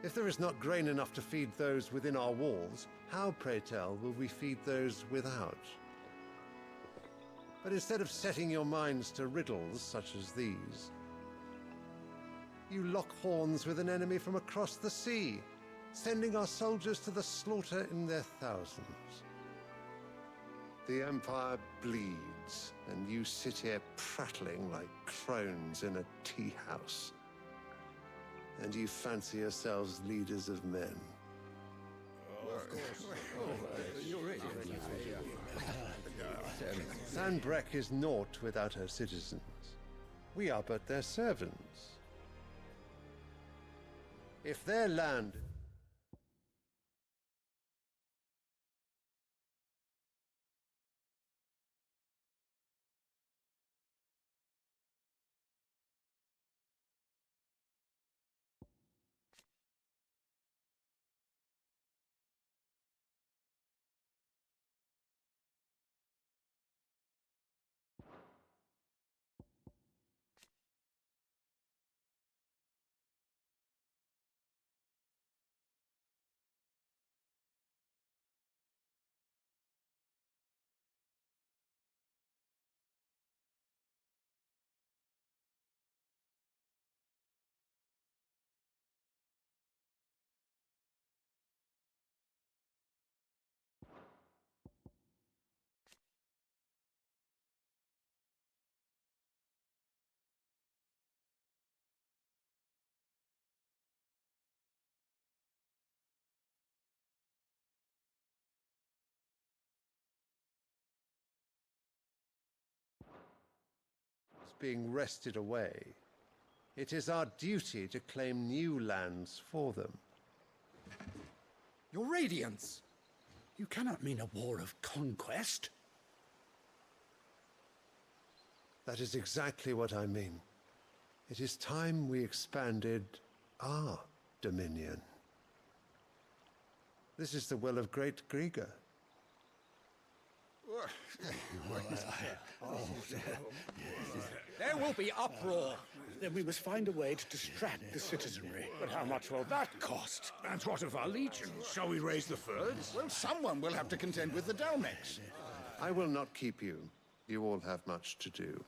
If there is not grain enough to feed those within our walls, how, pray tell, will we feed those without? But instead of setting your minds to riddles such as these, you lock horns with an enemy from across the sea, sending our soldiers to the slaughter in their thousands. The Empire bleeds, and you sit here prattling like crones in a tea house. And you fancy yourselves leaders of men. Sanbreque is naught without her citizens. We are but their servants. If their land... being wrested away, it is our duty to claim new lands for them. Your Radiance! You cannot mean a war of conquest. That is exactly what I mean. It is time we expanded our dominion. This is the will of great Grieger. There will be uproar. Then we must find a way to distract the citizenry. But how much will that cost? And what of our legions? Shall we raise the Thirds? Well, someone will have to contend with the Dalmex. I will not keep you. You all have much to do.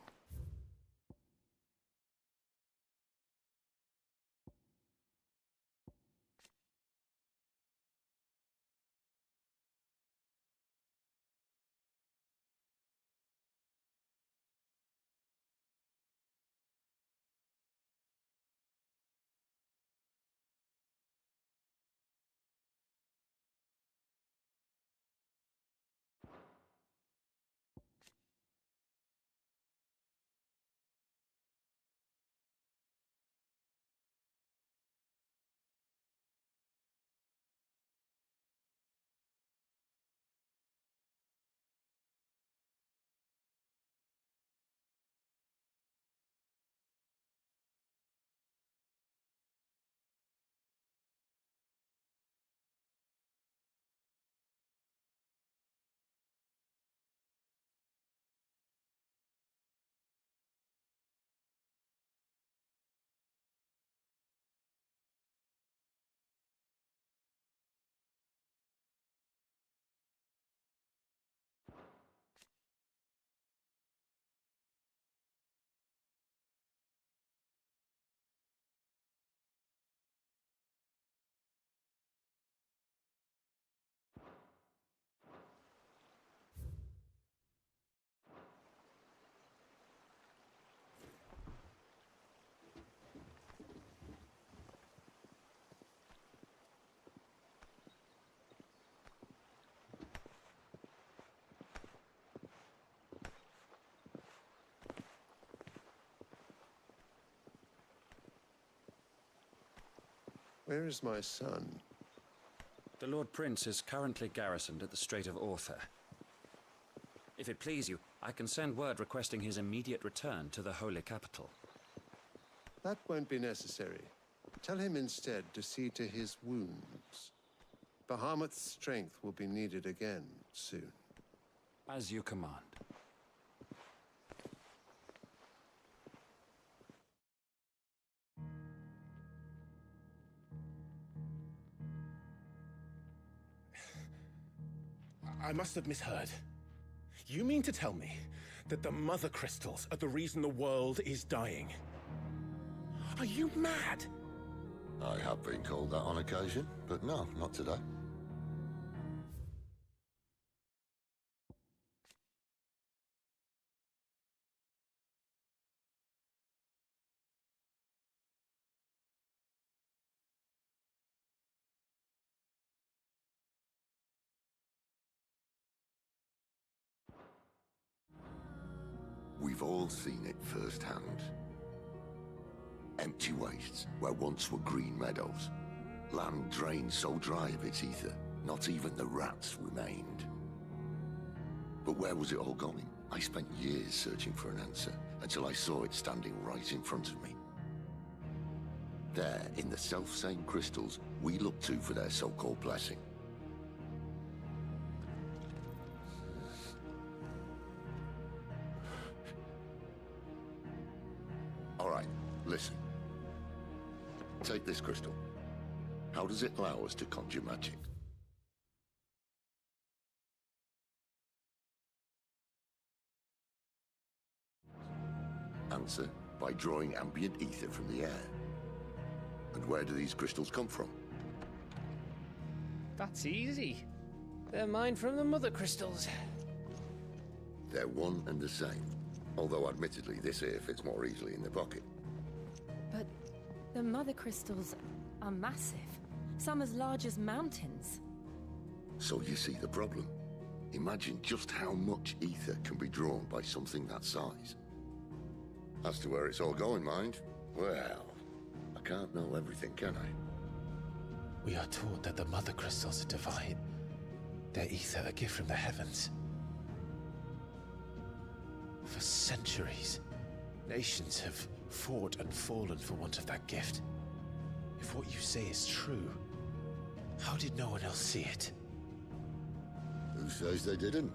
Where is my son? The Lord Prince is currently garrisoned at the Strait of Arthur. If it please you, I can send word requesting his immediate return to the Holy Capital. That won't be necessary. Tell him instead to see to his wounds. Bahamut's strength will be needed again soon. As you command. I must have misheard. You mean to tell me that the Mother Crystals are the reason the world is dying? Are you mad? I have been called that on occasion, but no, not today. We've all seen it firsthand. Empty wastes where once were green meadows. Land drained so dry of its ether, not even the rats remained. But where was it all going? I spent years searching for an answer, until I saw it standing right in front of me. There, in the self-same crystals we look to for their so-called blessing. All right, listen. Take this crystal. How does it allow us to conjure magic? Answer, by drawing ambient ether from the air. And where do these crystals come from? That's easy. They're mined from the Mother Crystals. They're one and the same. Although admittedly this here fits more easily in the pocket. But the Mother Crystals are massive. Some as large as mountains. So you see the problem. Imagine just how much ether can be drawn by something that size. As to where it's all going, mind, well, I can't know everything, can I? We are taught that the Mother Crystals are divine. Their ether a gift from the heavens. For centuries, nations have fought and fallen for want of that gift. If what you say is true, how did no one else see it? Who says they didn't?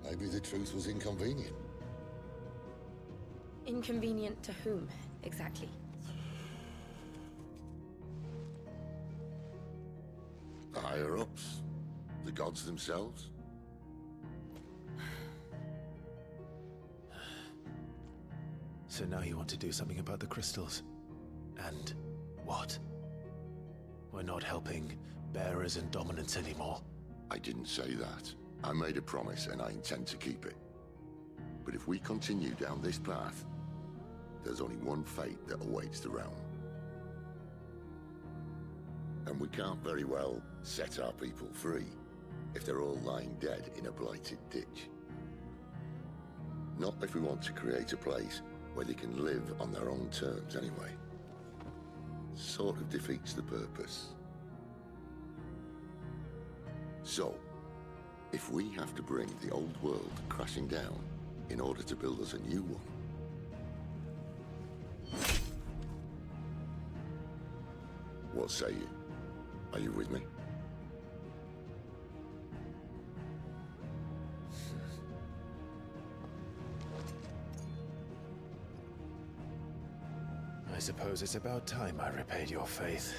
Maybe the truth was inconvenient. Inconvenient to whom, exactly? The higher-ups? The gods themselves? So now you want to do something about the crystals? And what? We're not helping bearers and dominants anymore. I didn't say that. I made a promise and I intend to keep it. But if we continue down this path, there's only one fate that awaits the realm. And we can't very well set our people free if they're all lying dead in a blighted ditch. Not if we want to create a place where they can live on their own terms anyway. Sort of defeats the purpose. So, if we have to bring the old world crashing down in order to build us a new one, what say you? Are you with me? I suppose it's about time I repaid your faith.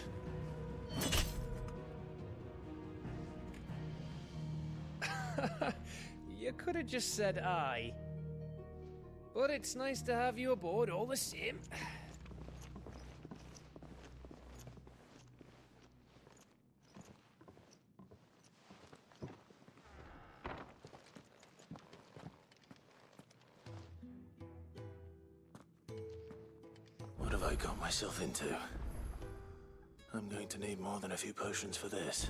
You could have just said aye. But it's nice to have you aboard all the same. What have I got myself into? I'm going to need more than a few potions for this.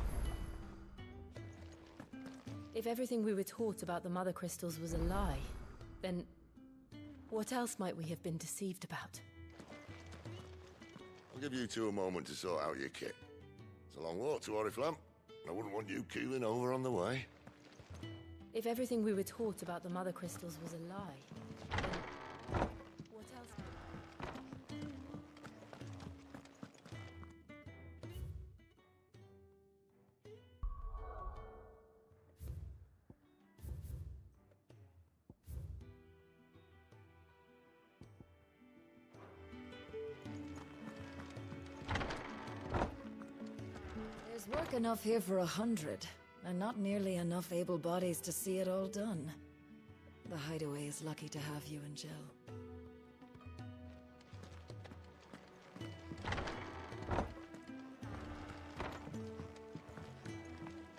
If everything we were taught about the Mother Crystals was a lie, then what else might we have been deceived about? give you two a moment to sort out your kit. It's a long walk to Oriflamme. I wouldn't want you keeling over on the way. If everything we were taught about the Mother Crystals was a lie, then what else? There's work enough here for 100, and not nearly enough able bodies to see it all done. The Hideaway is lucky to have you and Jill.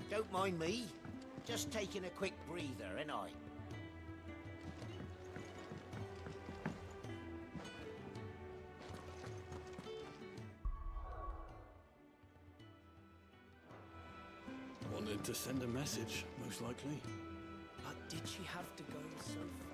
Don't mind me. Just taking a quick breather, ain't I? Wanted to send a message, most likely. But did she have to go so far?